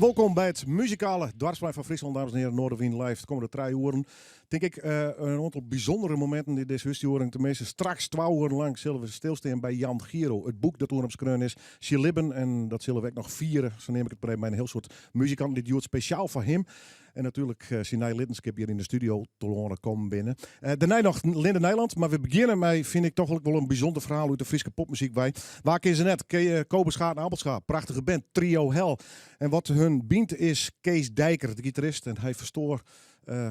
welkom bij het muzikale dwarsplein van Friesland, dames en heren. Noorderwind live, de komende 3 uur. Denk ik een aantal bijzondere momenten in deze huishouding. Tenminste, straks 2 uur lang zullen we stilstaan bij Jan Giro. Het boek dat toen op schreeuwen is, Sjilibben. En dat zullen we ook nog vieren. Zo neem ik het bij een heel soort muzikanten. Dit duurt speciaal voor hem. En natuurlijk Sinai Littenskip hier in de studio te horen komen binnen. Daarna nog Linde Nijland. Maar we beginnen met, vind ik toch wel een bijzonder verhaal uit de Friese popmuziek bij. Waar ken ze net? Ken je Kobuschaat en Appelschaat? Prachtige band, Trio Hell. En wat hun bient is Kees Dijker, de gitarist. En hij verstoor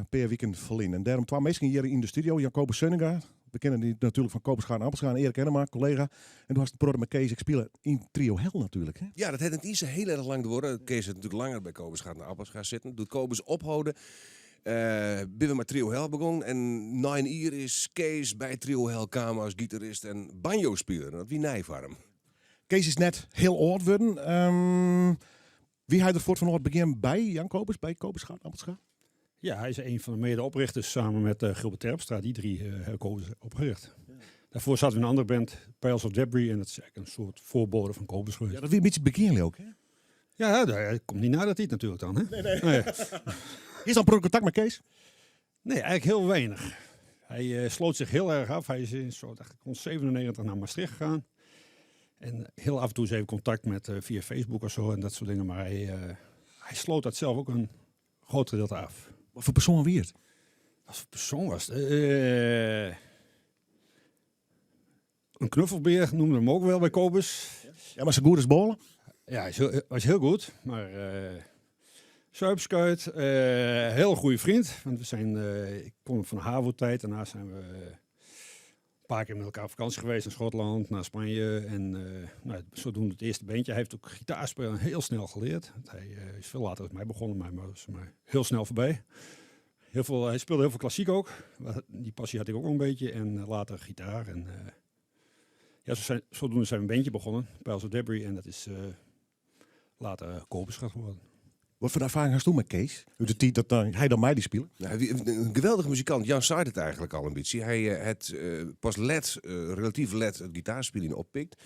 per weekend verliezen. En daarom 2 mensen hier in de studio. Jacob Sunninga. We kennen die natuurlijk van Kobuschaat en Appelschaat. Erik Enema, collega. En toen was het programma met Kees. Ik speel in Trio Hell natuurlijk. Hè? Ja, dat heeft het niet zo heel erg lang geworden. Kees heeft natuurlijk langer bij Kobuschaat en Appelschaat zitten. Doet Kobus ophouden. Ben we met Trio Hell begonnen. En na een uur is Kees bij Trio Hell kamer als gitarist en banjo speler. Dat wie nij voor hem. Kees is net heel oud geworden. Wie hij er voor het begin bij Jan Kobus, bij Kobuschaat en Appelschaat? Ja, hij is een van de medeoprichters samen met Gilbert Terpstra. Die 3 hebben Kobus opgericht. Ja. Daarvoor zaten we in een andere band, Piles of Debris. En dat is eigenlijk een soort voorbode van Kobus geweest. Ja, dat weer een beetje beginning ook, hè? Ja, daar komt niet na dat tijd natuurlijk dan. Hè? Nee. Is dan contact met Kees? Nee, eigenlijk heel weinig. Hij sloot zich heel erg af. Hij is in soort 97 naar Maastricht gegaan. En heel af en toe is even contact met via Facebook of zo en dat soort dingen. Maar hij sloot dat zelf ook een groot gedeelte af. Wat voor persoon wie het? Wat voor persoon was het? Een knuffelbeer noemde hem ook wel bij Kobus. Ja, maar zijn goed is bolen? Ja, hij was heel goed. Maar zuipskuit, heel goede vriend. Want we zijn, ik kom van de HAVO-tijd. Daarna zijn we een paar keer met elkaar op vakantie geweest in Schotland, naar Spanje. En zodoende het eerste bandje. Hij heeft ook gitaarspelen heel snel geleerd. Hij is veel later met mij begonnen, maar was mij heel snel voorbij. Hij speelde heel veel klassiek ook. Die passie had ik ook wel een beetje. En later gitaar. En zodoende zijn we een bandje begonnen. Piles of Debris. En dat is later Kobus geworden. Wat voor ervaring had je toen met Kees? De tijd dat hij dan mij die speelde? Nou, een geweldige muzikant. Jan zei het eigenlijk al een beetje. Hij had pas relatief het gitaarspelen oppikt. Op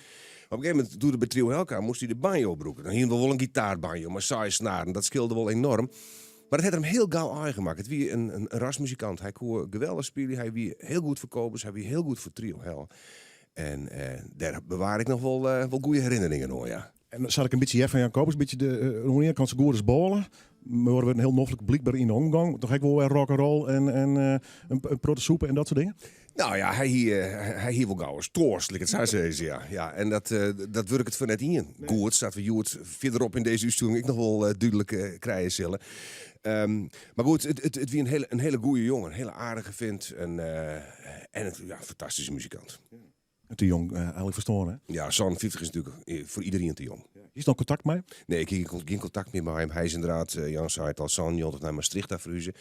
een gegeven moment, toen hij bij Trio Hell kwam, moest hij de banjo broeken. Dan hield wel een gitaarbanjo, maar saai snaren. Dat scheelde wel enorm. Maar dat had hem heel gauw aangemaakt. Het wie een rasmuzikant. Hij kon geweldig spelen. Hij wie heel goed voor Kobus. Hij wie heel goed voor Trio Hell. En daar bewaar ik nog wel goede herinneringen hoor, ja. En dan zat ik een beetje van Jan Kobus, een beetje de hoe kan ze goed is ballen. Maar we een heel noffelijk blijkbaar in de omgang. Toch heb ik wel weer rock'n'roll en een protosoepen en dat soort dingen. Nou ja, hij hier wel gauw eens toorst, het zou zeggen, ja. Ja, en dat werkt het voor net in. Nee. Goed, staat we Joert verderop in deze uitsturing ik nog wel duidelijk krijgen zullen. Maar goed, het wie een hele goede jongen, een hele aardige vent en een fantastische muzikant. Ja. Te jong eigenlijk verstaan, hè? Ja, San 50 is natuurlijk voor iedereen te jong. Ja. Is er nog contact mee? Nee, ik heb geen contact meer met hem. Hij is inderdaad, Jan zei het al, San Jot naar Maastricht afverhuizen.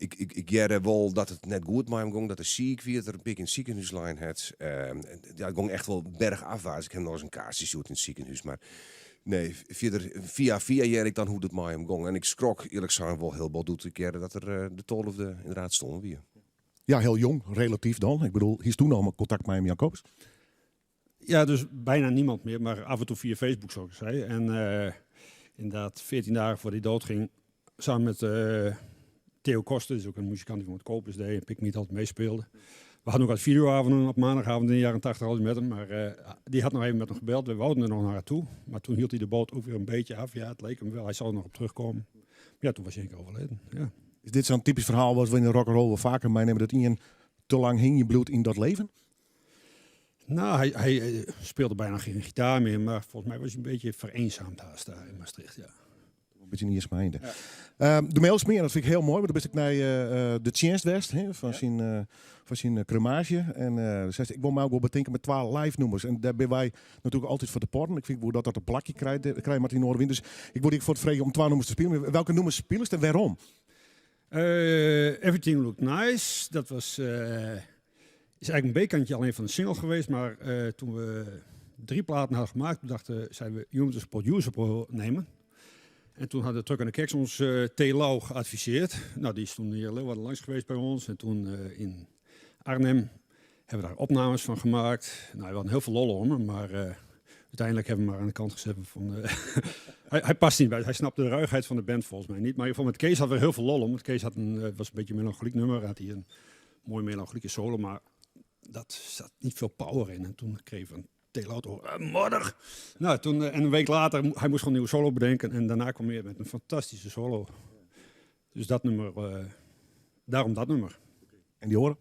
Ik jare wel dat het net goed met hem ging, dat de ziek weer er een pik in het ziekenhuislijn had. Het ging echt wel bergafwaarts. Ik heb nog eens een kaartje zoet in het ziekenhuis, maar nee, via jaar ik dan hoe het met hem ging. En ik schrok eerlijk gezegd wel heel veel doet de keer dat er de 12e inderdaad stonden weer. Ja, heel jong, relatief dan. Ik bedoel, hier is toen al contact met hem, Jan Kobus? Ja, dus bijna niemand meer, maar af en toe via Facebook, zoals ik zei. En inderdaad, 14 dagen voor hij doodging, samen met Theo Koster, dus ook een muzikant die van het Kobus deed en Pikmiet altijd meespeelde. We hadden ook als videoavonden op maandagavond in de jaren 80 altijd met hem, maar die had nog even met hem gebeld. We wouden er nog naartoe, maar toen hield hij de boot ook weer een beetje af. Ja, het leek hem wel, hij zou er nog op terugkomen. Ja, toen was hij overleden, ja. Is dit zo'n typisch verhaal wat we in de rock'n'roll wel vaker meenemen, dat iemand te lang hing je bloed in dat leven? Nou, hij speelde bijna geen gitaar meer, maar volgens mij was hij een beetje vereenzaamd haast daar in Maastricht, ja. Een beetje niet eens mijn einde. Ja. De mails meer, dat vind ik heel mooi, maar dan ben ik naar de Tjenst West van zijn cremage. En ik wil me ook wel bedenken met 12 live nummers. En daar ben wij natuurlijk altijd voor de porten. Ik vind dat een plakje krijgt Martin Noorderwind. Dus ik word voor het vragen om 12 nummers te spelen. Welke nummers spelen ze en waarom? Everything Looked Nice. Dat was is eigenlijk een B-kantje alleen van de single geweest. Maar toen we 3 platen hadden gemaakt, zeiden we, je moet een producer nemen. En toen hadden Truck en de Keks ons T. Lau geadviseerd. Nou, die is toen hier Leeuwarden langs geweest bij ons. En toen in Arnhem hebben we daar opnames van gemaakt. Nou, we hadden heel veel lol om hem, maar Uiteindelijk hebben we hem maar aan de kant gezet. Van, hij past niet bij. Hij snapte de ruigheid van de band volgens mij niet. Maar in ieder geval met Kees hadden we heel veel lol om. Want Kees was een beetje een melancholiek nummer. Had hij een mooi melancholieke solo. Maar dat zat niet veel power in. En toen kreeg we een teelauto. Modder! Nou, toen, en een week later, hij moest gewoon een nieuwe solo bedenken. En daarna kwam hij met een fantastische solo. Dus dat nummer, daarom dat nummer. En die horen?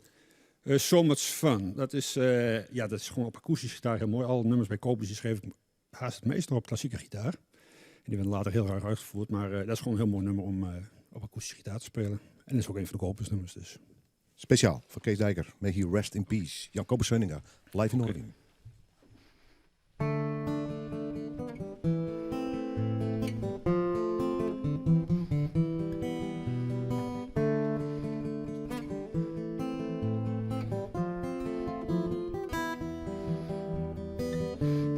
So Much Fun. Dat is gewoon op akoestische gitaar heel mooi. Alle nummers bij Copley schreef ik haast het meest nog op klassieke gitaar. En die werden later heel raar uitgevoerd. Maar dat is gewoon een heel mooi nummer om op akoestische gitaar te spelen. En dat is ook een van de Copley nummers. Dus. Speciaal voor Kees Dijker. May he rest in peace. Jan Kobus-Sunninga, live in Noordwien.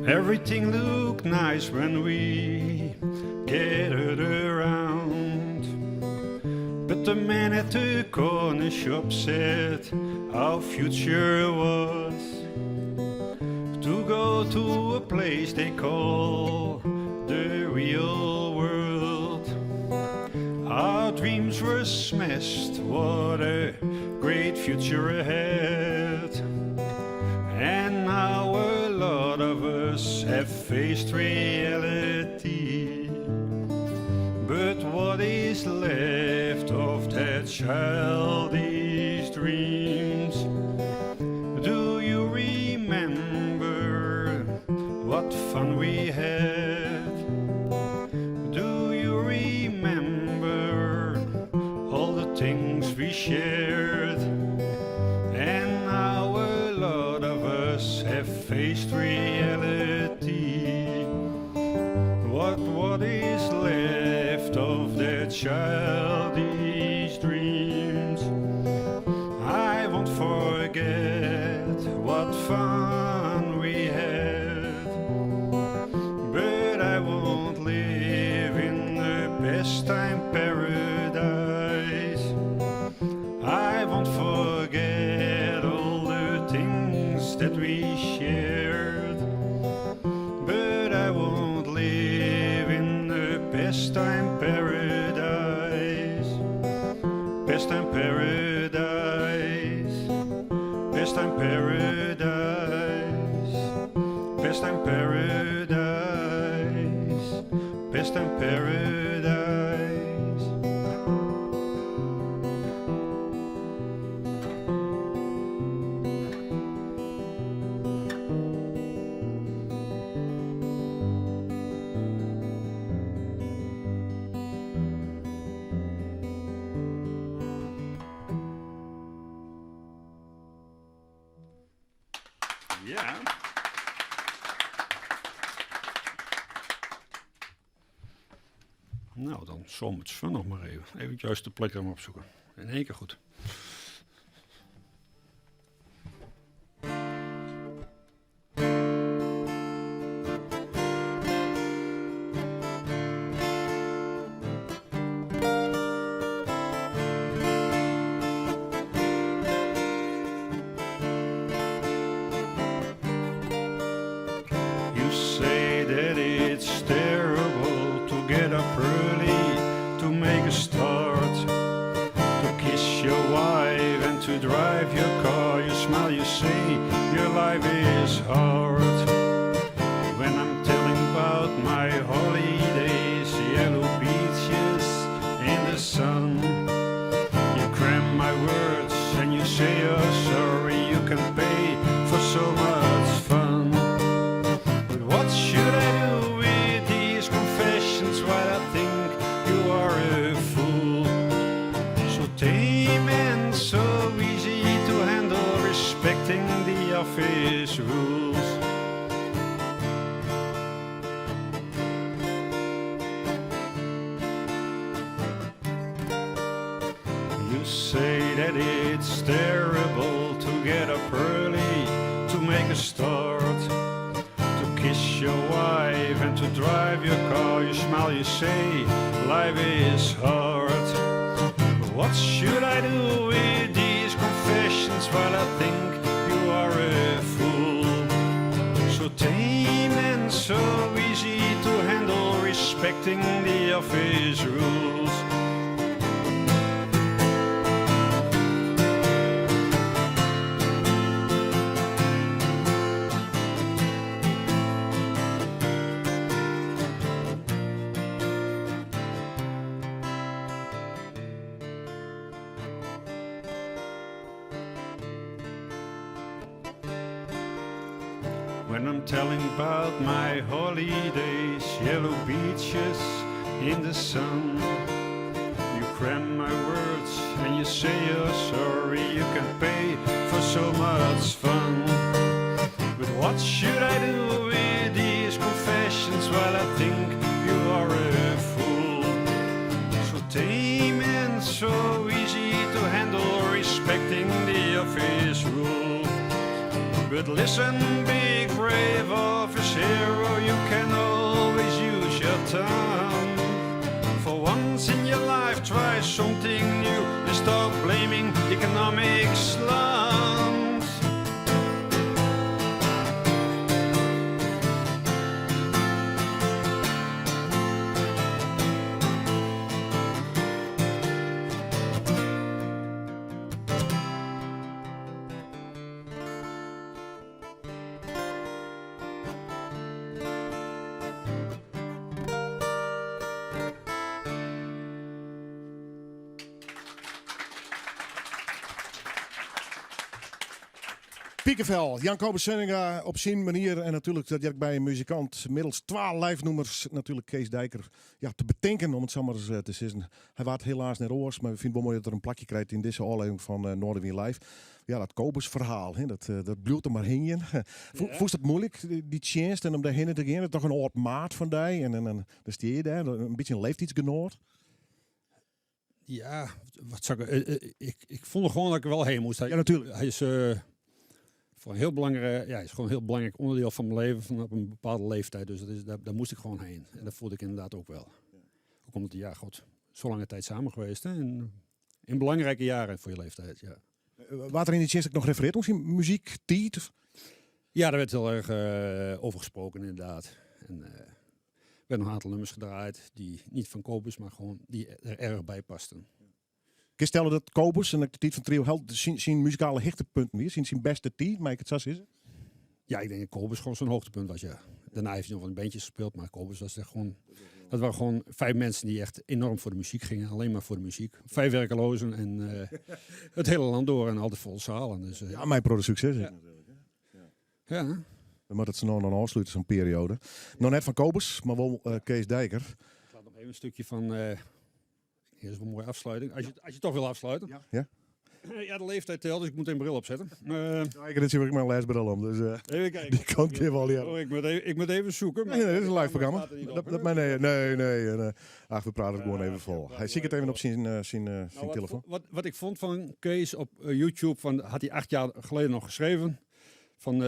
Everything looked nice when we gathered around. But the man at the corner shop said our future was to go to a place they call the real world. Our dreams were smashed, what a great future ahead. And now a lot of us have faced reality. But what is left of that childish dreams? Do you remember what fun we had? Do you remember all the things we shared? And now a lot of us have faced reality. What is left of their childish dreams? I won't forget what fun we had, but I won't live in the best time paradise. I won't forget all the things that we shared, but I won't live in the best time paradise. Best time paradise. Best time paradise. Best time paradise. Best time paradise. Ja. Nou, dan So Much Fun nog maar even. Even het juiste plek erom opzoeken. In één keer goed. You say that it's terrible to get up early to make a start, to kiss your wife and to drive your car. You smile, you say your life is hard. When I'm telling about my holidays, yellow beaches in the sun, you cram my words and you say you're sorry. You can pay for so much fun. But what should I do with these confessions while I think you are a fool? So tame and so easy to handle, respecting the office rules. You say that it's terrible to get up early to make a start, to kiss your wife and to drive your car. You smile, you say life is hard. What should I do with these confessions while I think you are a fool? So tame and so so easy to handle, respecting the office rules. When I'm telling about my holidays, yellow beaches in the sun, you cram my words and you say you're sorry. You can pay for so much fun. But what should I do with these confessions? Well, I think you are a fool. So tame and so easy to handle, respecting the office rule. But listen, big brave office hero, you can always use your tongue. For once in your life, try something new and stop blaming economic slums. Piekenvel, Jan Kobus Senninga op zijn manier. En natuurlijk dat ik bij een muzikant middels 12 lijfnummers natuurlijk Kees Dijker te bedenken, om het zo maar eens te zeggen. Hij waart helaas naar oors, maar we vinden het wel mooi dat er een plakje krijgt in deze aflevering van Noorderwind Live. Ja, dat Kobus verhaal, hè, dat bloedt er maar heen. Voest het moeilijk, die chance, en om daarheen te gaan, toch een oud maat van die. En dan sta je daar, een beetje een leeftijdsgenoot. Ja, wat zou ik vond gewoon dat ik er wel heen moest. Ja, natuurlijk. Hij is voor een heel belangrijk, hij is gewoon een heel belangrijk onderdeel van mijn leven van op een bepaalde leeftijd. Dus daar moest ik gewoon heen. En dat voelde ik inderdaad ook wel. Ook omdat ja, god, zo lange tijd samen geweest. Hè? In belangrijke jaren voor je leeftijd, ja. Wat er in die chance nog refereert, misschien muziek, tiet? Ja, daar werd heel erg over gesproken inderdaad. En er werden nog een aantal nummers gedraaid die niet van Kobus, maar gewoon die er erg bij pasten. Kun je stellen dat Kobus en de tiet van Trio Held zijn muzikale hechtepunten weer, zijn beste tiet, maar ik het zo is? Ja, ik denk dat Kobus gewoon zo'n hoogtepunt was, ja. Daarna heeft hij nog wat bandjes gespeeld, maar Kobus was echt gewoon... Dat waren gewoon 5 mensen die echt enorm voor de muziek gingen. Alleen maar voor de muziek. 5 werkelozen en het hele land door en altijd vol zalen. Dus, ja, mijn product succes. Ja. Ja. Maar dat ze nou nog afsluiten, zo'n periode. Nog net van Kobus, maar wel Kees Dijker. Ik laat nog even een stukje van... Hier is wel een mooie afsluiting. Als je toch wil afsluiten. Ja? Ja? Ja, de leeftijd telt, dus ik moet een bril opzetten. Ik heb natuurlijk mijn lesbril om, dus Even kijken. die kan ik wel leren. Oh, ik moet even zoeken. Nee, dit is een live programma. Staat er niet op, Nee. Ach, we praten het gewoon even vol. Hij ziet het even op zijn telefoon. Wat ik vond van Kees op YouTube, had hij 8 jaar geleden nog geschreven.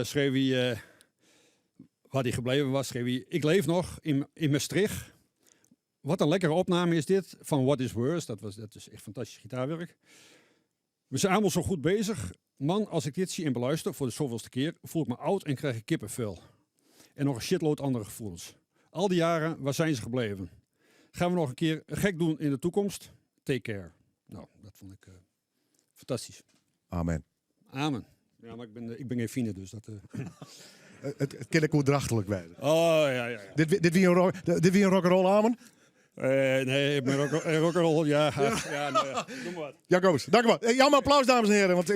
Schreef hij, waar hij gebleven was, schreef hij: ik leef nog in Maastricht. Wat een lekkere opname is dit van What is Worse. Dat is echt fantastisch gitaarwerk. We zijn allemaal zo goed bezig. Man, als ik dit zie en beluister voor de zoveelste keer, voel ik me oud en krijg ik kippenvel. En nog een shitload andere gevoelens. Al die jaren, waar zijn ze gebleven? Gaan we nog een keer gek doen in de toekomst? Take care. Nou, dat vond ik fantastisch. Amen. Amen. Ja, maar ik ben geen fine, dus dat... Het kan ik hoe drachtelijk bij. Oh, ja. Dit wie een rock'n'roll amen? Nee, rock'n'roll, ja. Doe maar wat. Ja, Kobus, dank u wel. Jammer applaus, dames en heren. Want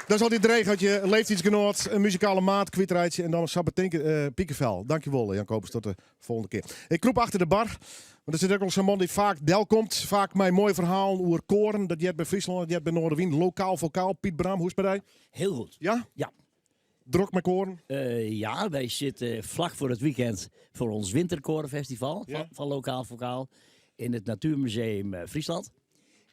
dan zal die dreig uit je leeftijdsgenoot, een muzikale maat, kwitrijtje en dan Sabbatenke Piekenvel. Dankjewel, Jan Kobus. Tot de volgende keer. Ik kroep achter de bar. Want er zit ook nog zo'n man die vaak del komt. Vaak mijn mooi verhaal over koren. Dat je hebt bij Friesland, dat je hebt bij Noorderwind. Lokaal, vocaal. Piet Bram, hoe is het bij jou? Heel goed. Ja? Ja. Drok met koren? Ja, wij zitten vlak voor het weekend voor ons winterkorenfestival van Lokaal Vocaal in het Natuurmuseum Friesland.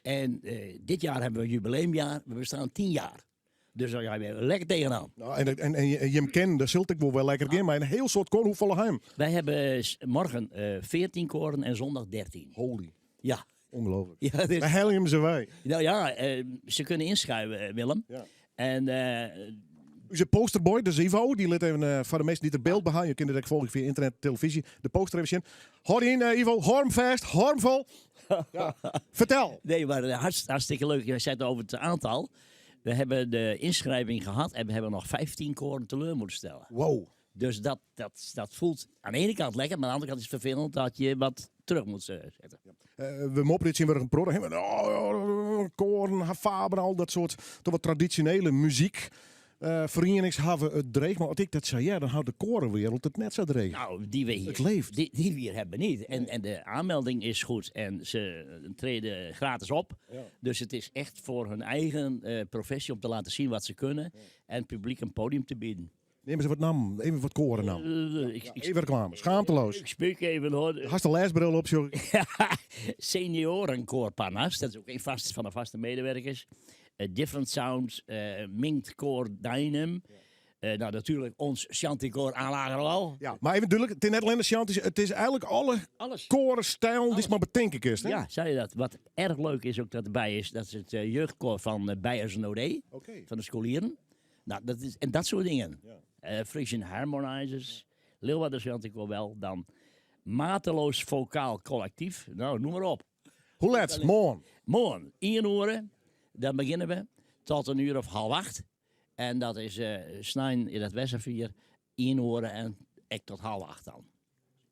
En dit jaar hebben we een jubileumjaar. We bestaan 10 jaar. Dus daar gaan we lekker tegenaan. Nou, en je hem kennen, daar zult ik wel lekker in. Maar een heel soort koren, hoe volle hem? Wij hebben morgen 14 koren en zondag 13. Holy. Ja. Ongelooflijk. Ja, Daar helden hem ze wij. Nou ja, ze kunnen inschrijven, Willem. Ja. En Onze posterboy, de Ivo, die liet even voor de mensen die het beeld behalen. Je kunt het ook volgen via internet, televisie. De poster even zien. Hoor je in, Ivo, hormvast, hormvol. Ja. Vertel. Nee, maar hartstikke leuk. Je zei het over het aantal. We hebben de inschrijving gehad en we hebben nog 15 koren teleur moeten stellen. Wow. Dus dat voelt aan de ene kant lekker, maar aan de andere kant is het vervelend dat je wat terug moet zetten. We moppen dit zien we een product. Koren, Faber, al dat soort toch wat traditionele muziek. Verenigingshaven het dreig. Maar als ik dat zei, ja, dan houdt de korenwereld het net zo dreig. Nou, die we hier, Het leeft. Die we hier hebben niet. En de aanmelding is goed en ze treden gratis op. Ja. Dus het is echt voor hun eigen professie om te laten zien wat ze kunnen. En het publiek een podium te bieden. Neem eens wat nam, even wat koren nam. Even reclame, schaamteloos. Ik spreek even hoor. Hast de lesbril op, sorry. Seniorenkoor Parnas, dat is ook een van de vaste medewerkers. Different Sounds, Minkt Koor Dynam. Nou, natuurlijk ons Chanticoor aanlager al. Ja, maar even duidelijk, het is net alleen de chant, het is eigenlijk alle Alles. korenstijl die is maar bedenken is. Hè? Ja, zei je dat. Wat erg leuk is ook dat erbij is, dat is het jeugdkoor van Beijers Nodé, Oké. van de scholieren. Nou, dat soort dingen. Frisian Harmonizers, Leeuwarden Chanticoor wel, dan mateloos vocaal collectief. Nou, noem maar op. Hoe laat? Morgen. Morgen, 1 uur, dan beginnen we tot 1:30. En dat is snijn in het Westervier, 1 uur en ik tot 7:30 dan.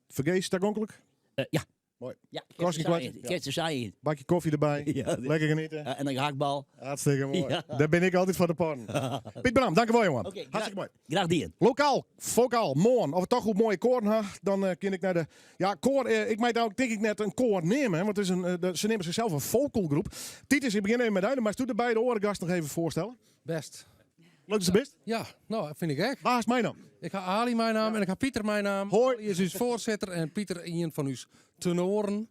Vergeet dankelijk. Ja. Mooi. Ja, Kost een kijk er saai in. Bakje koffie erbij. Ja, Lekker genieten. En een gehaktbal. Hartstikke mooi. Ja. Daar ben ik altijd voor de pan. Piet Bram, dankjewel jongen. Oké, Hartstikke mooi. Graag die. Lokaal, vocaal, morgen. Of we toch goed mooie koren hebben, dan kan ik naar de... Ja, koor, ik mag nou denk ik net een koor nemen. Hè, want het is ze nemen zichzelf een vocalgroep. Titus, ik begin even met u. Maar doe de beide oorgast nog even voorstellen. Best. Leuk is het best. Ja, nou, dat vind ik echt. Waar is mijn naam? Ik ga Ali mijn naam en ik ga Pieter mijn naam. Hoi. Ali is uw voorzitter en Pieter een van uw tenoren.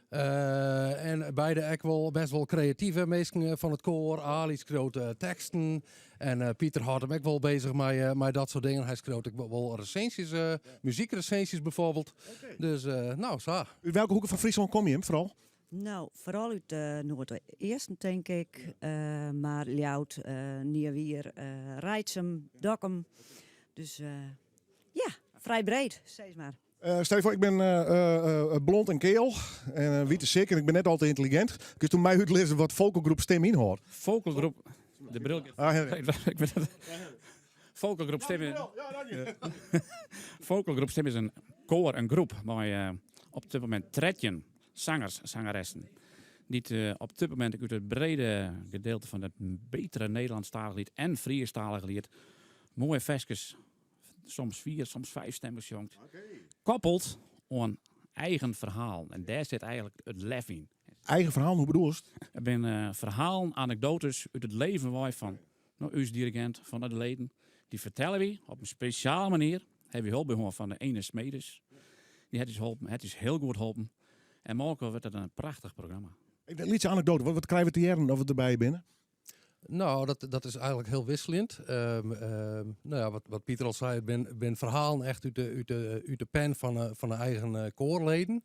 En beide ook wel best wel creatieve mensen van het koor. Ali schreeuwt teksten en Pieter houdt hem ook wel bezig met dat soort dingen. Hij schreeuwt ook wel recensies, muziekrecensies bijvoorbeeld. Dus nou, zo. Uit welke hoeken van Friesland kom je hem vooral? Nou, vooral uit Noord-Eersten, denk ik. Maar Ljout, Nieuwier, Rijtsum, Dokkum. Dus ja, vrij breed, steeds maar. Stel je voor, ik ben blond en keel. En wiet is zeker. Ik ben net altijd intelligent. Dus toen mij uitlezen wat vocalgroep stem inhoort. Vocalgroep. De bril. Ah, ja. Ik ben het. Vocalgroep stem. Vocalgroep stem is een koor, een groep. Waar op dit moment 13 zangers, zangeressen. Die op dit moment uit het brede gedeelte van het betere Nederlandstalige lied en Friestalige lied mooie versjes, soms 4, soms 5 stemmers jongt. Koppelt aan eigen verhaal. En daar zit eigenlijk het lef in. Eigen verhaal, hoe bedoel je het? Er zijn verhalen, anekdotes uit het leven van uw dirigent, van de leden. Die vertellen we op een speciale manier. Hebben we hulp bij van de ene Smedes. Die het is geholpen, het is heel goed geholpen. En morgen wordt het een prachtig programma. Ik denk, liedje anekdote. Wat krijgen we te jaren of we erbij binnen? Nou, dat is eigenlijk heel wisselend. Nou ja, wat Pieter al zei, ik ben verhalen echt uit de pen van de eigen koorleden.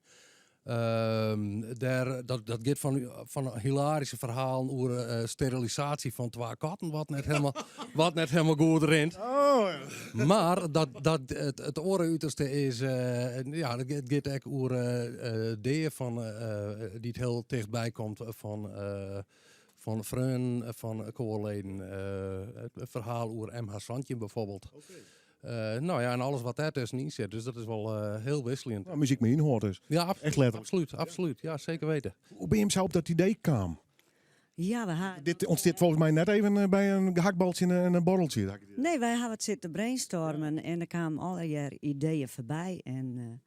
Dat gaat van hilarische verhalen over sterilisatie van 2 katten, wat net helemaal goed rent. Oh, ja. Maar het orenuiterste is, ja, het gaat echt over dingen die het heel dichtbij komt van vrienden, van koorleden. Het verhaal over M.H. Sandje bijvoorbeeld. Nou ja, en alles wat daar tussenin zit. Dus dat is wel heel wisselend. Nou, muziek mee inhoort dus. Ja, Echt letterlijk. absoluut. Ja, zeker weten. Hoe ben je hem zo op dat idee kwam? Ja, we hebben... Dit ontstaat volgens mij net even bij een gehaktbaltje en een borreltje. Nee, wij hebben het zitten brainstormen en er kwamen allerlei ideeën voorbij. En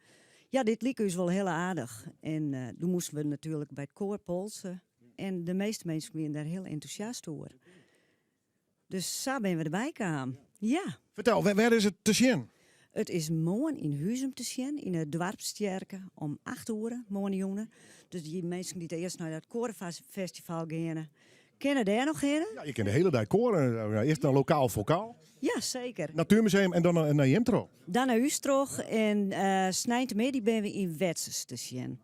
ja, dit liep ons wel heel aardig. En toen moesten we natuurlijk bij het koor polsen. En de meeste mensen waren daar heel enthousiast over. Dus zo ben we erbij kwamen. Ja. Vertel, waar is het te zien? Het is morgen in Huzum te zien, in het Dwarpskerke, om 8 uur, morgen jongen. Dus die mensen die eerst naar het korenfestival gaan, kennen daar nog geen? Ja, je kent de hele dag koren. Eerst een lokaal vocaal. Ja, zeker. Natuurmuseum en dan naar Jemtro. Dan naar Ustrog en snijdt die ben we in Wetses te zien.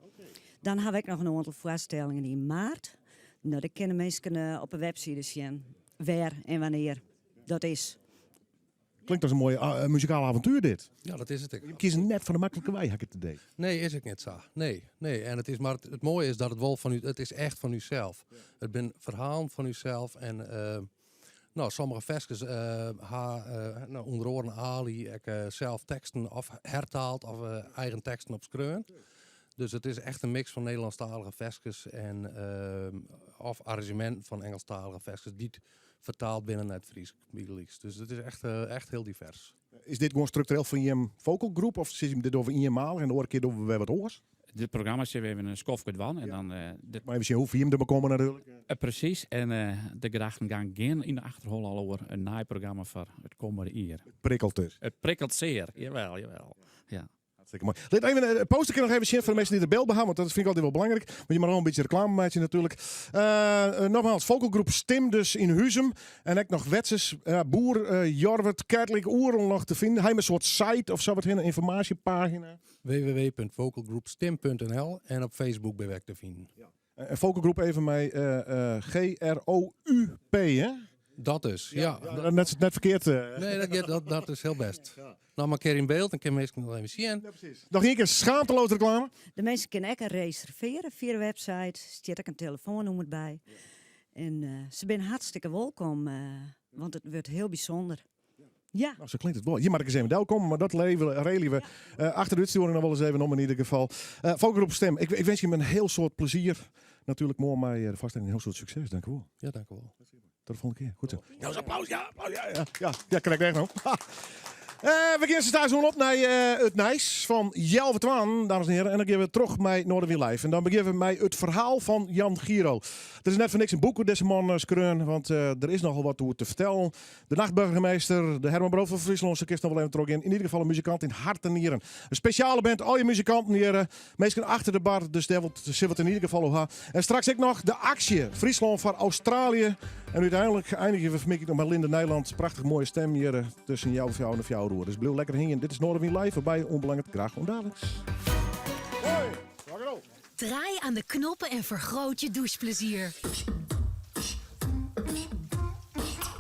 Dan heb ik nog een aantal voorstellingen in maart. Nou, dat kennen mensen op een website zien. Waar en wanneer dat is. Klinkt als een mooi muzikaal avontuur dit. Ja, dat is het. Je kiest net van de makkelijke wij, heb ik het idee. Nee, is ik niet zo. Nee. En het mooie is dat het wel van u, het is echt van uzelf. Het ben verhaal van uzelf en sommige versjes onder andere Ali ik zelf teksten of hertaald of eigen teksten op schreeuwen. Dus het is echt een mix van Nederlandstalige versjes en of arrangement van Engelstalige versjes die vertaald binnen het Fries gebied. Dus het is echt heel divers. Is dit gewoon structureel van je vocal group of zit je dit over eenmaal en de andere keer over weer wat oors? Dit programma zit even een skofkut van. En dan, Maar even zien hoe je hem er bekomen natuurlijk. precies. En de gedachten gaan geen in de achterhol al over een naaiprogramma voor het komende jaar. Prikkelt dus. Het prikkelt zeer. Jawel. Ja. Hartstikke mooi. Laat even een poster nog even zien voor de mensen die de beeld behouden, want dat vind ik altijd wel belangrijk. Want je mag wel een beetje reclame maken natuurlijk. Nogmaals, vocalgroep Stim dus in Huzum. En ik nog wetsers, boer, Jorwert, Kertelijk, Oerel nog te vinden. Hij heeft een soort site of zo wat, een informatiepagina. www.vocalgroupstim.nl en op Facebook ben ik te vinden. Een vocalgroep even met GROUP, hè? Dat is, ja. Net verkeerd. Nee, dat is heel best. Nou, maar een keer in beeld en kan mensen nog even zien. Nog één keer schaamteloos reclame. De mensen kunnen ook reserveren via de website. Er staat ook een telefoonnummer bij. En ze zijn hartstikke welkom, want het wordt heel bijzonder. Ja. Nou, zo klinkt het wel. Je mag ik eens even welkom, maar dat reden we achter de uitsturing nog wel eens even om in ieder geval. Vocalgroep Stem, ik wens je met een heel soort plezier. Natuurlijk mooi mij de vaststelling een heel soort succes. Dank u wel. Ja, dank u wel. Tot de volgende keer. Goed zo. Ja, applaus. Ja, krijg ik echt nog. We gaan staan zo op naar het Nijs van Jelve Twaan, dames en heren. En dan gaan we terug met Noorderwiel Live. En dan beginnen we met het verhaal van Jan Giro. Er is net voor niks een boek hoe deze man schreeuwen, want er is nogal wat te vertellen. De nachtburgemeester, de Herman Brood van Friesland, ze kist nog wel even terug in. In ieder geval een muzikant in hart en nieren. Een speciale band, al je muzikanten hier, meestal achter de bar, dus daar zit wat in ieder geval op. En straks ik nog de actie, Friesland voor Australië. En uiteindelijk eindigen we vermikkelijk nog met Linde Nijland. Prachtig mooie stem hier tussen jou en de jouw roer. Dus blijf lekker hingen. Dit is Noorderwiel Live, waarbij onbelangrijk graag ondadelijks. Hoi, draai aan de knoppen en vergroot je doucheplezier.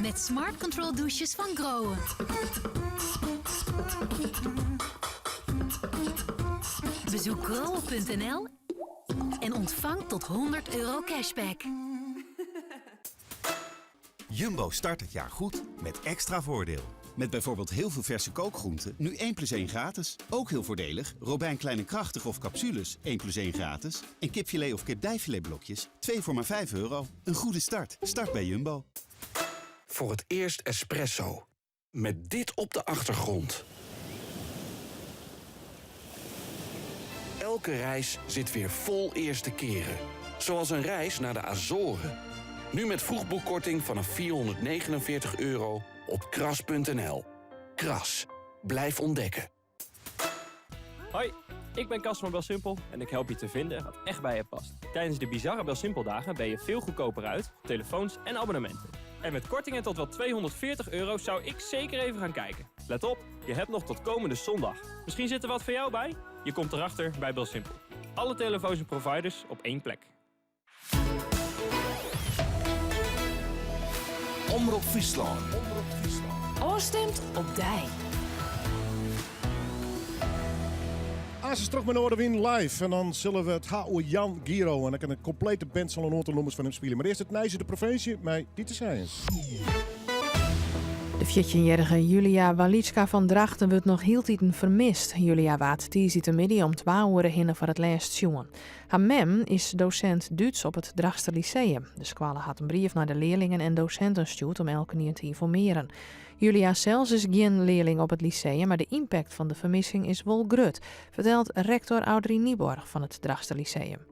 Met Smart Control douches van Groen. Bezoek groen.nl en ontvang tot €100 cashback. Jumbo start het jaar goed met extra voordeel. Met bijvoorbeeld heel veel verse kookgroenten, nu 1 + 1 gratis. Ook heel voordelig, Robijn Klein en Krachtig of capsules, 1 + 1 gratis. En kipfilet of kipdijfiletblokjes, 2 voor maar €5. Een goede start. Start bij Jumbo. Voor het eerst espresso. Met dit op de achtergrond. Elke reis zit weer vol eerste keren. Zoals een reis naar de Azoren. Nu met vroegboekkorting vanaf €449 op kras.nl. Kras. Blijf ontdekken. Hoi, ik ben Cas van Belsimpel en ik help je te vinden wat echt bij je past. Tijdens de bizarre Belsimpel-dagen ben je veel goedkoper uit, telefoons en abonnementen. En met kortingen tot wel €240 zou ik zeker even gaan kijken. Let op, je hebt nog tot komende zondag. Misschien zit er wat voor jou bij? Je komt erachter bij Belsimpel. Alle telefoons en providers op één plek. Omroep Friesland. Oorstemt op Dij. Als is terug met Noorderwiel Live. En dan zullen we het HO Jan Giro. En dan kan een complete band zal een aantal nummers van hem spelen. Maar eerst het Nijs de provincie met Dieter Science. De 14-jarige Julia Walitska van Drachten wordt nog heel tijden vermist. Julia waat middag om 2 uur heen voor het laatst jongen. Haar mem is docent Duits op het Drachtster Lyceum. De school had een brief naar de leerlingen en docenten gestuurd om elke keer te informeren. Julia zelfs is geen leerling op het lyceum, maar de impact van de vermissing is wel groot, vertelt rector Audrey Nieborg van het Drachtster Lyceum.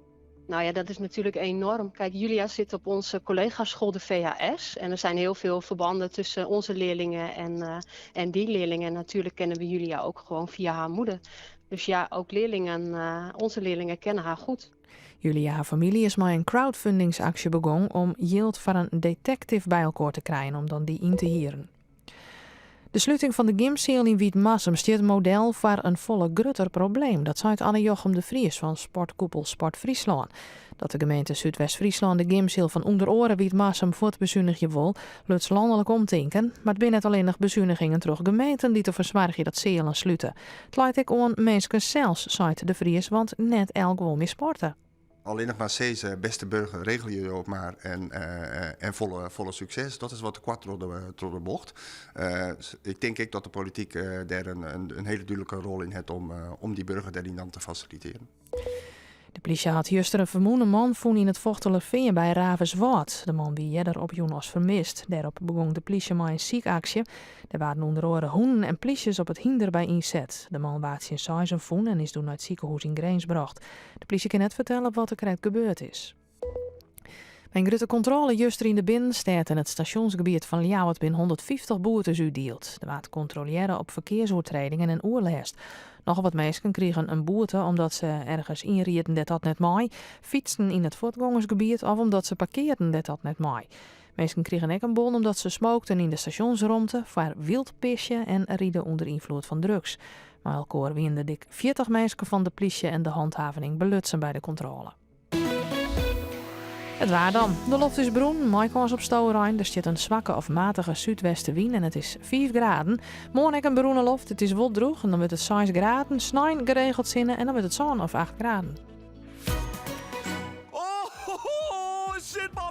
Nou ja, dat is natuurlijk enorm. Kijk, Julia zit op onze collega-school, de VHS. En er zijn heel veel verbanden tussen onze leerlingen en die leerlingen. En natuurlijk kennen we Julia ook gewoon via haar moeder. Dus ja, ook onze leerlingen kennen haar goed. Julia, haar familie is maar een crowdfundingsactie begonnen om geld voor een detective bij elkaar te krijgen, om dan die in te hieren. De sluiting van de gymseel in Wietmassum stiert model voor een volle grutter probleem. Dat zei Anne Jochem de Vries van sportkoepel Sport Friesland. Dat de gemeente Zuidwest-Friesland de gymseel van Onderoren Wietmassum voortbezuinigje wil, lukt landelijk omtinken. Maar het zijn net alleen nog bezuinigingen terug gemeenten die te verzwaardigen dat zeelen sluiten. Het leidt ik aan mensen zelfs, zei de Vries, want net elk wil meer sporten. Alleen nog maar steeds, beste burger, regel je ook maar en volle succes. Dat is wat de kwart door de bocht. Ik denk dat de politiek daar een hele duidelijke rol in heeft om die burger daarin dan te faciliteren. De politie had gisteren een vermoede man vonden in het Vochtelerveen bij Ravenswoud. De man wie jeder op Jonas vermist. Daarop begon de politie met een ziekactie. Er waren onder andere honden en polities op het hinder bij inzet. De man waart zijn seizen voen en is toen naar het ziekenhuis in Greens gebracht. De politie kan net vertellen wat er correct gebeurd is. Bij een grote controle juster in de binnenstad en het stationsgebied van Ljouwert binnen 150 boetes uitdeeld. Er waard controleren op verkeersovertredingen en oerlast. Nogal wat mensen kregen een boete omdat ze ergens inrieden dat net mooi, fietsten in het voortgangersgebied of omdat ze parkeerden dat net mooi. Mensen kregen ook een bon omdat ze smokten in de stationsruimte, voor wildpisje en rieden onder invloed van drugs. Maar elkaar winden dik 40 mensen van de politie en de handhaving belutsen bij de controle. Het waar dan. De lucht is bruin, mooi kans op Stouwrijn. Er zit een zwakke of matige zuidwestenwind en het is 5 graden. Morgen heb ik een bruine lucht, het is wel droog en dan wordt het 6 graden. Snijn geregeld zinnen en dan wordt het zon of 8 graden.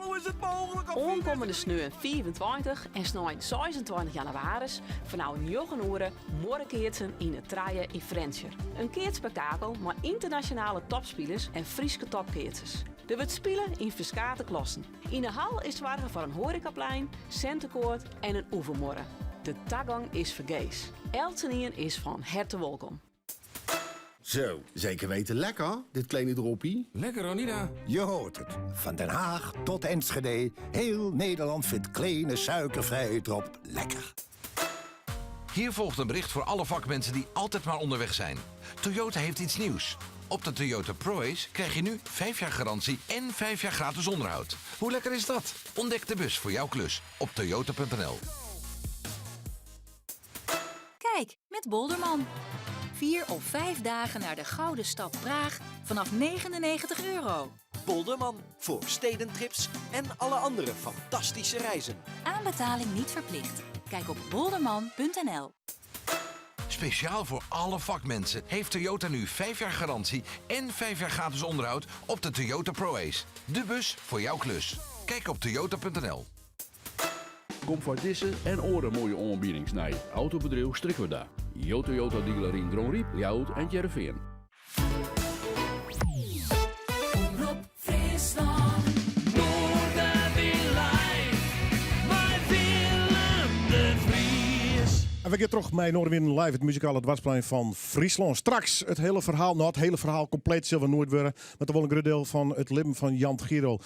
Hoe is het mogelijk? Onkomende sneeuw 24 en snijn 26 januari van nou 9 uur morgenkeertsen in het Traaien in Frenscher. Een keertspektakel met internationale topspelers en Frieske topkeerters. Er wordt spelen in verschillende klassen. In de hal is zorgen voor een horecaplein, centenkoord en een oefenmorgen. De taggang is vergees. Eltenien is van harte welkom. Zo, zeker weten lekker, dit kleine droppie. Lekker, Ronida. Je hoort het. Van Den Haag tot Enschede. Heel Nederland vindt kleine suikervrije drop lekker. Hier volgt een bericht voor alle vakmensen die altijd maar onderweg zijn. Toyota heeft iets nieuws. Op de Toyota ProAce krijg je nu 5 jaar garantie en 5 jaar gratis onderhoud. Hoe lekker is dat? Ontdek de bus voor jouw klus op toyota.nl. Kijk, met Bolderman. 4 of 5 dagen naar de Gouden Stad Praag vanaf €99. Bolderman, voor stedentrips en alle andere fantastische reizen. Aanbetaling niet verplicht. Kijk op bolderman.nl. Speciaal voor alle vakmensen heeft Toyota nu 5 jaar garantie en 5 jaar gratis onderhoud op de Toyota ProAce. De bus voor jouw klus. Kijk op toyota.nl. Kom voor deze en oren mooie aanbiedings naar Autobedrijf Strikweda. Jo Toyota dealer in Dronriep, Ljouwert en Jereveen. En we gaan terug bij Noorderwind Live, het muzikale dwarsplein van Friesland. Straks het hele verhaal compleet zullen we nooit worden. Met toch wel een groot deel van het leven van Jan Giro.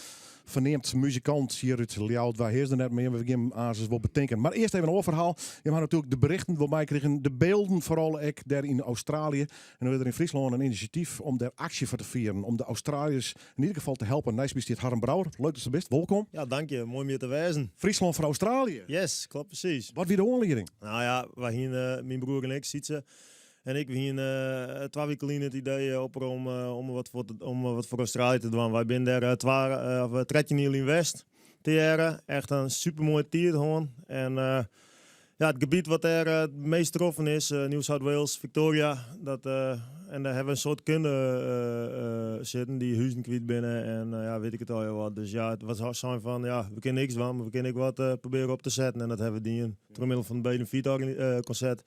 Verneemt muzikant hier uit Ljouwert. Waar heerst er net mee? We beginnen aan ze wel bedenken. Maar eerst even een oververhaal. Je hebt natuurlijk de berichten waar wij kregen. De beelden vooral ik daar in Australië. En dan werd er in Friesland een initiatief om daar actie voor te vieren. Om de Australiërs in ieder geval te helpen. Nijs besteedt Harm Brouwer. Leuk dat je best. Welkom. Ja, dank je. Mooi om hier te wijzen. Friesland voor Australië. Yes, klopt precies. Wat weer de aanleiding? Nou ja, wij gingen, mijn broer en ik zitten. En ik begin 2 weken geleden het idee op om wat voor Australië te doen. Wij zijn daar 13 jaar in West. Echt een supermooi tier gewoon. En ja, het gebied wat er het meest getroffen is, New South Wales, Victoria. En daar hebben we een soort kunde zitten die huizen kwijt binnen. En ja, weet ik het al heel wat. Dus ja, het was zijn van, ja, we kunnen niks van, maar we kunnen wat proberen op te zetten. En dat hebben we die door middel van het Benefiet-concert.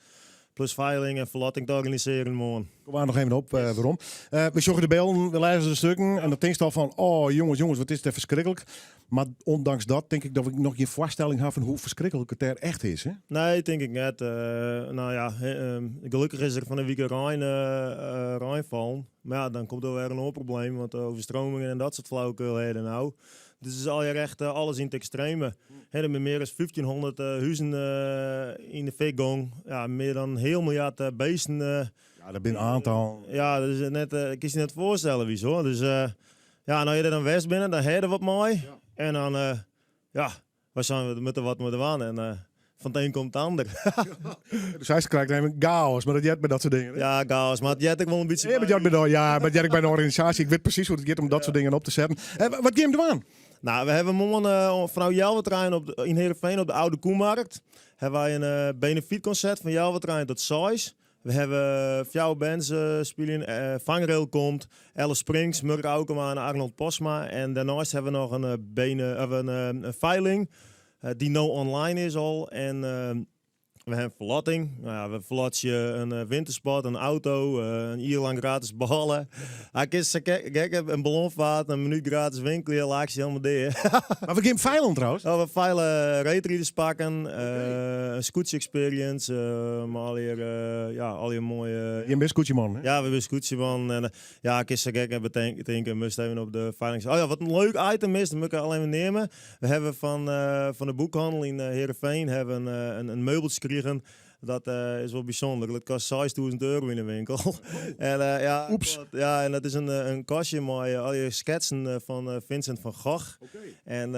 Plus veiling en verlating te organiseren morgen. Kom maar nog even op, waarom. We zoeken de beelden, we lezen de stukken. En dan denk je al van, oh jongens, wat is het verschrikkelijk. Maar ondanks dat denk ik dat ik nog geen voorstelling heb van hoe verschrikkelijk het er echt is. Hè? Nee, denk ik net. Nou ja, gelukkig is er van een week Rijnvallen. Maar ja, dan komt er weer een hoop probleem. Want overstromingen en dat soort flauwekul nou. Dus is al je echt alles in het extreme. Er zijn meer dan 1500 huizen in de vegang. Ja, meer dan heel miljard beesten. Ja, dat ben een aantal. Ja, dat is net, ik kan je net voorstellen wie zo. Dus ja, nou je er dan West binnen, dan heb je wat mooi. Ja. En dan, ja, we zijn met wat moeten aan. En van het een komt het ander. Dus hij krijgt even chaos, maar dat jet met dat soort dingen. Hè? Ja, chaos, maar het jet ik wel een beetje... Ja, maar jet ik bij een organisatie. Ik weet precies hoe het gaat om dat soort dingen op te zetten. Wat game er aan? Nou, we hebben morgen vanuit Jelvertrein in Heerenveen op de Oude Koemarkt. Hebben wij een benefietconcert van Jelvertrein tot Sais. We hebben 4 bands spelen. Vangrail komt, Alice Springs, Murray Aukema en Arnold Posma. En daarnaast hebben we nog een veiling die nou online is al. En we hebben verlotting. Nou ja, we verloten je een wintersport, een auto, een uur lang gratis ballen. Hij is gek, een ballonvaart, een minuut gratis winkel, laat je helemaal dicht. Maar we gaan veilen trouwens? Oh, we veilen raceriders pakken, een scooter experience, maar al je mooie... Je bent scootjeman, hè? Ja, we zijn scootjeman. En ja, ik is gek en bedenken, moest even op de veiling. Oh ja, wat een leuk item is, dat moet ik alleen maar nemen. We hebben van de boekhandel in Heerenveen hebben een meubeltje gekregen. Dat is wel bijzonder. Dat kost €6.000 in de winkel. En, Oeps. Ja, en dat is een kastje met al je schetsen van Vincent van Gogh. Okay. En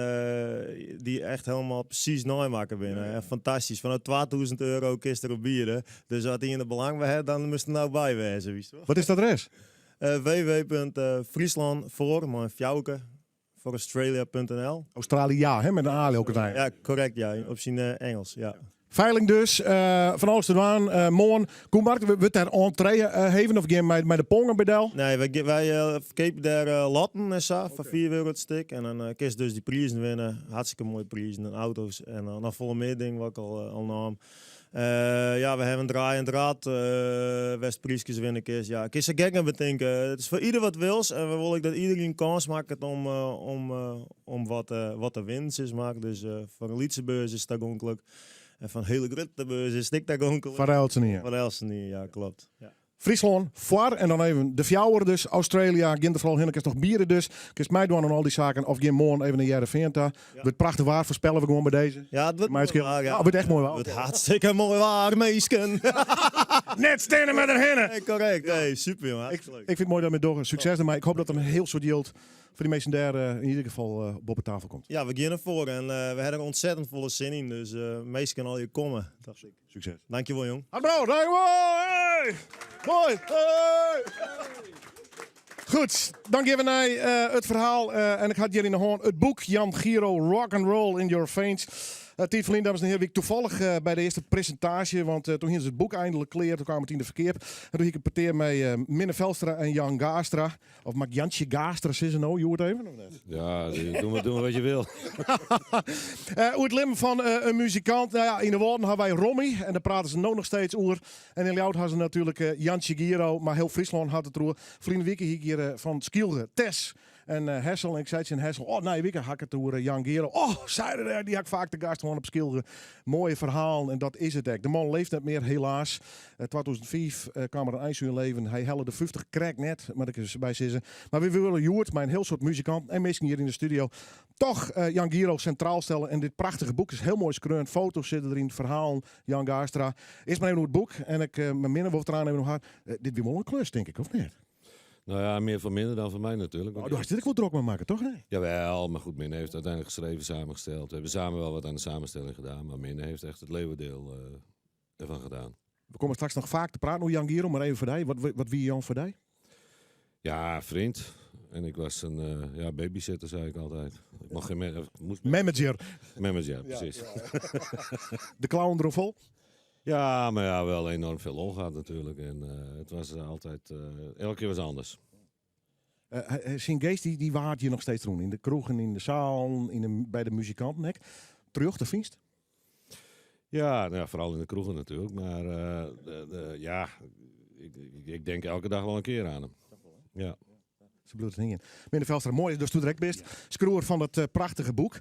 die echt helemaal precies namaken binnen. Ja. Fantastisch. Vanuit €2.000 kist erop bieden. Dus als hij in de belang bij hebt, dan moest er nou bij wezen. Wist je wel? Wat is dat adres? www.frieslandvoor, maar een fjouwke, voor Australia.nl. Australia, hè, met een A ook erbij. Ja, correct. Ja, op zijn Engels. Ja. Veiling dus, van alles te doen. Morgen, Koemarkt, we daar entree geven of gaan met de pongen bedel? Nee, wij verkopen daar latten en zo, voor €4 het stuk. En dan kun je dus die prijzen winnen. Hartstikke mooie prijzen en auto's. En nog volle meer dingen wat ik al nam. Ja, we hebben een draai en draad Westprijsjes winnen kist. Ja, kist er gek aan bedenken. Het is voor ieder wat wils. En we willen dat iedereen kans maakt om wat de winst is maken. Dus voor een Lietsebeurs is dat onkelijk. En van hele grote beurs is het daar onkelijk. Van Elsenier. Van Elsenier, ja, klopt. Ja. Friesland, voor en dan even de fjouwer dus, Australia, Ginterval, Hinnekes nog bieren dus. Kist mij doen aan al die zaken, of geen morgen even een jaar de Venta. Ja. Het prachtig waar, voorspellen we gewoon bij deze. Ja, het wordt mooi waar, ja. Het wordt echt mooi waar. Het wordt hartstikke mooi waar, meisken. Net stenen met een hinnen. Hey, correct, hey, super jongen. Ik vind het mooi dat we door succes maar ik hoop dat er een heel soort yield voor die mensen daar in ieder geval op de tafel komt. Ja, we gaan ervoor en we hebben er ontzettend volle zin in, dus meestal kan al je komen. Succes. Dankjewel jong. Hallo, hey! Mooi! Hey! Goed, dan geven wij het verhaal en ik had hier in de hand het boek Jan Giro Rock and Roll in Your Veins. Tiet verleden, dames en heren, ik toevallig bij de eerste presentatie, want toen gingen ze het boek eindelijk kleren, toen kwamen het in de verkeer. En toen ik een parteer met Minne Velstra en Jan Gaastra. Of mag Jantje Gaastra zeggen nou, je hoort even? Of net? Ja, doe maar wat je wil. Hoe het lim van een muzikant. Nou ja, in de woorden hadden wij Romy en daar praten ze nog steeds over. En in Ljout hadden ze natuurlijk Jantje Giro, maar heel Friesland had het roer. Vrienden Wieke hier van Skilde, Tess. En Hessel, en ik zei het in Hessel, oh nee, Wieke hak het door Jan Gero. Oh, zei er, die had ik vaak de gast gewoon op Skilde. Mooie verhaal en dat is het echt. De man leeft net meer, helaas. 2005 kwam er een eindje in leven. Hij helde de 50 crack net, maar ik is bij zissen. Maar we willen Joert, mijn heel soort muzikant en mensen hier in de studio, toch Jan Giro centraal stellen. En dit prachtige boek is heel mooi gekreund. Foto's zitten erin, verhaal, Jan Gaastra. Eerst maar even het boek en ik mijn minder wordt eraan even nog hard. Dit weer wel een klus, denk ik, of niet? Nou ja, meer van Minne dan van mij natuurlijk. Oh, daar is dit ook wel druk mee maken, toch? Nee? Jawel, maar goed, Minne heeft uiteindelijk geschreven, samengesteld. We hebben samen wel wat aan de samenstelling gedaan, maar Minne heeft echt het leeuwendeel ervan gedaan. We komen straks nog vaak te praten over Jan Giro, maar even voor jou. Wat wie Jan voor jou? Ja, vriend. En ik was een babysitter, zei ik altijd. Ik mocht geen manager. Manager, precies. Ja. De clown erop vol? Ja, maar ja, wel enorm veel omgaat natuurlijk. En het was altijd, elke keer was anders. Zijn geest die waard je nog steeds doen. In de kroegen, in de zaal, bij de muzikanten. Terug de vingst? Ja, nou ja, vooral in de kroegen natuurlijk. Maar ik denk elke dag wel een keer aan hem. Ja. Ze bloedt het niet in. Minne Velstra, mooi dus toen direct best. Schroer van het prachtige boek.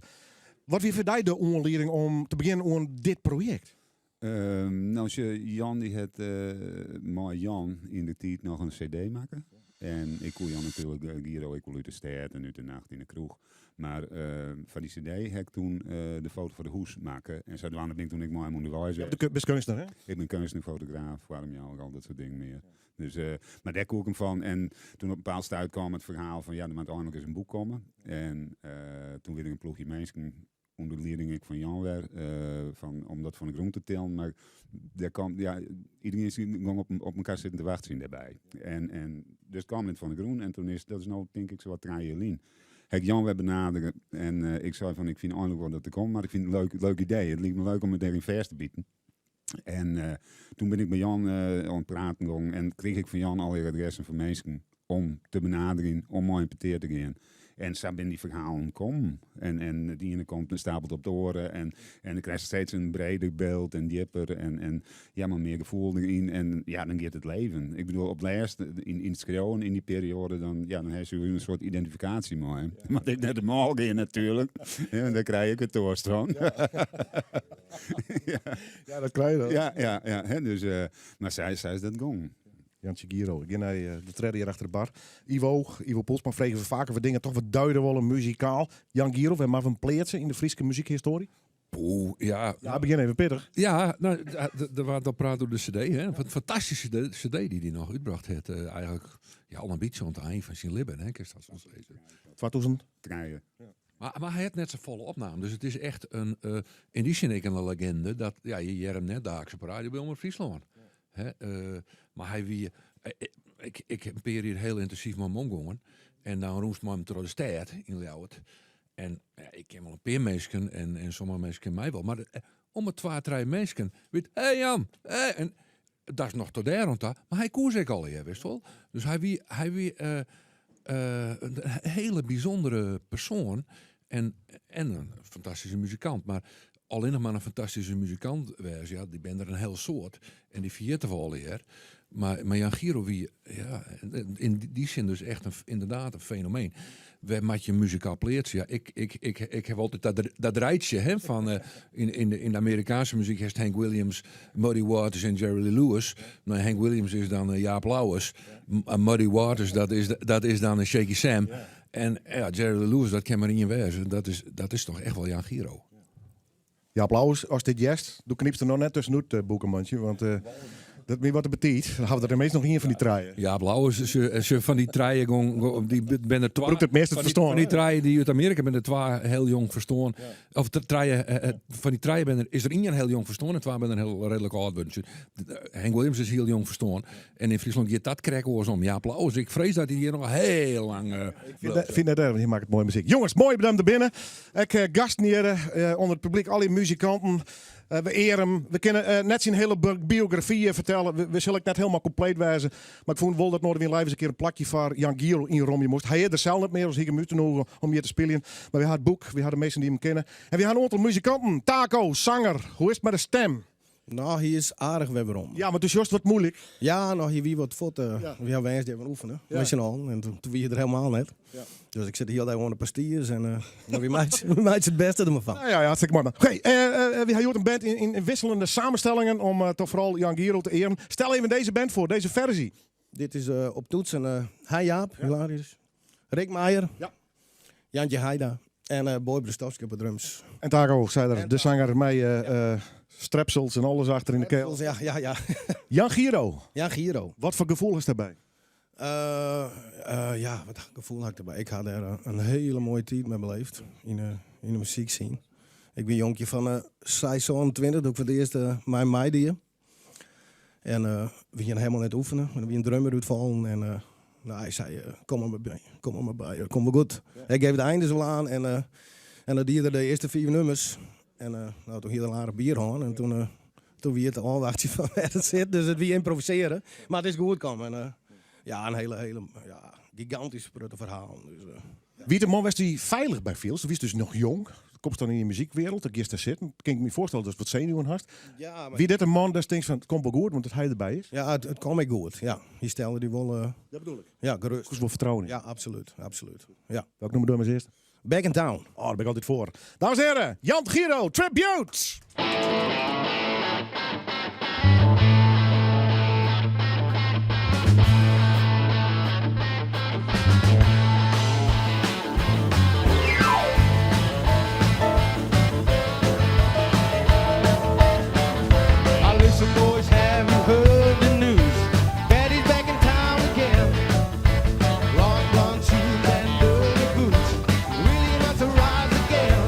Wat wie voor jou de onlering om te beginnen aan dit project? Nou, Jan die had maar Jan in de tijd nog een cd maken. En ik kon Jan natuurlijk Giro, ik kon uit de stad en uit de nacht in de kroeg. Maar van die cd heb ik toen de foto voor de hoes maken. En zo ben ik toen ik mooi moet wijzen. Je bent kunstenaar, hè? Ik ben kunstenaar, fotograaf, waarom jou al dat soort dingen meer. Dus, maar daar kook ik hem van. En toen op een bepaald stuit kwam het verhaal van ja, er moet eindelijk eens een boek komen. En toen werd ik een ploegje mensen onder leiding ik van Jan weer, om dat van de grond te tellen. Maar daar kwam, iedereen is gewoon op elkaar zitten te wachten daarbij. En dus kwam het van de groen en toen dat is nou denk ik zo wat 3 jaar in. Ik Jan weer benaderen en ik zei van ik vind eigenlijk wel dat er komt, maar ik vind het een leuk idee. Het lijkt me leuk om het erin vers te bieden. En toen ben ik met Jan aan het praten gegaan en kreeg ik van Jan alle adressen van mensen om te benaderen, om mooi in peteer te gaan. En zo ben die verhalen komen. En die ene komt en stapelt op de oren. En dan krijg je steeds een breder beeld en dieper. En maar meer gevoel erin. En dan gaat het leven. Ik bedoel, op de eerste, in het schreeuwen, in die periode, dan heb je een soort identificatie mee. Ja. Maar ik net de morgen natuurlijk. En dan krijg ik het toast van. Ja, dat krijg je dan. Ja. Dus, maar zij is dat gong. Jantje Giro. Ik ga naar de trede hier achter de bar. Ivo Polsman vregen we vaker voor dingen toch wat duiden willen muzikaal. Jan Giro, we hebben een pleertje in de Friese muziekhistorie. Ja, begin even pittig. Ja, nou, er waren dan praat door de CD, hè? Een fantastische CD die hij nog uitbracht heeft. Eigenlijk al een beetje aan het eind van zijn leven, hè? 2003. Maar hij had net zijn volle opname, dus het is echt in die zin een legende dat je hem net dagelijks op radio bij Omroep Friesland. Ja. Maar hij wie, ik heb een periode heel intensief met hem omgegaan en dan roemst me hem door de stad in Ljouwert. En ik ken wel een paar mensen en sommige mensen kennen mij wel, maar om het 2-3 mensen weet, Jan, en dat is nog tot daar rond daar, maar hij koers ik al hier, wist wel. Dus hij wie een hele bijzondere persoon en een fantastische muzikant, maar alleen nog maar een fantastische muzikant was, die ben er een heel soort en die viert wel hier. Maar Jan Giro wie, in die zin dus echt inderdaad een fenomeen. We met je muzikaal pleertje. Ik heb altijd dat rijtje van in de Amerikaanse muziek heeft Hank Williams, Muddy Waters en Jerry Lee Lewis. Nou, Hank Williams is dan Jaap Lauwers. Muddy Waters dat is dan Shaky Sam. En Jerry Lee Lewis dat kan maar in je wezen. Dat is toch echt wel Jan Giro. Ja, applaus als dit jest. Doe knipt er nog net tussenuit, boekenmandje, want dat meer wat het betekent. Dan gaan we er meestal nog in van die traaien. Ja, blauw ze van die traaien die ben er twee. Het meest verstaan. Van die traaien die uit Amerika ben er 2 heel jong verstaan. Ja. Of de traaien van die traaien is er één heel jong verstaan en 2 ben er heel redelijk oud bunch. Hank Williams is heel jong verstaan en in Friesland gaat dat krijgen we om. Ja, blauw. Ik vrees dat hij hier nog heel lang. Ik vind dat er. Je maakt het mooie muziek. Jongens, mooi bedankt er binnen. Ik gasten hier onder het publiek, alle muzikanten. We eren hem. We kunnen net zijn hele biografie vertellen. We zullen het net helemaal compleet wijzen. Maar ik vond wel dat Noorderwind Live eens een keer een plakje voor Jan Giro in Romje moest. Hij had er zelf niet meer, als ik hem uitgenodigd om hier te spelen. Maar we hadden het boek, we hadden de mensen die hem kennen. En we hadden een aantal muzikanten. Taco, zanger. Hoe is het met de stem? Nou, hij is aardig weerom. Ja, maar het is juist wat moeilijk. Ja, nog hier wie wat foto. We hebben eens even oefenen. Ja. En toen wie je er helemaal net. Ja. Dus ik zit hier al onder de pastilles en wie maakt het beste er maar van. Ja, hartstikke mooi. Oké, we hebben een band in wisselende samenstellingen om toch vooral Jan Giro te eren. Stel even deze band voor, deze versie. Dit is op toetsen Hij Jaap, hilarisch. Rick Meijer, Jantje Heida en Boy Brestowski op de drums. En Taco, zei er, de zanger mij... strepsels en alles achter in de keel. Ja. Jan Giro. Jan Giro. Wat voor gevoel is daarbij? Wat gevoel had ik daarbij? Ik had er een hele mooie tijd mee beleefd in de muziekscene. Ik ben jonkje van 26, doe ik voor de eerste mijn meidje. En we gingen helemaal net oefenen. En dan ben een drummer uitvallen en hij zei, kom maar bij, kom maar goed. Ja. Ik geef het einde zo aan en dan dierde de eerste 4 nummers. En toen hier een aardig bier aan en toen wie het al wacht je van waar het zit. Dus het wie improviseren. Maar het is goed komen. En, een hele gigantisch verhaal. Dus, Wie de man was die veilig bij Fields? Wie is dus nog jong? Komt dan in je muziekwereld, dan gist daar zitten. Kan ik me voorstellen dat het wat zenuwen hast. Ja, maar... Wie dit een man dat denkt van het komt wel goed, want het hij erbij is? Ja, het komt mij goed. Ja, die stelde die wel. Dat bedoel ik. Ja, gerust. Goed wel vertrouwen in. Ja, absoluut. Ja. Welk nummer doen we als eerst? Back in Town. Oh, daar ben ik altijd voor. Dames en heren, Jan Giro, Tribute! Long blonde shoes and dirty boots. Really wants to rise again.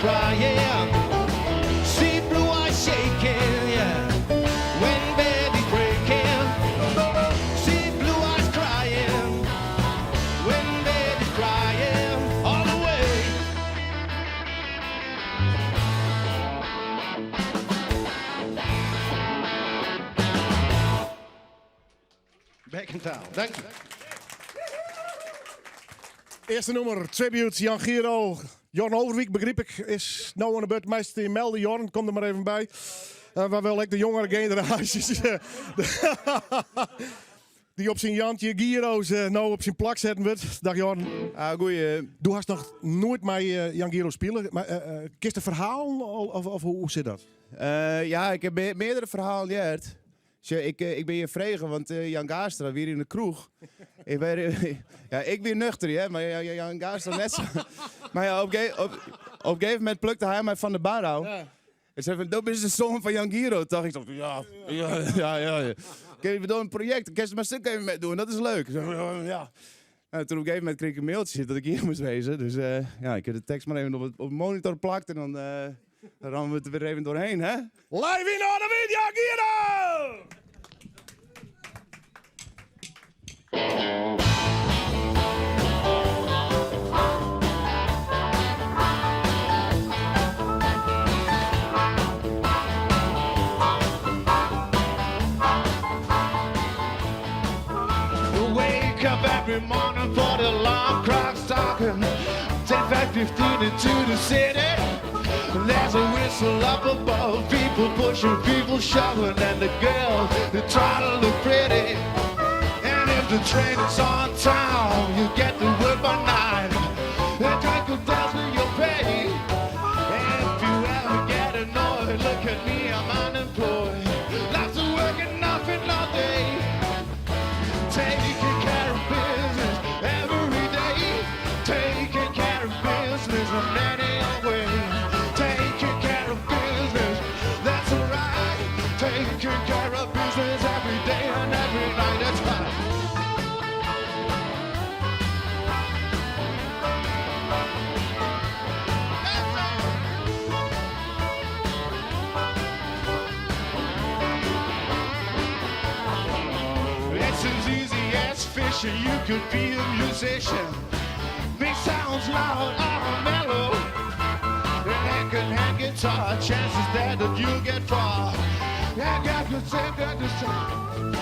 crying, see blue eyes shaking, yeah. When baby's breaking, see blue eyes crying, when baby's crying, all the way. Back in town. Dank je. Eerste nummer, Tribute, Jan Giro. Jorn Overwiek, begreep ik, is nou aan de beurt meester in melden. Jorn, kom er maar even bij. Waar wel ik de jongere generaties die op zijn Jantje Giro's nou op zijn plak zetten wordt. Dag Jorn. Goeie. Du hast nog nooit met Jan Giro spelen. Maar kist een verhaal of hoe zit dat? Ja, ik heb meerdere verhalen gehad. Ik ben hier vregen, want Jan Gaastra weer in de kroeg. Ik ben nuchter, hè, maar Jan Gaastra net zo. Maar ja, op een gegeven moment plukte hij mij van de bar af. Ja. En zei van, dat is de zoon van Jan Giro. Dacht ik, ja. Kijk, we doen een project, ik kan er maar stuk even mee doen, dat is leuk. Ja. Nou, toen op een gegeven moment kreeg ik een mailtje dat ik hier moest wezen. Dus ik heb de tekst maar even op de monitor plakt en dan rammen we het er weer even doorheen, hè? Live in on the video, Jan Giro! Wake up every morning for the alarm clock's talking. Take back 15 into the city. There's a whistle up above, people pushing, people shoving, and the girls, they try to look pretty. And if the train is on time, you get to work by 9. The drink will tell you your pay. And if you ever get annoyed, look at me, I'm unemployed. Lots of working, nothing all day. Taking care of business every day. Taking care of business in many ways. Taking care of business, that's alright. Taking care of business every day and every night, that's right. It's as easy as fishing, you could be a musician. Big sounds loud or mellow. And hand guitar, chances that you'll get far. I got to take that to song.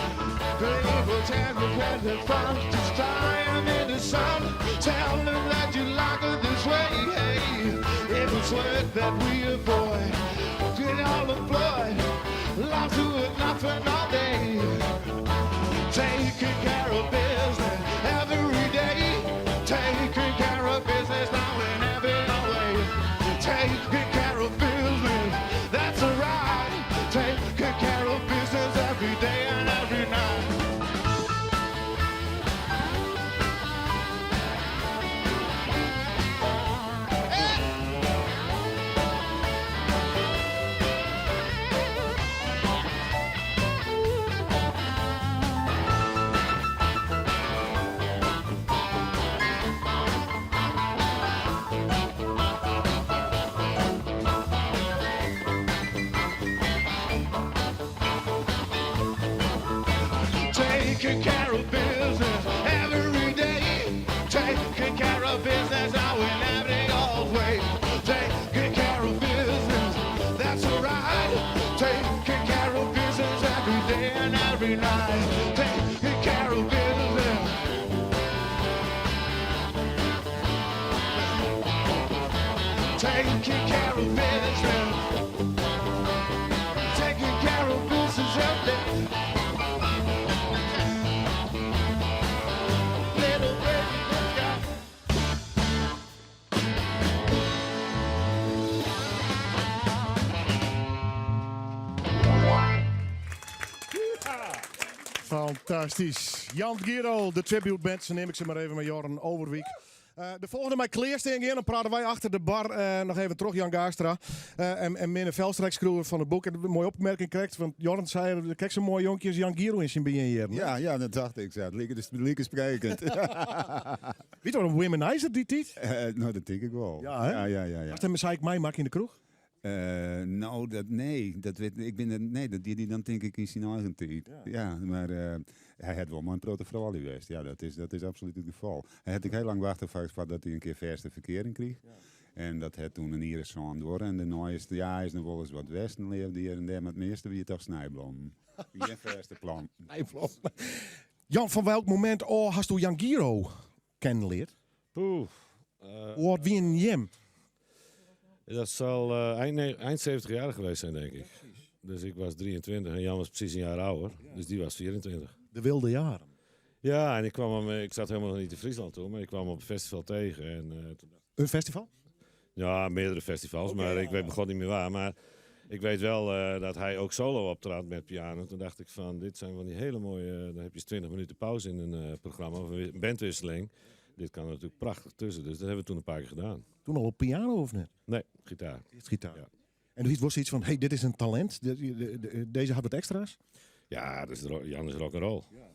The evil time to pass the fun. Just time in the sun. Tell them that you like it this way. Hey, if it's work that we avoid, get all employed. Love to it, nothing all day. Taking care of business every day. Taking care of business now in every way. Taking care of business, that's alright. Taking care of business every day and every night. Taking care of business every day. Taking care of business now in every old way. Taking care of business, that's alright. Taking care of business every day and every night. Taking care of business. Taking care of business. Taking care of business every day. Fantastisch. Jan Giro, de tribute band, zo neem ik ze maar even met Jorn Overwiek. De volgende mij kleersteen in, dan praten wij achter de bar nog even terug, Jan Gaastra. En Minne Velstrijkskroer van het boek. En een mooie opmerking krijgt, want Jorn zei, kijk zo'n mooi jonkje als Jan Giro in zijn begin hier. Ja, dat dacht ik. Ja. Lekker sprekend. Weet je wat een womanizer die tijd? Nou, dat denk ik wel. Ja, hè? Ja. Wat zei ik mij in de kroeg? Die dan denk ik in zijn eigen tijd. Ja, maar hij had wel maar een protocol geweest. Ja, dat is absoluut het geval. Hij had ik heel lang wachten dat hij een keer verste verkering kreeg. Ja. En dat had toen een Iris door. En daarna is hij nog wel eens wat westen leefde hier en daar. Maar het meeste wie toch Snijblom. Geen verste plan. Jan, van welk moment hast u Jan Giro kennenleerd? Wat wie een jem? Dat zal eind 70 jaar geweest zijn, denk ik. Dus ik was 23 en Jan was precies een jaar ouder. Dus die was 24. De wilde jaren. Ja, en ik zat helemaal niet in Friesland toen, maar ik kwam op het festival tegen. En, een festival? Ja, meerdere festivals, maar ik weet begon niet meer waar. Maar ik weet wel dat hij ook solo optrad met piano. Toen dacht ik van, dit zijn van die hele mooie... dan heb je 20 minuten pauze in een programma of een bandwisseling. Dit kan er natuurlijk prachtig tussen, dus dat hebben we toen een paar keer gedaan. Toen al op piano of net? Nee, gitaar. Eerst gitaar. Ja. En er was iets van, hey, dit is een talent, deze had wat extra's? Ja, Jan is rock'n'roll. Ja.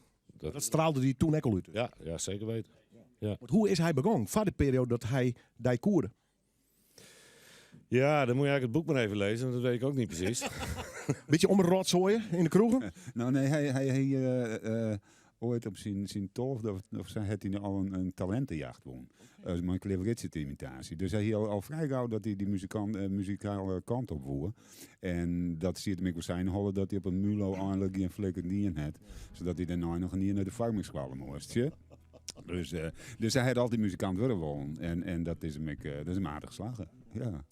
Dat straalde hij toen ook al uit. Ja, zeker weten. Ja. Want hoe is hij begonnen? Van de periode dat hij die koerde? Ja, dan moet je eigenlijk het boek maar even lezen, want dat weet ik ook niet precies. Beetje om een rotzooien in de kroegen? Nou nee, hij ooit op zijn 12e of zo had hij al een talentenjacht won. Mijn Cleveritse imitatie. Dus hij al vrij gauw dat hij die muzikale kant op voer. En dat zie je hem ook zijn hollen dat hij op een mulo eindelijk een flikker niet in had. Zodat hij daarna nog niet naar de farmingskwallen moest. Dus hij had altijd muzikant willen wonen. En dat is hem aardig geslagen. Ja.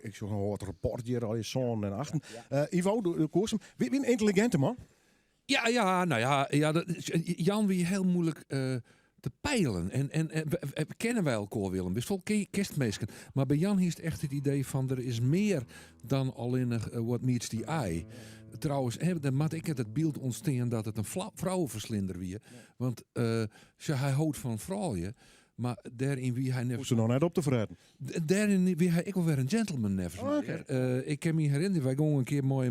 Ik zag een rapport hier al je zoon en achten. Ivo, de koers hem. Wie een intelligente man? Jan wie heel moeilijk te peilen. En we kennen wij elkaar, Willem. Dus vol kerstmeesken. Maar bij Jan is het echt het idee van er is meer dan alleen what meets the eye. Trouwens, dan moet ik het beeld ontstaan dat het een vrouwenverslinder wie. Want hij houdt van vrouwen. Maar daarin wie hij moest er nog net op te verraden. Daarin wie hij ik wel weer een gentleman ik kan me herinneren, wij gingen een keer mooi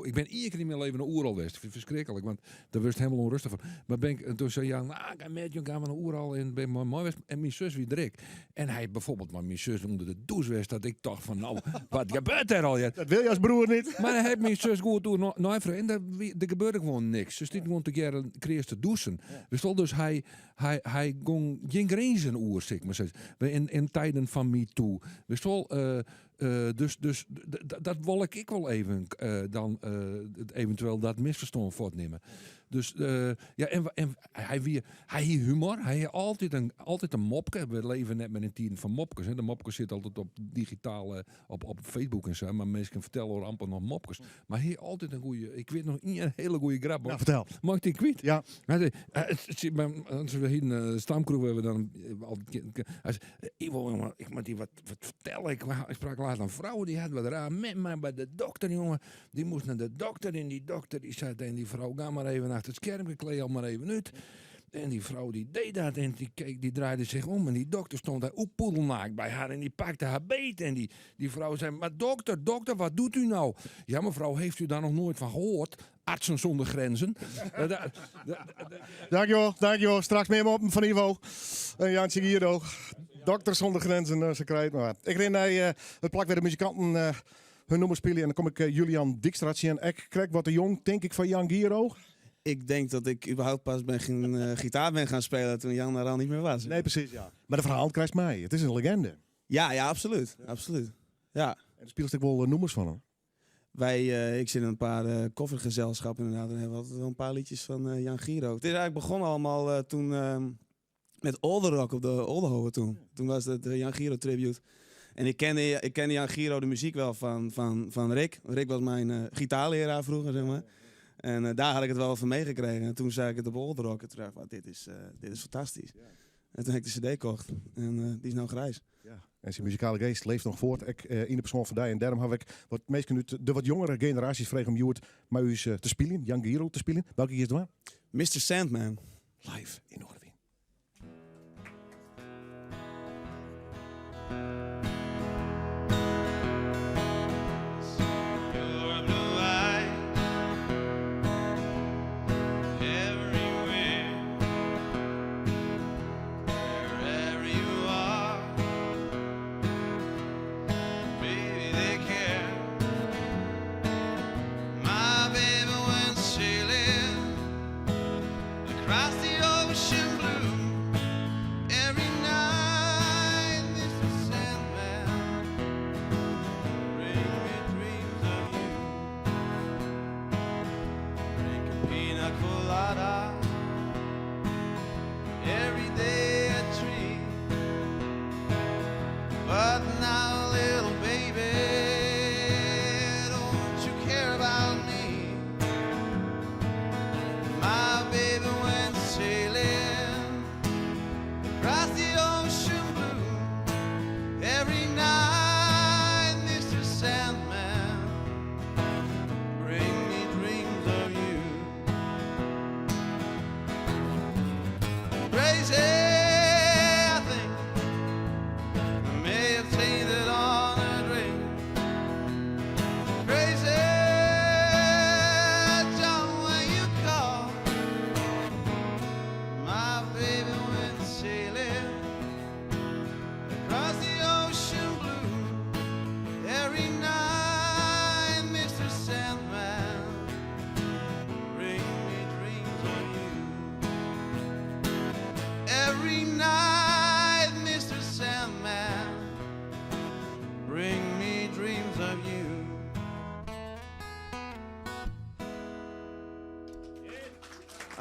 ik ben iedere keer in mijn leven naar Oeral geweest. Verschrikkelijk, want daar was het helemaal onrustig van. Maar toen zei Jan, ik ga met je gaan we naar Oeral en ben mooi geweest. En mijn zus wie Drik. En hij bijvoorbeeld, maar mijn zus onder de douche was, dat ik dacht van, nou, wat gebeurt er al? Dat wil je als broer niet. Maar hij heeft mijn zus goed door naar en er gebeurde gewoon niks. Dus dit gewoon te keer kreeg te douchen. Dus hij geen grenzen oer, zeg maar. In tijden van MeToo. Dus dat wil ik wel even dan eventueel dat misverstand voortnemen. Dus en hij humor, hij heeft altijd een mopke. We leven net met een tien van mopkes. Hè. De mopkes zitten altijd op digitaal, op Facebook en zo. Maar mensen vertellen over amper nog mopkes. Maar hij heeft altijd een goede, ik weet nog niet een hele goede grap. Nou, vertel. Mag ik die kwijt? Ja. Als we hier een stamkroeg hebben, dan hij zei, Ivo, jongen, ik moet die wat vertellen. Ik sprak laatst een vrouw, die had wat raar met mij bij de dokter, jongen. Die moest naar de dokter en die dokter die zei tegen die vrouw, ga maar even achter het scherm, ik kleed al maar even uit. En die vrouw die deed dat en die draaide zich om en die dokter stond daar ook poedelnaakt bij haar en die pakte haar beet. En die vrouw zei, maar dokter, wat doet u nou? Ja, mevrouw, heeft u daar nog nooit van gehoord? Artsen zonder grenzen. Dankjewel. Straks meer op van Ivo. Jantje Giro. Dokter zonder grenzen, ze krijgt maar. Ik ren naar het plak waar de muzikanten hun nummer spelen. En dan kom ik Julian Dijkstra zien. Ik krijg wat de jong, denk ik, van Jan Giro. Ik denk dat ik überhaupt pas gitaar ben gaan spelen toen Jan er al niet meer was. Nee, precies, ja. Maar de verhaal krijgt mij. Het is een legende. Ja, absoluut. Ja. En er speelt ik wel nummers van hem. Ik zit in een paar koffergezelschappen inderdaad. En hebben altijd wel een paar liedjes van Jan Giro. Het is eigenlijk begonnen allemaal toen met Older Rock op de Oldenhoven toen. Toen was het de Jan Giro tribute. En ik kende Jan Giro de muziek wel van Rick. Rick was mijn gitaarleraar vroeger, zeg maar. En daar had ik het wel van meegekregen. En toen zei ik het op Older Rock. En toen dacht ik, dit is fantastisch. Ja. En toen heb ik de cd gekocht. En die is nou grijs. Ja. En zijn muzikale geest leeft nog voort. In de persoon van die. En daarom heb ik wat meestal nu de wat jongere generaties vregen om Joert maar u te spelen. Jan Giro te spelen. Welke is het? Mr. Sandman. Live in Noordwien.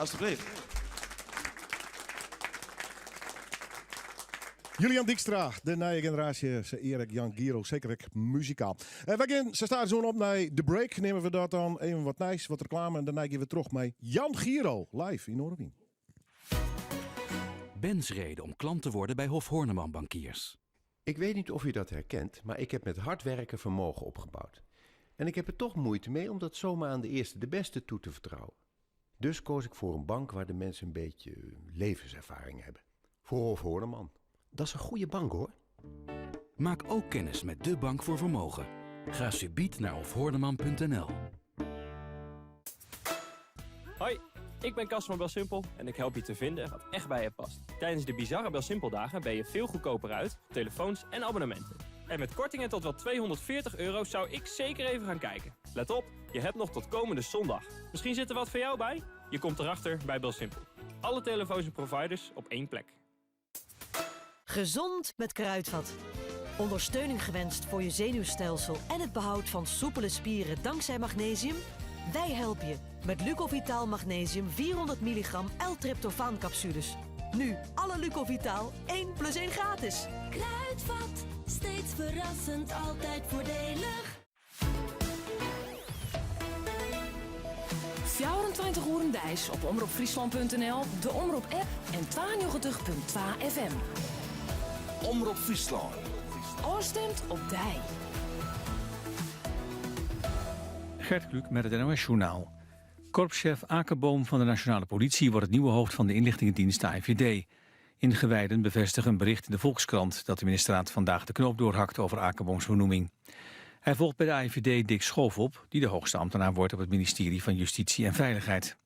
Alsjeblieft. Julian Dijkstra, de nieuwe generatie, ze Erik Jan Giro, zeker ook muzikaal. Ze staan zo op naar de break. Nemen we dat dan even wat nice, wat reclame en daarna gaan we terug met Jan Giro, live in Noorderwien. Bensreden om klant te worden bij Hof Horneman Bankiers. Ik weet niet of u dat herkent, maar ik heb met hard werken vermogen opgebouwd. En ik heb er toch moeite mee om dat zomaar aan de eerste de beste toe te vertrouwen. Dus koos ik voor een bank waar de mensen een beetje levenservaring hebben. Voor Hof Horneman. Dat is een goede bank, hoor. Maak ook kennis met de bank voor vermogen. Ga subiet naar hofhoorneman.nl. Hoi, ik ben Cas van Belsimpel en ik help je te vinden wat echt bij je past. Tijdens de bizarre Belsimpel-dagen ben je veel goedkoper uit op telefoons en abonnementen. En met kortingen tot wel €240 zou ik zeker even gaan kijken. Let op, je hebt nog tot komende zondag. Misschien zit er wat voor jou bij? Je komt erachter bij Belsimpel. Alle telefoons en providers op één plek. Gezond met Kruidvat. Ondersteuning gewenst voor je zenuwstelsel en het behoud van soepele spieren dankzij magnesium? Wij helpen je met Lucovitaal Magnesium 400 milligram L-tryptofaan capsules. Nu alle Lucovitaal 1+1 gratis. Kruidvat, steeds verrassend, altijd voordelig. 24 uur dijs op omroepfriesland.nl, de Omroep-app en 92.2 FM. Omroep Friesland. Oorstemt op dij. Gert Kluk met het NOS-journaal. Korpschef Akerboom van de Nationale Politie wordt het nieuwe hoofd van de inlichtingendienst AIVD. Ingewijden bevestigen een bericht in de Volkskrant dat de ministerraad vandaag de knoop doorhakt over Akerbooms benoeming. Hij volgt bij de AIVD Dick Schoof op, die de hoogste ambtenaar wordt op het ministerie van Justitie en Veiligheid.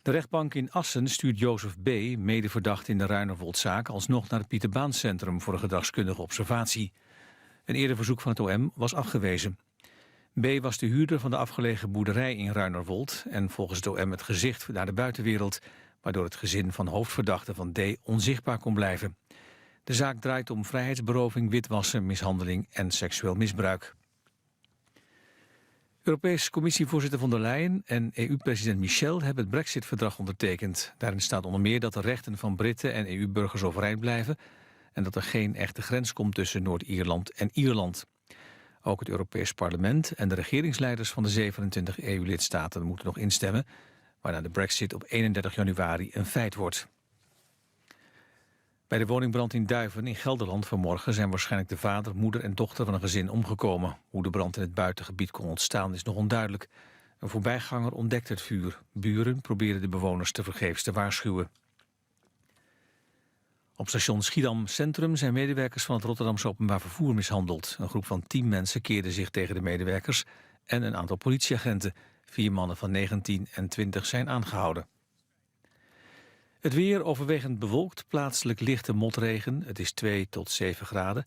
De rechtbank in Assen stuurt Jozef B., medeverdachte in de Ruinerwoldzaak, alsnog naar het Pieterbaancentrum voor een gedragskundige observatie. Een eerder verzoek van het OM was afgewezen. B. was de huurder van de afgelegen boerderij in Ruinerwold en volgens het OM het gezicht naar de buitenwereld, waardoor het gezin van hoofdverdachte van D. onzichtbaar kon blijven. De zaak draait om vrijheidsberoving, witwassen, mishandeling en seksueel misbruik. Europese Commissievoorzitter von der Leyen en EU-president Michel hebben het Brexit-verdrag ondertekend. Daarin staat onder meer dat de rechten van Britten en EU-burgers overeind blijven en dat er geen echte grens komt tussen Noord-Ierland en Ierland. Ook het Europees Parlement en de regeringsleiders van de 27 EU-lidstaten moeten nog instemmen, waarna de Brexit op 31 januari een feit wordt. Bij de woningbrand in Duiven in Gelderland vanmorgen zijn waarschijnlijk de vader, moeder en dochter van een gezin omgekomen. Hoe de brand in het buitengebied kon ontstaan is nog onduidelijk. Een voorbijganger ontdekte het vuur. Buren proberen de bewoners tevergeefs te waarschuwen. Op station Schiedam Centrum zijn medewerkers van het Rotterdamse Openbaar Vervoer mishandeld. Een groep van 10 mensen keerde zich tegen de medewerkers en een aantal politieagenten. 4 mannen van 19 en 20 zijn aangehouden. Het weer overwegend bewolkt, plaatselijk lichte motregen. Het is 2 tot 7 graden.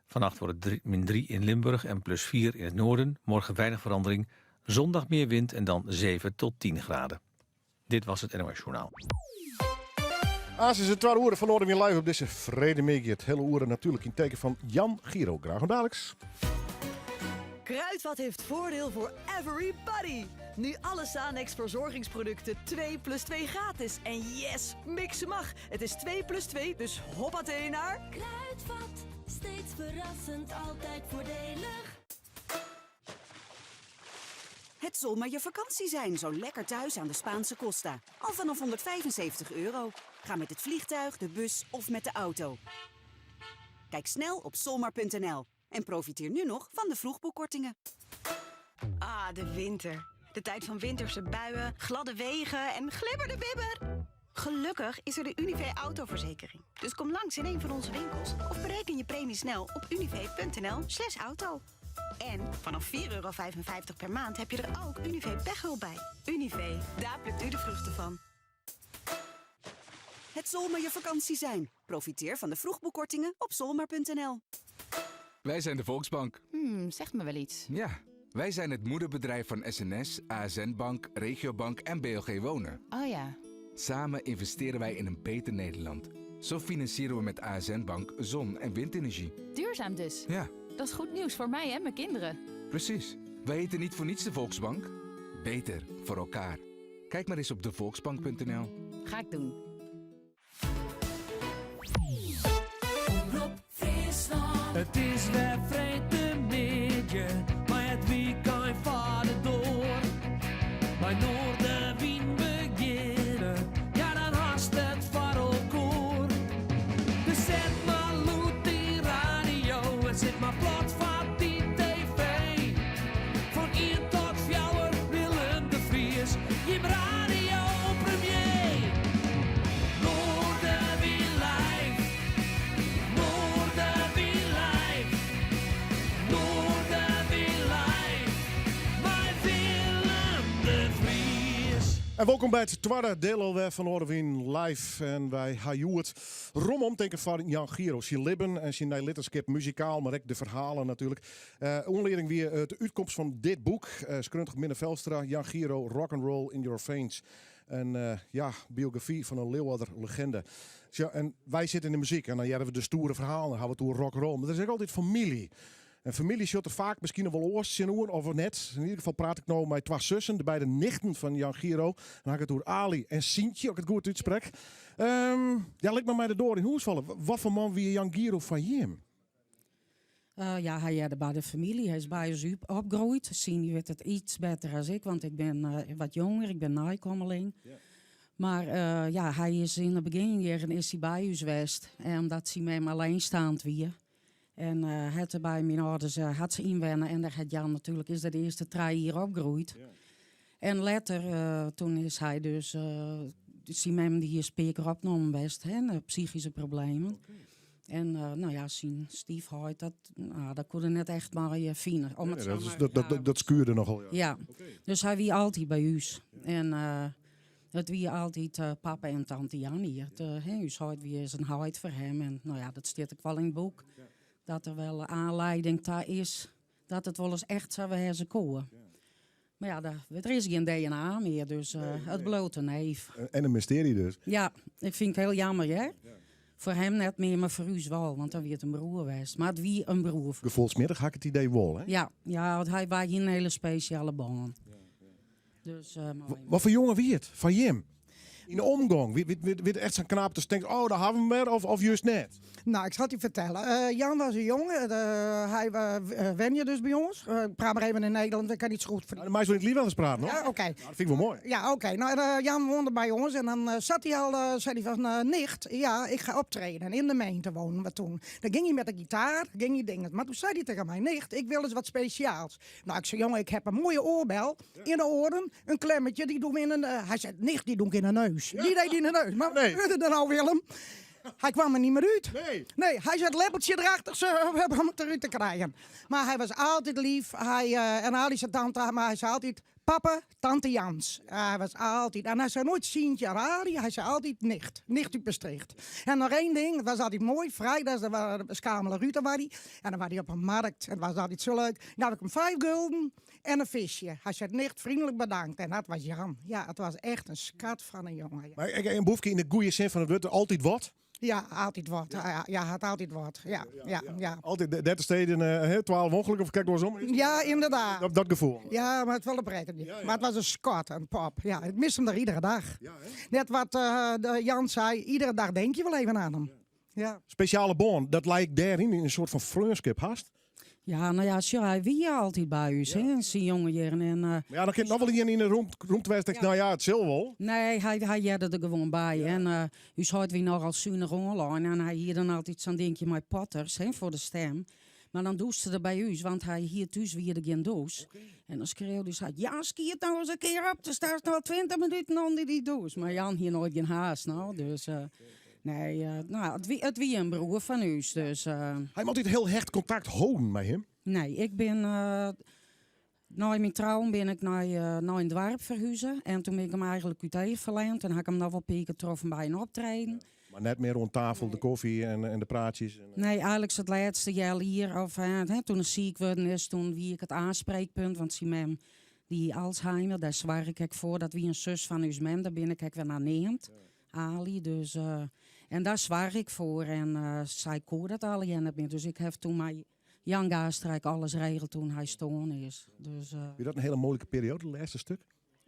Vannacht wordt het -3 in Limburg en +4 in het noorden. Morgen weinig verandering. Zondag meer wind en dan 7 tot 10 graden. Dit was het NOS Journaal. Als is het 12 uur van Noorderwien live op deze vredemiddag. Het hele uur natuurlijk in teken van Jan Giro. Graag en dadelijks. Kruidvat heeft voordeel voor everybody. Nu alle Sanex verzorgingsproducten 2+2 gratis. En yes, mixen mag. Het is 2+2, dus hoppatee naar... Kruidvat, steeds verrassend, altijd voordelig. Het zal maar je vakantie zijn, zo lekker thuis aan de Spaanse Costa. Al vanaf €175. Ga met het vliegtuig, de bus of met de auto. Kijk snel op solmar.nl en profiteer nu nog van de vroegboekkortingen. Ah, de winter. De tijd van winterse buien, gladde wegen en glibberde bibber. Gelukkig is er de Univé autoverzekering. Dus kom langs in een van onze winkels of bereken je premie snel op univé.nl/auto. En vanaf €4,55 per maand heb je er ook Univé pechhulp bij. Univé, daar plukt u de vruchten van. Het zal maar je vakantie zijn. Profiteer van de vroegboekkortingen op solmar.nl. Wij zijn de Volksbank. Zegt me wel iets. Ja, wij zijn het moederbedrijf van SNS, ASN Bank, Regiobank en BLG Wonen. Oh ja. Samen investeren wij in een beter Nederland. Zo financieren we met ASN Bank zon- en windenergie. Duurzaam dus. Ja. Dat is goed nieuws voor mij en mijn kinderen. Precies. Wij heten niet voor niets de Volksbank. Beter voor elkaar. Kijk maar eens op devolksbank.nl. Ga ik doen. Het is weer vreemde maar het weekend vader door. Bij Noorderwien beginnen, ja dan haast het voor elkaar. Dus zet maar loet die radio en zet maar plat van die tv. Van 1 tot 4 Willem de Vries, je radio premier. Noorderwien live, Noorderwien live, Noorderwien live, bij Willem de Vries. En welkom bij het tweede deel alweer van Noorderwien live. En wij gaan het rondom denken van Jan Giro. Zijn libben en zijn lidderschap muzikaal, maar ook de verhalen natuurlijk. Onleiding weer de uitkomst van dit boek. Skruntig Minne Velstra, Jan Giro, Rock'n'Roll in Your Veins. En biografie van een Leeuwarder legende. Ja, en wij zitten in de muziek en dan hebben we de stoere verhalen, dan gaan we het door rock'n'roll. Maar er is ook altijd familie. En familie zit er vaak misschien wel oors in oor, of net. In ieder geval praat ik nou met 2 zussen, de beide nichten van Jan Giro. Dan ga ik het door Ali en Sientje, ook het goed uitsprek. Lijkt me mij erdoor in huis vallen. Wat voor man wie Jan Giro van Jim? Ja, hij is bij de familie. Hij is bij ons opgegroeid. Zien weet het iets beter dan ik, want ik ben wat jonger. Ik ben naaikommeling. Ja. Maar ja, hij is in de beginjaren is hij bij ons geweest. En omdat hij met hem alleenstaand weer. En het er bij mijn ouders had ze inwennen. En daar had Jan natuurlijk is dat de eerste 3 jaar opgegroeid. Ja. En later, toen is hij dus zijn mem die hier speaker opgenomen geweest. Psychische problemen. Okay. En nou ja, zijn stiefheid, dat kon er net echt maar finer. Dat schuurde nogal. Ja, ja. Okay. Dus hij wie altijd bij ons. Ja. En het wie altijd papa en tante Jan hier. Dus hij wie is een huid voor hem. En nou ja, dat staat ook wel in het boek. Ja. Dat er wel aanleiding daar is. Dat het wel eens echt zou hebben komen. Ja. Maar ja, er is geen DNA meer, dus het blote neef. En een mysterie dus. Ja, ik vind het heel jammer, hè? Ja. Voor hem net meer, maar voor u wel, want dan werd een broer geweest. Maar het wie een broer. Gevoelsmiddag had ik het idee wel, hè? Ja, want hij was hier een hele speciale baan. Ja, ja. Dus, wat voor jongen wie het? Van Jim? In de omgang? Wie echt zo'n knaap dus denkt, oh, daar hebben we hem weer, of juist net? Nou, ik zal het je vertellen. Jan was een jongen. Hij wen je dus bij ons. Ik praat maar even in Nederland, ik kan niet zo goed voor. De meisje wil niet liever eens praten, hoor. Ja, oké. Nou, dat vind ik wel mooi. Ja, oké. Nou, Jan woonde bij ons en dan zat hij al, zei hij van, nicht, ja, ik ga optreden. In de gemeente wonen we toen. Dan ging hij met de gitaar, ging hij dingen. Maar toen zei hij tegen mij, nicht, ik wil eens wat speciaals. Nou, ik zei, jongen, ik heb een mooie oorbel in de oren, een klemmetje, die doen we in een... hij zei, nicht, die doe ik in de neus. Ja. Die deed in de neus. Maar wat gebeurde er nou, Willem? Hij kwam er niet meer uit. Nee, hij zat lepeltje erachter, we hebben hem eruit te krijgen. Maar hij was altijd lief. En Ali zijn tante, maar hij zei altijd, papa, tante Jans. Hij was altijd, en hij zei nooit Sientje Ali, hij zei altijd nicht uit Maastricht. En nog één ding, het was altijd mooi, vrijdags, dan was Kamele Ruter, en dan was hij op een markt, en het was altijd zo leuk. Dan had ik hem 5 gulden en een visje. Hij zei nicht, vriendelijk bedankt. En dat was Jan. Ja, het was echt een schat van een jongen. Ja. Maar een boefje in de goede zin van het woord, altijd wat? Ja, altijd wat. Ja, had altijd wat. Ja. Altijd 30 steden, 12 ongelukken, of kijk door eens om. Ja, inderdaad. Dat gevoel. Ja, maar het wel een prettig. Ja. Maar het was een schat, een pop. Ja, ik mis hem er iedere dag. Ja, net wat Jan zei, iedere dag denk je wel even aan hem. Ja. Speciale bon, dat lijkt daarin in een soort van vriendschap haast. Ja, nou ja, hij wie altijd bij u, hè, zijn jonge jaren. En, ja, dan kan je nog wel hier in de rondwijs nou ja, het zal wel. Nee, hij jette er gewoon bij. Ja. En u had wie nog als zuinig online en hij hier dan altijd zo'n dingetje met potters, hè, voor de stem. Maar dan doest ze er bij u, want hij hier thuis weer geen doos. Okay. En dan schreeuwde hij, ja, ski het nou eens een keer op, er staat al 20 minuten onder die doos. Maar Jan hier nooit geen haast, nou, dus... Nee, nou, het wie een broer van u. Dus, hij moet altijd heel hecht contact houden met hem? Nee, ik ben... na mijn trouwen ben ik naar een dorp verhuizen. En toen ben ik hem eigenlijk uit verleend. En had ik hem nog wel een keer getroffen bij een optreden. Ja. Maar net meer rond tafel, de koffie en de praatjes? Nee, eigenlijk is het laatste jaar hier. Of, toen ik ziek werd is, toen wie ik het aanspreekpunt. Want zie mem, die Alzheimer, daar zwaar ik voor. Dat wie een zus van uw mem, daar ben ik weer naar neemt. Ja. Ali, dus... en daar zwaar ik voor en zij kon dat al en meer. Dus ik heb toen mijn Jan Gaastrijk alles regeld toen hij stoorn is. Dus, Vind je dat een hele moeilijke periode, het laatste stuk?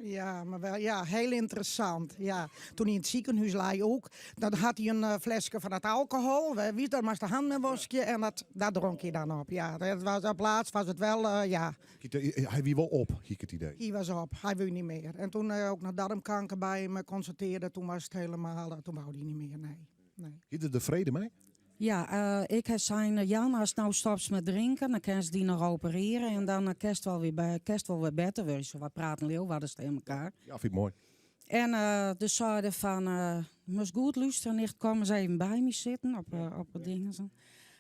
Ja, maar wel, ja, heel interessant. Ja. Toen hij in het ziekenhuis lag ook, dan had hij een flesje van het alcohol. Wie daar maar de hand mee wasje en dat dronk hij dan op. Ja, dat was op laatst was het wel, ja. Hij wie wel op, hier het idee. Hij was op, hij wil niet meer. En toen ook naar darmkanker bij me constateerde, toen was het helemaal, toen wou hij niet meer, nee. Is er de vrede mee? Ja, ik heb zijn Jan, als nou stopt met drinken, dan kan ze die nog opereren. En dan kerst wel weer beter. We zo wat praten leeuw, wat is tegen elkaar. Ja, vind ik mooi. En dus zeiden van, moest goed luisteren, nicht, kom eens even bij me zitten op het ding.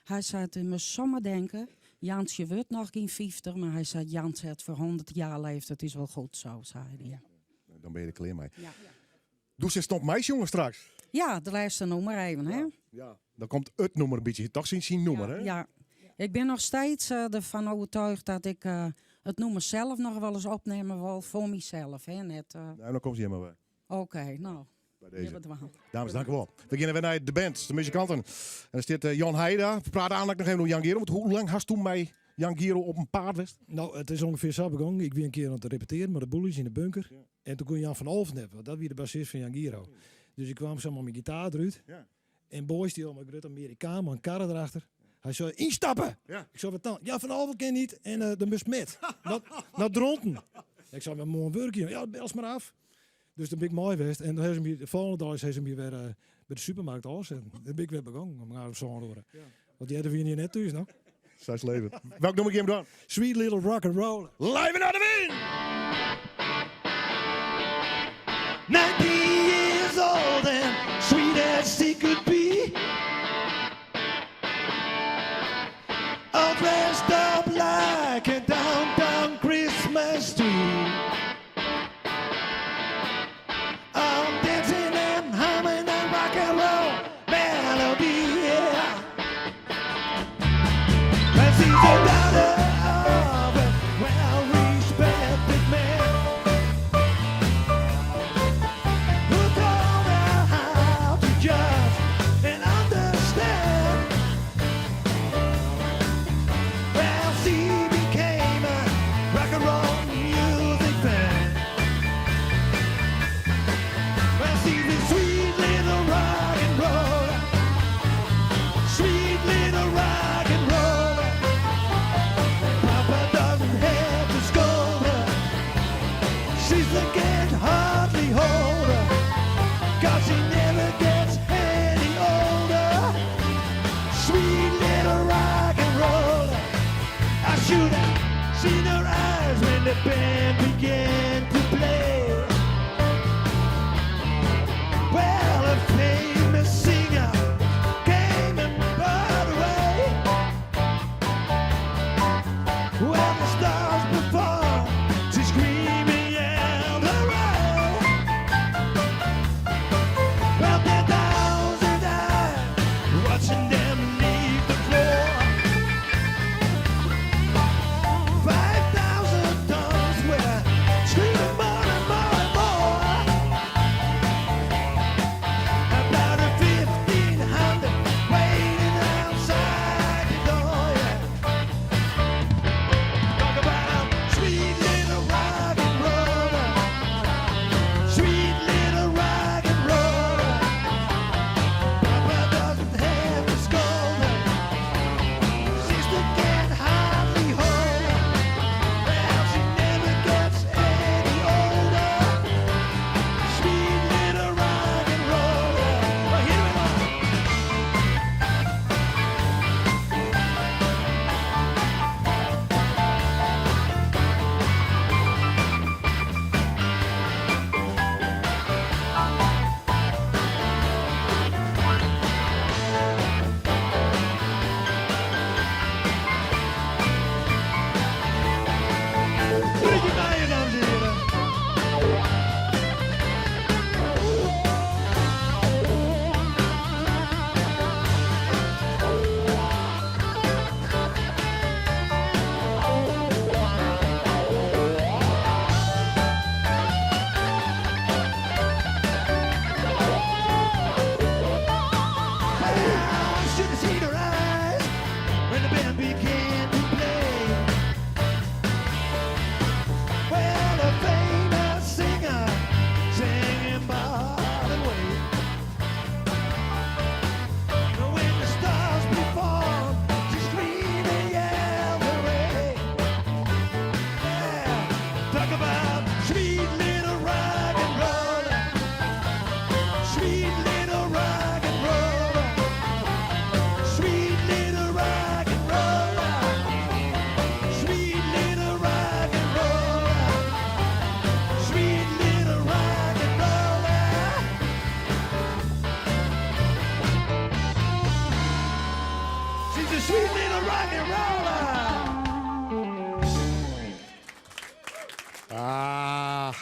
Hij zei, je moest zomaar denken, Jansje wordt nog geen 50, maar hij zei, Jans het voor 100 jaar leeft, het is wel goed zo, zei hij. Dan ben je er klaar mee. Ja. Doe ze stop meisje jongen straks. Ja, de laatste nummer even, hè? Ja. Dan komt het nummer een beetje, toch zien nummer, hè? Ja, ik ben nog steeds ervan overtuigd dat ik het nummer zelf nog wel eens opnemen wil voor mezelf. Hè? Net, Nou, dan komt ze helemaal bij. Oké, nou. Bij deze. hebben we het wel. Dames, dank u wel. We beginnen weer naar de band, de muzikanten. En dan zit Jan Heida. We praten eigenlijk nog even over Jan Gero. Want hoe lang hast toen bij Jan Gero op een paard west? Nou, het is ongeveer zo begonnen. Ik ben een keer aan het repeteren met de boelies in de bunker. Ja. En toen kon Jan van Olven hebben. Dat was de bassist van Jan Gero. Ja. Dus ik kwam zo met mijn gitaar eruit. Ja. En Boys die allemaal grote Amerikaan, maar een karre erachter. Hij zei, instappen! Ja. Ik zei, wat dan? Ja, van Alven ken niet en de bus met. Naar Dronten. Ik zei, met mijn werkje. Ja, bels maar af. Dus toen ben ik mooi geweest. En dan de volgende dag is hij weer bij de supermarkt afzetten. Dan ben ik weer begonnen om haar zo te horen. Ja. Want die hadden we hier net thuis, nog. Zes leven. Welk nummer ga je hem doen? Sweet Little Rock and Roll. Live naar de wind! 90 years old and sweet as she could be. All dressed up like a downtown Christmas tree. I'm dancing and humming a rock and roll melody, yeah. And she's a daughter of a well-respected man who taught her how to judge and understand. Well, she became a rock and roll music fan. Well, she's a sweet little rock and roller, sweet little rock and roller. Papa doesn't have to scold her. Sister can't hardly hold her, 'cause she never gets any older. Sweet little rock and roller. I should have seen her eyes when the band began to play. Well, a famous singer came and brought away. When the stars perform, she's screaming out hooray. Well, 10,000 eyes watching them leave the floor. 5,000 tongues were screaming more and more and more. About a 1,500 waiting outside the door. Yeah. Talk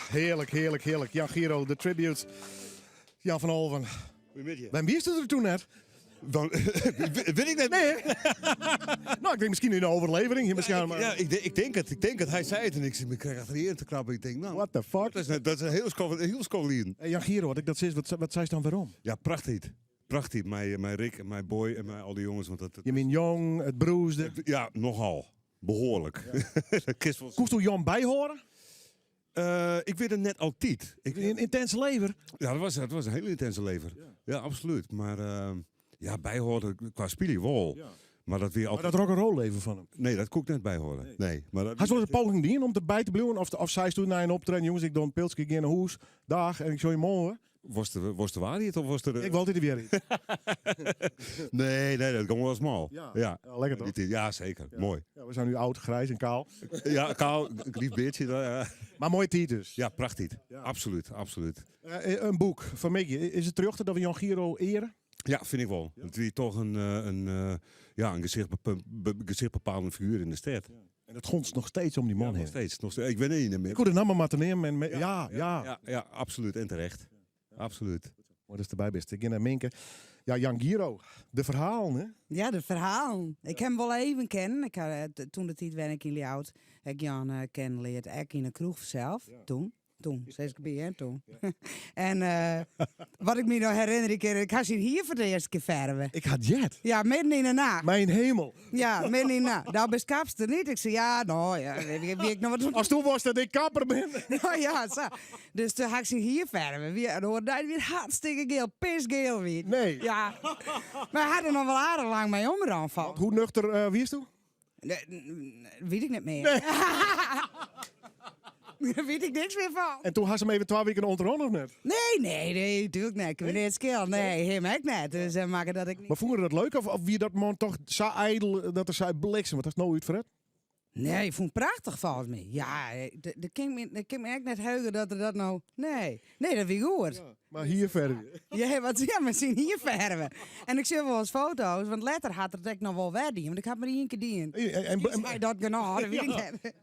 heerlijk, heerlijk, heerlijk. Jan Giro, de tribute. Jan van Olven. Goedemiddag. Ben wie is het er toen net? Weet ik net. Nee. Nou, ik denk misschien in de overlevering. Ja, ik denk het. Hij zei het en ik kreeg achter hier te krabben. Ik denk, nou, what the fuck? Dat is een heel scholieren. Hey, Jan Giro, wat ik dat zei, wat zei ze dan waarom? Ja, prachtig. Prachtig. Mijn Rick en mijn Boy en al die jongens. Want Je bent jong, het broesde. Ja, nogal. Behoorlijk. Ja. Koest u Jan bijhoren? Ik weet het net altijd. Een intense lever? Ja, dat was een hele intense lever. Ja, absoluut. Maar bijhoren qua spelen wel. Ja. Maar dat weer altijd... Maar dat rock'n'roll leven van hem? Nee, dat kon ik net bijhoren. Nee. Maar dat... Hij is wel eens een poging dienen om erbij te blijven? Of zij toen naar een optreden, jongens, ik doe een pilsje in een hoes, dag en ik zou je morgen. Was de waarheid of was er... Ik wil altijd weer niet. nee, dat komt wel smal. Ja, lekker toch? Ja, zeker. Ja. Mooi. Ja, we zijn nu oud, grijs en kaal. Ja, kaal, een lief beertje. Maar mooi titus. Ja, prachtig. Ja. Absoluut. Een boek van Mickey. Is het terug dat we Jan Giro eren? Ja, vind ik wel. Ja. Het is toch een gezichtbepalende figuur in de stad. Ja. En het gonst nog steeds om die man heen. Nog steeds. Ik ben er niet meer. Ik hoorde het maar te nemen. Ja, absoluut. En terecht. Absoluut. Wat is erbij best? Ik ga naar Minke. Ja, Jan Giro. De verhaal, hè? Ja, de verhaal. Ik heb hem wel even kennen. Ik had, toen de tijd ben ik in oud. Ik Jan kennenleerd. Ik in een kroeg zelf. Ja. Toen, 6 keer toen. Ja. En wat ik me nog herinner, ik had zien hier voor de eerste keer verven. Ik had jet. Ja, midden in de nacht. Mijn hemel. Ja, midden in de nacht. Nou, bij kapster niet. Ik zei, wie ik nog wat... Als toen was dat ik kapper ben. Nou ja, zo. Dus toen had ik zien hier verven. En hoorde hij weer hartstikke geel, pisgeel weer. Nee. Ja. Maar hij had er nog wel aardig lang mee omgaan van. Hoe nuchter, wie is toen? Weet ik niet meer. Nee. Daar weet ik niks meer van. En toen had ze hem even 2 weken onderhand of net? Nee, natuurlijk niet. Ik ben niet skil. Nee, hem ook niet. Dus maken dat ik niet. Maar vonden je dat leuk? Of wie dat man toch zo ijdel dat er zei bliksem? Wat is nou uit Fred? Nee, ik vond het prachtig volgens mij. Ja, dat kan me echt net heugen dat er dat nou... Nee, dat wie goed. Ja, maar hier verder. Ja, we zien hier verven. En ik zie wel eens foto's, want later had het ik nog wel wedden. Want ik had maar 1 keer dien. En hij dat genoeg, dat weet ik niet.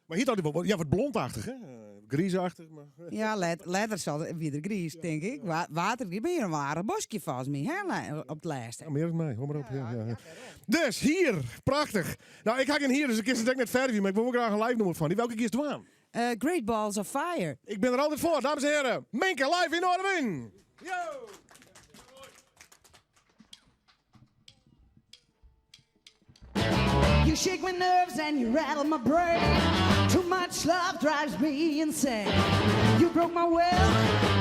Maar hier had hij wel wat blondachtig, hè? Griesachtig. Maar... Ja, later zal het weer gries, denk ik. Water, die ben je een ware bosje volgens mij, hè, op het lijst. Ja, meer dan mij, kom maar op. Ja. Dus hier, prachtig. Nou, ik ga in hier, dus ik is het net verder, maar ik wil ook graag een live nummer van. Die welke keer is het aan? Great Balls of Fire. Ik ben er altijd voor, dames en heren. Minke live in Noorderwind. Yo! You shake my nerves and you rattle my brain. Too much love drives me insane. You broke my will,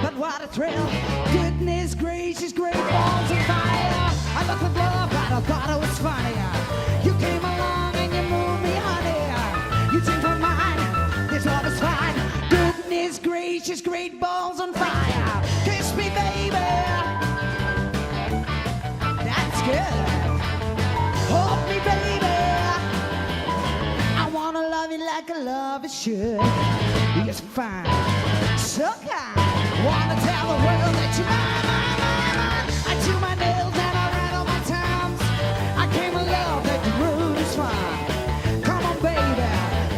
but what a thrill. Goodness gracious, great balls of fire. I looked with love, but I thought it was funny. You came along and you moved me, honey. You changed my mind, this love is fine. Goodness gracious, great balls on fire. Kiss me, baby. That's good. Hold me, baby. Like a lover should. Yes, fine. So kind. Wanna tell the world that you're mine. I chew my nails and I rattle my tongues. I came to love that the road is fine. Come on, baby.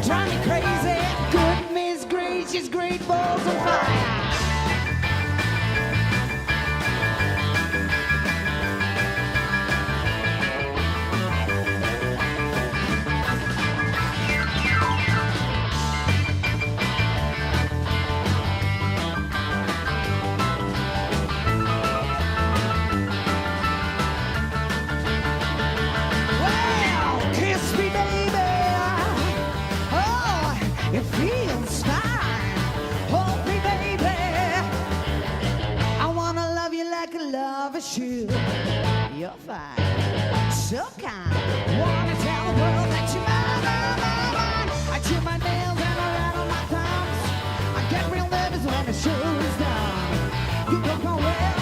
Drive me crazy. Goodness gracious, great balls of fire. Should. You're fine, so kind. Wanna tell the world that you're mine. I chew my nails and I rattle my thumbs. I get real nervous when the show is done. You broke my will,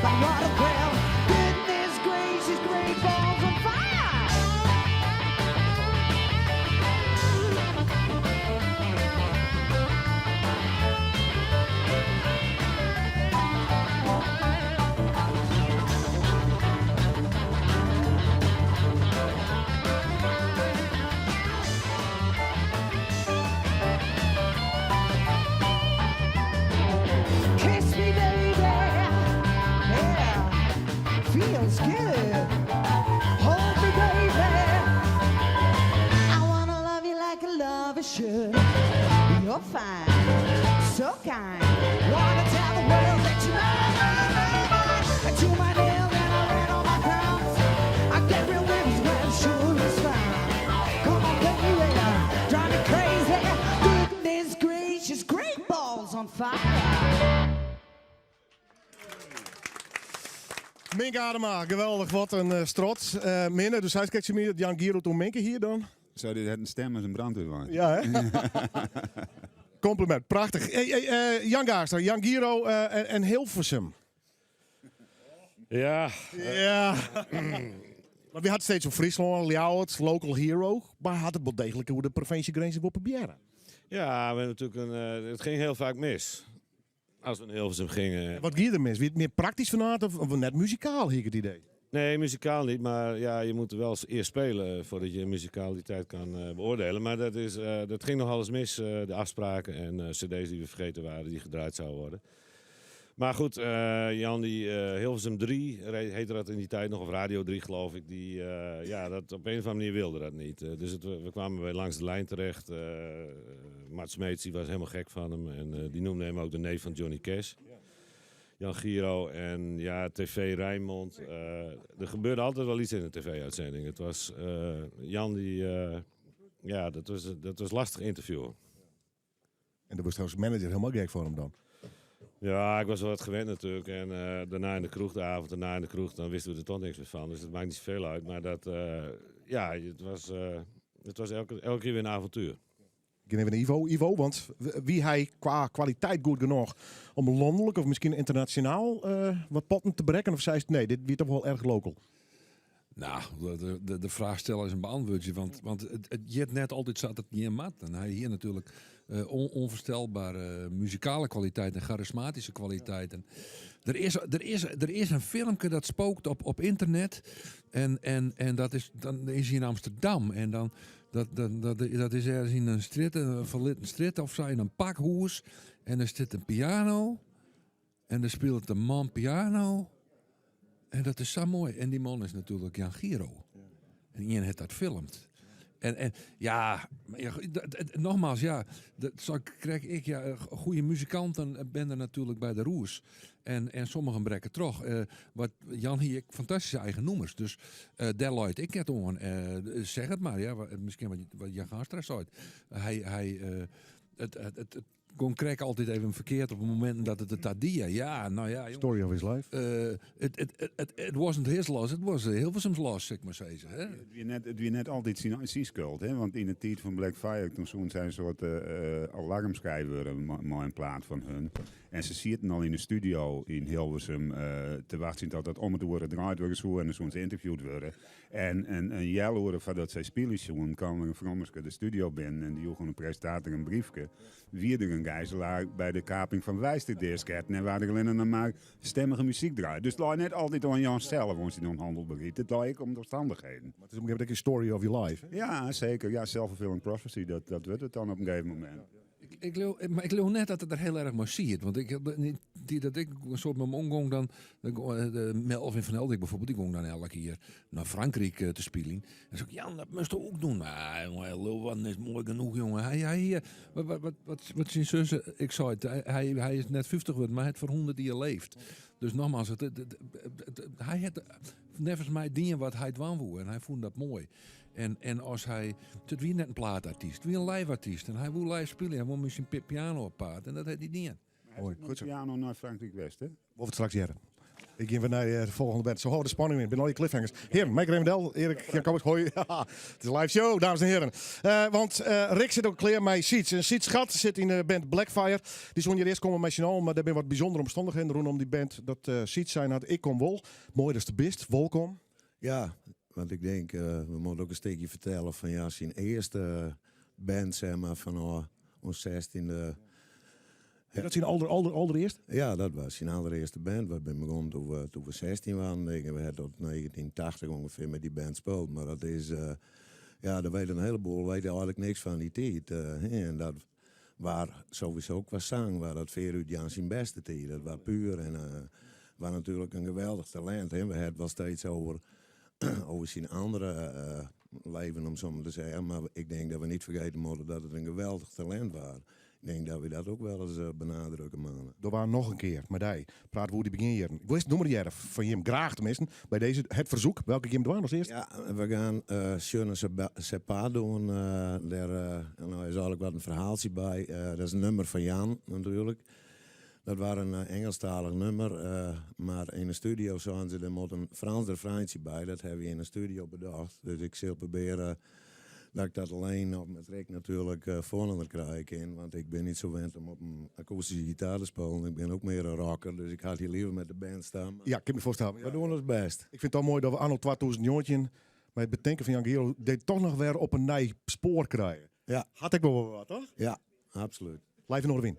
but what a thrill. Goodness gracious, great balls on fire. love is sure. You're fine, so kind. Wanna tell the world that you're mine. To my nail and I ran on my crowns. I get real nervous when I'm sure it's fine. Come on, baby, drive me crazy. Goodness gracious, great balls on fire. Minke Adema, geweldig, wat een strot. Minne, dus hij kijkt je meer dat Jan Giro toen Minke hier dan? Zou dit het een stem als een brandweer? Ja, hè? Compliment, prachtig. Jan Gaarster, Jan Giro en Hilversum. Ja. Ja. Maar we hadden steeds op Friesland, Ljouwert, local hero. Maar had het wel degelijk hoe de provinciegrenzen wil proberen. Ja, we hebben natuurlijk het ging heel vaak mis. Als we in Hilversum gingen. Wat ging er mis? Wie het meer praktisch vanuit of net muzikaal, hier het idee? Nee, muzikaal niet. Maar ja, je moet wel eerst spelen voordat je muzikaliteit kan beoordelen. Maar dat ging nog alles mis. De afspraken en cd's die we vergeten waren, die gedraaid zouden worden. Maar goed, Jan, die Hilversum 3, heette dat in die tijd nog, of Radio 3 geloof ik, die dat op een of andere manier wilde dat niet. Dus we kwamen bij Langs de Lijn terecht. Mart Smeets, die was helemaal gek van hem en die noemde hem ook de neef van Johnny Cash. Jan Giro en ja, TV Rijnmond. Er gebeurde altijd wel iets in een tv-uitzending. Het was Jan die, dat was lastig interviewen. En dat was trouwens manager helemaal gek voor hem dan? Ja, ik was wel wat gewend natuurlijk. En daarna in de kroeg, de avond daarna in de kroeg, dan wisten we er toch niks meer van. Dus dat maakt niet zoveel uit. Maar het was elke keer weer een avontuur. Ik ga even naar Ivo, want wie hij qua kwaliteit goed genoeg om landelijk of misschien internationaal wat potten te bereiken? Of zei ze, nee, dit wordt toch wel erg local? Nou, de vraag stellen is een beantwoordje, want het jet net altijd zat het niet in mat. En hij hier natuurlijk onvoorstelbare muzikale kwaliteit en charismatische kwaliteit. En er is een filmpje dat spookt op internet en dan is hij in Amsterdam en dan dat is ergens in een straat, een verlitten straat of zo, in een pakhoes en er zit een piano en er speelt een man piano. En dat is zo mooi. En die man is natuurlijk Jan Giro. Ja. En iedereen heeft dat filmt. En nogmaals, zo krijg ik, goede muzikanten ben er natuurlijk bij de roers. En sommigen breken toch. Wat Jan hier, fantastische eigen noemers. Dus daar luid ik het aan. Zeg het maar, ja. Misschien wat Jan Gaastra zei. Het kon krijg altijd even verkeerd op het moment dat het die. Ja, nou ja. Story of his life. It wasn't his loss, it was Hilversum's loss, zeg maar zeggen. Hè? Het wie net altijd zijn schuld, hè? Want in de tijd van Blackfire toen zijn een soort alarmschijver maar in plaats van hun. En ze zitten al in de studio in Hilversum te wachten tot dat om het worden draait wordt zo en zo interviewd worden. En een jaar horen van dat zij spelen zo'n kwam een vrouwmeske de studio binnen en die joeg een presentator een briefje. Wie er een gijzelaar bij de kaping van Wijsterdeersketten en waar er alleen nog maar stemmige muziek draait. Dus het lag net altijd aan Jan zelf, als hij dan handel beriet. Het lag ik om de omstandigheden. Maar het is ook een story of your life. Hè? Ja, zeker. Ja, self-fulfilling prophecy, dat wordt het dan op een gegeven moment. Ik geloof net dat het er heel erg maar ziet. Want ik dat ik een soort met mijn omgang dan Melvin van Eldik bijvoorbeeld, die ging dan elke keer naar Frankrijk te spelen. En dan zei ik, Jan, dat moest je ook doen. Maar jongen, wat is mooi genoeg, jongen. Hij wat zijn zussen, ik zei het, hij is net 50 geworden, maar hij heeft voor 100 jaar leeft. Dus nogmaals, hij had nevens mij dingen wat hij dwaan woe en hij vond dat mooi. En als hij, het wie net een plaatartiest, wie een live-artiest. En hij wil live spelen, hij wil misschien piano op paard. En dat had hij niet. Mooi, goed zo. Piano naar Frankrijk West, hè? Of het straks jaren. Ik ga weer naar de volgende band. Zo de spanning in. Ik ben al die cliffhangers. Heren, Mike Remendel, Erik Jacobus, hoi. Het is een live show, dames en heren. Want Rick zit ook klaar met Siets. En Siets Gat zit in de band Blackfire. Die zou hier eerst komen met Chinaal, maar daar zijn wat bijzondere omstandigheden rondom die band. Dat Siets zijn had ik kom wel. Mooi dat is de best. Welkom. Ja, want ik denk, we moeten ook een stukje vertellen van zijn eerste band, zeg maar, van ons 16e. Ja, dat is zijn allereerst? Ja, dat was zijn allereerste band. We zijn begonnen toen we 16 waren. We hebben tot 1980 ongeveer met die band gespeeld. Maar dat is, daar weten een heleboel, weten eigenlijk niks van die tijd. En dat waar sowieso qua zang, waar dat veruit Jan zijn beste tijd. Dat was puur en was natuurlijk een geweldig talent. We hebben het wel steeds over zijn andere leven, om zo maar te zeggen. Maar ik denk dat we niet vergeten moeten dat het een geweldig talent was. Ik denk dat we dat ook wel eens benadrukken, mannen. Er waren nog een keer, met die praten we hoe die beginjaren. Ik wist noem maar die van je graag tenminste. Bij deze het verzoek, welke game doen we als eerst? Ja, we gaan Schöne Sepa doen. Daar is eigenlijk wat een verhaaltje bij. Dat is een nummer van Jan natuurlijk. Dat was een Engelstalig nummer. Maar in de studio zagen ze er moet een Frans refreintje bij. Dat hebben we in de studio bedacht. Dus ik zal proberen dat ik dat alleen op mijn trek natuurlijk voornader krijg. Want ik ben niet zo gewend om op een akoestische gitaar te spelen. Ik ben ook meer een rocker, dus ik ga hier liever met de band staan. Ja, ik kan me voorstellen. We doen ons best. Ik vind het al mooi dat we anno 2019 bij het bedenken van Jan Gero dit toch nog weer op een nieuw spoor krijgen. Ja. Had ik wel wat, toch? Ja, absoluut. Live in Noorderwien.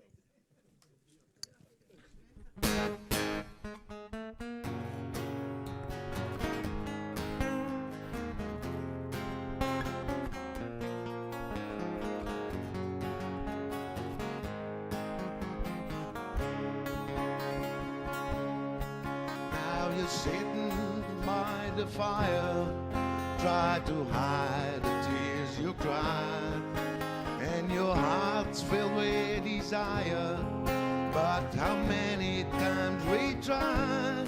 Sitting by the fire, try to hide the tears you cried, and your heart's filled with desire, but how many times we tried.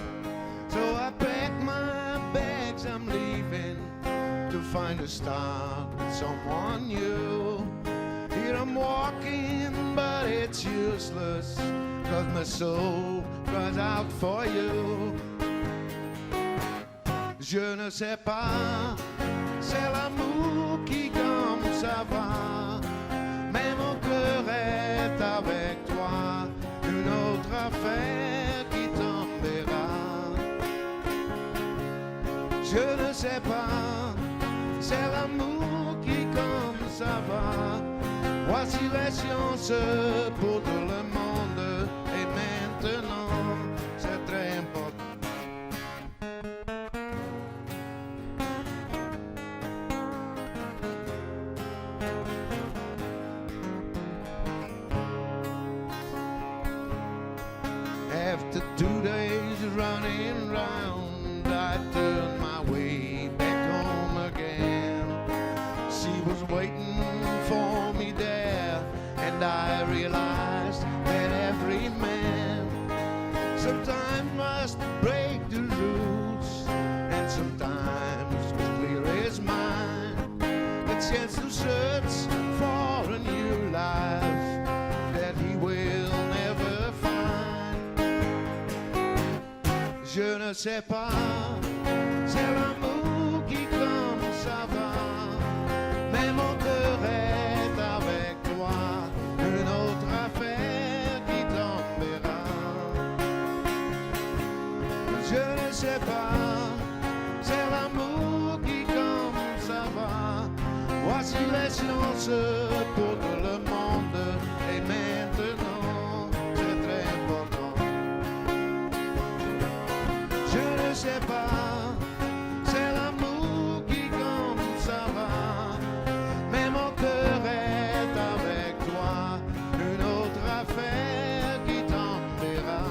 So I pack my bags, I'm leaving to find a start with someone new. Here I'm walking, but it's useless, 'cause my soul cries out for you. Je ne sais pas, c'est l'amour qui comme ça va, mais mon cœur est avec toi, une autre affaire qui tombera. Je ne sais pas, c'est l'amour qui comme ça va, voici les sciences pour tout le monde, et maintenant c'est très important. After 2 days running round, I turned my way back home again. She was waiting for me there, and I realized that every man sometimes must break the rules, and sometimes clear his mind. A chance to search for a new life that he will never find. Je ne sais pas, c'est l'amour qui comme ça va, mais mon cœur est avec toi, une autre affaire qui tombera. Je ne sais pas, c'est l'amour qui comme ça va, voici les sciences pour tout le monde, et maintenant c'est très important. Je ne sais pas, c'est l'amour qui comme ça va, mais mon cœur est avec toi, une autre affaire qui tombera.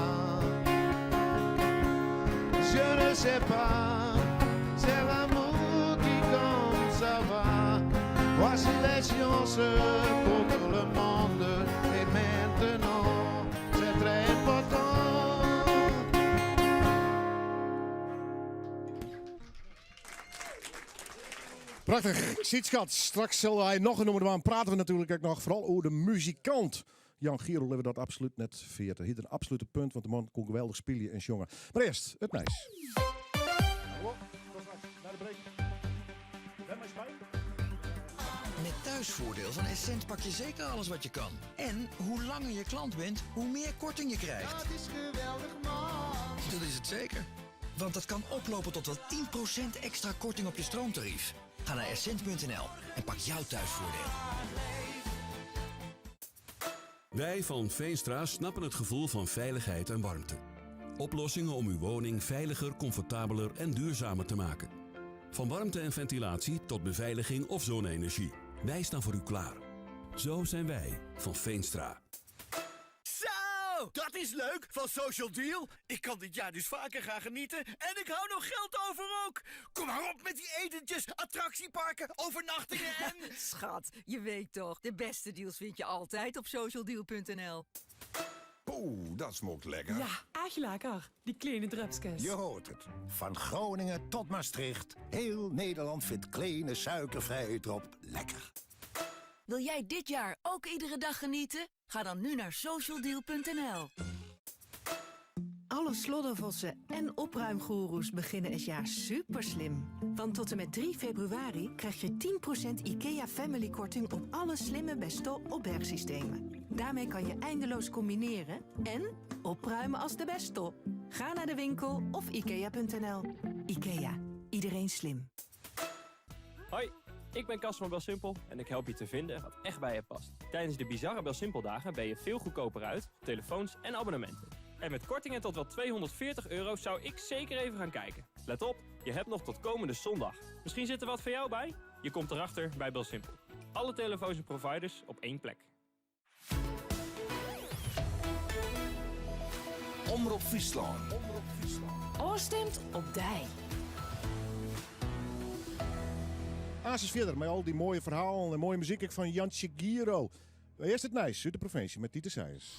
Je ne sais pas, c'est l'amour qui comme ça va, voici les sciences pour tout le monde, et maintenant c'est très important. Prachtig. Sietschat, straks zal hij nog een nummer aan. Praten we natuurlijk ook nog vooral over de muzikant. Jan Gero hebben dat absoluut net veertig. Hier een absolute punt, want de man kon geweldig spelen en jongen. Maar eerst, het meis. Met thuisvoordeel van Essent pak je zeker alles wat je kan. En hoe langer je klant bent, hoe meer korting je krijgt. Dat is geweldig, man. Dat is het zeker. Want dat kan oplopen tot wel 10% extra korting op je stroomtarief. Ga naar essent.nl en pak jouw thuisvoordeel. Wij van Veenstra snappen het gevoel van veiligheid en warmte. Oplossingen om uw woning veiliger, comfortabeler en duurzamer te maken. Van warmte en ventilatie tot beveiliging of zonne-energie. Wij staan voor u klaar. Zo zijn wij van Veenstra. Zo, Oh, dat is leuk van Social Deal. Ik kan dit jaar dus vaker gaan genieten en ik hou nog geld over ook. Kom maar op met die etentjes, attractieparken, overnachtingen en... Schat, je weet toch, de beste deals vind je altijd op socialdeal.nl. Oeh, dat smokt lekker. Ja, echt lekker. Die kleine drupskes. Je hoort het. Van Groningen tot Maastricht. Heel Nederland vindt kleine suikervrije drop lekker. Wil jij dit jaar ook iedere dag genieten? Ga dan nu naar socialdeal.nl. Alle sloddervossen en opruimgoeroes beginnen het jaar super slim. Want tot en met 3 februari krijg je 10% IKEA Family korting op alle slimme Besto opbergsystemen. Daarmee kan je eindeloos combineren en opruimen als de Besto. Ga naar de winkel of ikea.nl. IKEA. Iedereen slim. Hoi, ik ben Cas van Belsimpel en ik help je te vinden wat echt bij je past. Tijdens de bizarre Belsimpel-dagen ben je veel goedkoper uit, telefoons en abonnementen. En met kortingen tot wel €240 zou ik zeker even gaan kijken. Let op, je hebt nog tot komende zondag. Misschien zit er wat voor jou bij? Je komt erachter bij Belsimpel. Alle telefoons en providers op één plek. Omroep Friesland. Oorstemt op dij. Aas verder met al die mooie verhalen en mooie muziek van Jantje Giro. Eerst het Nijs, uit de provincie met Dieter Seijers.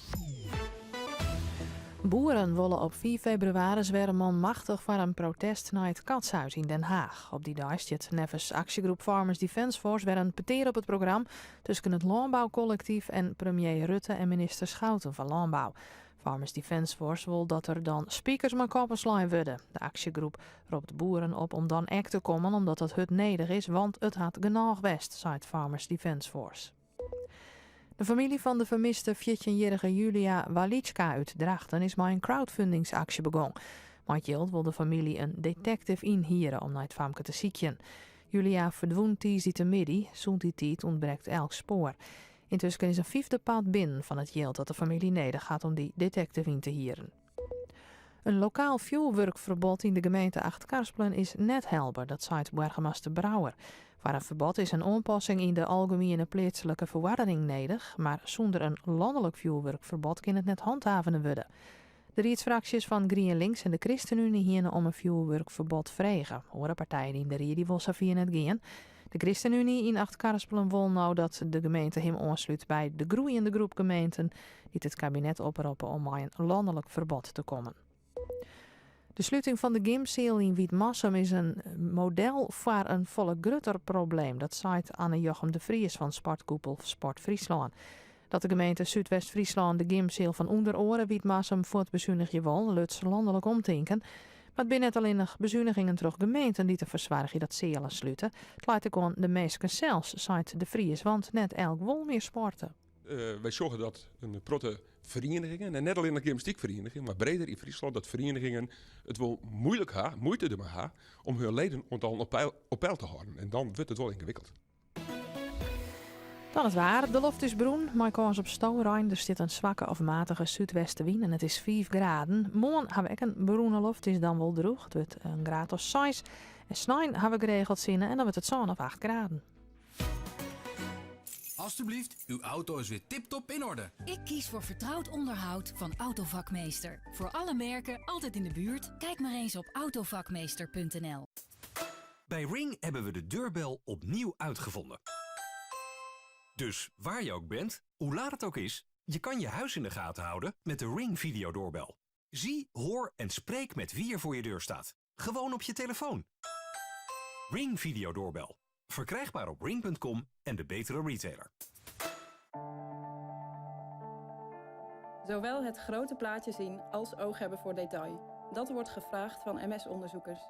Boeren willen op 4 februari weer machtig voor een protest naar het Katshuis in Den Haag. Op die dag staat nevens actiegroep Farmers Defence Force weer een peteer op het programma tussen het Landbouwcollectief en premier Rutte en minister Schouten van Landbouw. Farmers Defence Force wil dat er dan speakers maar koppen slaan worden. De actiegroep roept boeren op om dan echt te komen omdat het nedig is, want het had genoeg best, zei Farmers Defence Force. De familie van de vermiste 14-jarige Julia Walicka uit Drachten is met een crowdfundingsactie begonnen. Met geld wil de familie een detective inhuren om naar het famke te zieken. Julia verdween dinsdagmiddag, zonder die tijd ontbreekt elk spoor. Intussen is een 5e pad binnen van het geld dat de familie nodig had om die detective in te huren. Een lokaal vuurwerkverbod in de gemeente Acht-Karspelen is net helder, dat zei burgemeester Brouwer. Voor een verbod is een aanpassing in de algemene plaatselijke verordening nodig, maar zonder een landelijk vuurwerkverbod kan het net handhaven worden. De riedsfracties van GroenLinks en de ChristenUnie hielden om een vuurwerkverbod vragen. Horen partijen in de rie die wil Safia net gaan. De ChristenUnie in Acht-Karspelen wil nou dat de gemeente hem aansluit bij de groeiende groep gemeenten die het kabinet oproepen om bij een landelijk verbod te komen. De sluiting van de Gymseel in Wietmassum is een model voor een volle grutter probleem. Dat zei Anne-Jochem de Vries van sportkoepel Sport Friesland. Dat de gemeente Zuidwest-Friesland de Gymseel van Onderoren Wietmassum voor het bezuinigen wil, lukt ze landelijk omdenken. Maar het zijn net alleen nog bezuinigingen terug gemeenten die te verzwaardigen dat zeelen sluiten. Het lijkt ook aan de meesten zelfs, zei de Vries, want net elk wil meer sporten. Wij zorgen dat een protte verenigingen, en net alleen een gymnastiekvereniging, maar breder in Friesland, dat verenigingen het wel moeite ermee hebben om hun leden op peil te houden. En dan wordt het wel ingewikkeld. Dan het waar. De lucht is bruin, maar kans op stooruim. Er zit een zwakke of matige zuidwestenwind en het is 5 graden. Morgen hebben we een bruine lucht, is dan wel droog. Het wordt een graad of 6. En snijden hebben we geregeld zinnen en dan wordt het zo'n of 8 graden. Alsjeblieft, uw auto is weer tip-top in orde. Ik kies voor vertrouwd onderhoud van Autovakmeester. Voor alle merken, altijd in de buurt. Kijk maar eens op autovakmeester.nl. Bij Ring hebben we de deurbel opnieuw uitgevonden. Dus waar je ook bent, hoe laat het ook is, je kan je huis in de gaten houden met de Ring videodoorbel. Zie, hoor en spreek met wie er voor je deur staat. Gewoon op je telefoon. Ring videodoorbel. Verkrijgbaar op ring.com en de betere retailer. Zowel het grote plaatje zien als oog hebben voor detail. Dat wordt gevraagd van MS-onderzoekers.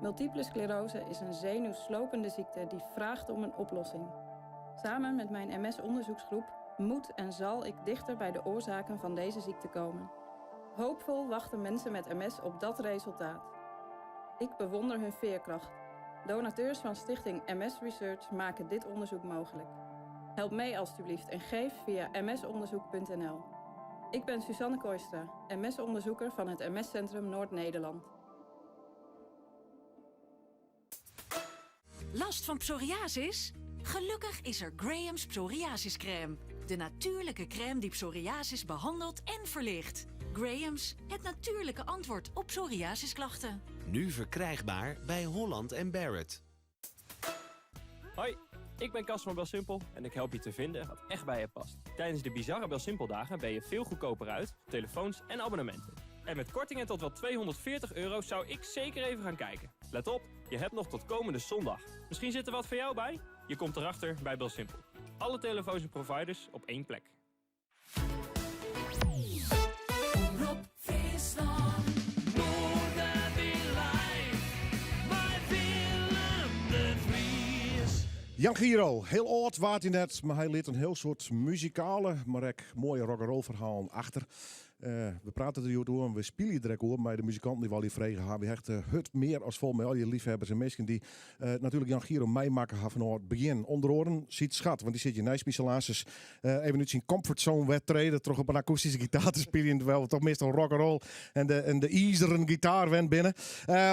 Multiple sclerose is een zenuwslopende ziekte die vraagt om een oplossing. Samen met mijn MS-onderzoeksgroep moet en zal ik dichter bij de oorzaken van deze ziekte komen. Hoopvol wachten mensen met MS op dat resultaat. Ik bewonder hun veerkracht. Donateurs van stichting MS Research maken dit onderzoek mogelijk. Help mee alstublieft en geef via msonderzoek.nl. Ik ben Suzanne Kooistra, MS-onderzoeker van het MS-centrum Noord-Nederland. Last van psoriasis? Gelukkig is er Graham's psoriasiscrème. De natuurlijke crème die psoriasis behandelt en verlicht. Graham's, het natuurlijke antwoord op psoriasisklachten. Nu verkrijgbaar bij Holland & Barrett. Hoi, ik ben Cas van BelSimpel en ik help je te vinden wat echt bij je past. Tijdens de bizarre BelSimpel dagen ben je veel goedkoper uit, telefoons en abonnementen. En met kortingen tot wel €240 zou ik zeker even gaan kijken. Let op, je hebt nog tot komende zondag. Misschien zit er wat voor jou bij? Je komt erachter bij BelSimpel. Alle telefoons en providers op één plek. Rob Friesland, Jan Giro, heel oud waard hij net, maar hij liet een heel soort muzikale, maar ook mooie rock'n'roll verhaal achter. We praten er hier door en we spelen hier direct over, maar de muzikanten die we al hier vregen hebben, echt het meer als vol met al je liefhebbers en mensen die natuurlijk Jan Giro meemaken van het begin. Onder oren ziet schat, want die zit je nijspecialaties even nu zijn comfortzone wedstrijden, terug op een akoestische gitaar te spelen, terwijl we toch meestal rock'n'roll en de ijzeren gitaar went binnen.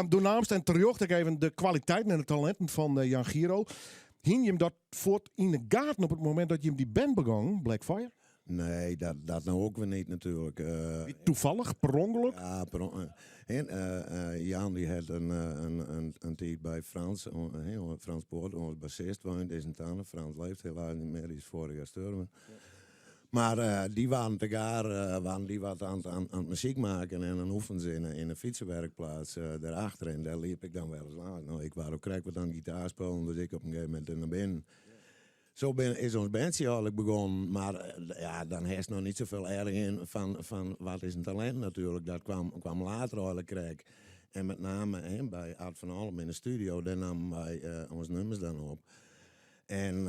Door naamst en terjocht ik even de kwaliteiten en de talenten van Jan Giro. Hing je hem dat voort in de gaten op het moment dat je hem die band begon, Blackfire? Nee, dat nou ook weer niet natuurlijk. Toevallig, per ongeluk? Ja, per ongeluk. En Jan die had een tijd bij Frans, Frans Poort, onze bassist, woont in Sint-Anne. Frans leeft helaas niet meer, die is vorig jaar gestorven. Maar die waren tegaar, die wat aan het muziek maken en dan oefenen ze in een fietsenwerkplaats daarachter. En daar liep ik dan wel eens aan. Nou, ik was ook krijg wat aan gitaar spelen, dus ik op een gegeven moment naar binnen. Zo is ons bandje eigenlijk begonnen, maar ja, dan heeft nog niet zoveel erg in van wat is een talent natuurlijk. Dat kwam later eigenlijk krijg. En met name bij Art van Alm in de studio, daar namen wij onze nummers dan op. En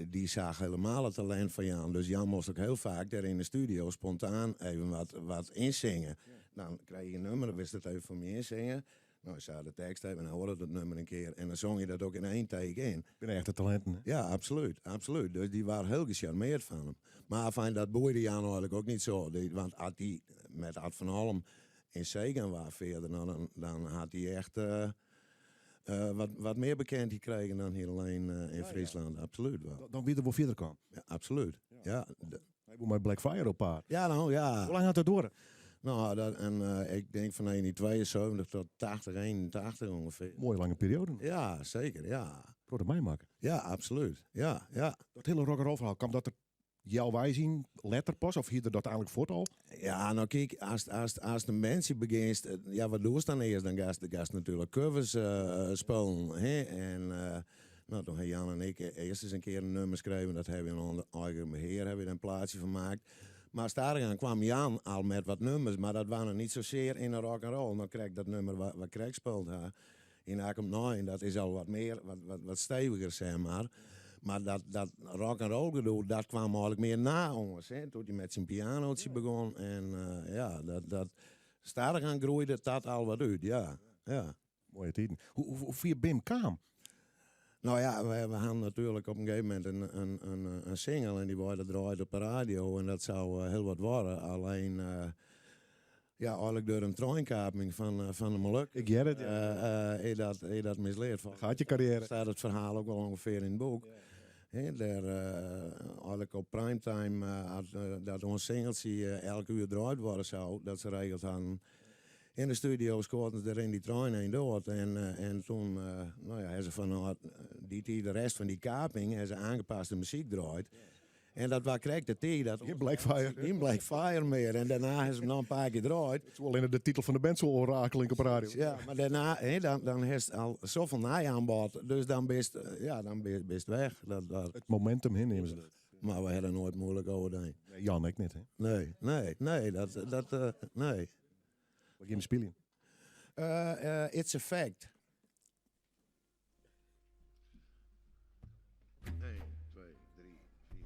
die zag helemaal het talent van Jan. Dus Jan moest ook heel vaak daar in de studio spontaan even wat inzingen. Dan krijg je een nummer, dan wist het even voor me inzingen. Nou, ik zei de tekst even en dan hoorde het nummer een keer. En dan zong je dat ook in één take in. Ik ben echt de talenten. Hè? Ja, absoluut. Dus die waren heel gecharmeerd van hem. Maar fijn, dat boeide Jan eigenlijk ook niet zo. Want als hij met Art van Alm in Zegen was verder, dan had hij echt wat meer bekend gekregen dan hier alleen in Friesland. Ja. Absoluut wel. Dan wie er wel verder kan. Ja, absoluut. Ja. Hij moet met Blackfire op paar. Ja, nou ja. Hoe lang had dat door? Nou, ik denk van 1972 tot 81 ongeveer. Mooie lange periode. Ja, zeker, ja. Voor mij maken. Ja, absoluut. Ja. Dat hele rock'n'roll verhaal, kwam dat er jou wij zien, letter pas, of hier dat eigenlijk voort al? Ja, nou kijk, als de mensen begint, ja, wat doe je dan eerst? Dan gaat de gast natuurlijk covers spelen, hè? En nou, toen hebben Jan en ik eerst eens een keer een nummer schreven, dat hebben we onder eigen beheer, hebben we een plaatsje van gemaakt. Maar daaraan kwam Jan al met wat nummers, maar dat waren niet zozeer in een rock'n'roll. Dan krijg ik dat nummer wat Craig speelt in Akem 9, dat is al wat meer, wat steviger, zeg maar. Maar dat rock'n'roll gedoe, dat kwam eigenlijk meer na ons. Hè? Toen hij met zijn pianootje begon. En dat stadig aan groeide dat al wat uit, ja. Mooie tijden. Hoe via Bim kwam? Nou ja, we hadden natuurlijk op een gegeven moment een single en die wordt draaid op de radio en dat zou heel wat worden. Alleen, eigenlijk door een treinkaping van de Moluk. Ik get het. Is dat misleerd. Gaat je carrière? Staat het verhaal ook wel ongeveer in het boek. Eigenlijk op primetime dat ons singeltje elke uur draaid worden zou, dat ze regeld hadden. In de studio scoorden ze er in die trein heen door. En toen hebben ze van de rest van die kaping hebben ze aangepaste muziek draait. En dat was krijgt de tijd. Geen Blackfire. Geen Blackfire meer. En daarna hebben ze hem nog een paar keer draait. Het is alleen de titel van de band zo orakeling op de radio. Ja, maar daarna dan heeft het al zoveel naai aan bod. Dus dan best weg. Het momentum heen nemen ze dat. Maar we hadden nooit moeilijk over heen. Nee, Jan, ik niet, hè? Nee. Nee. Wat je hem spelen? It's a fact. 1, 2, 3, 4.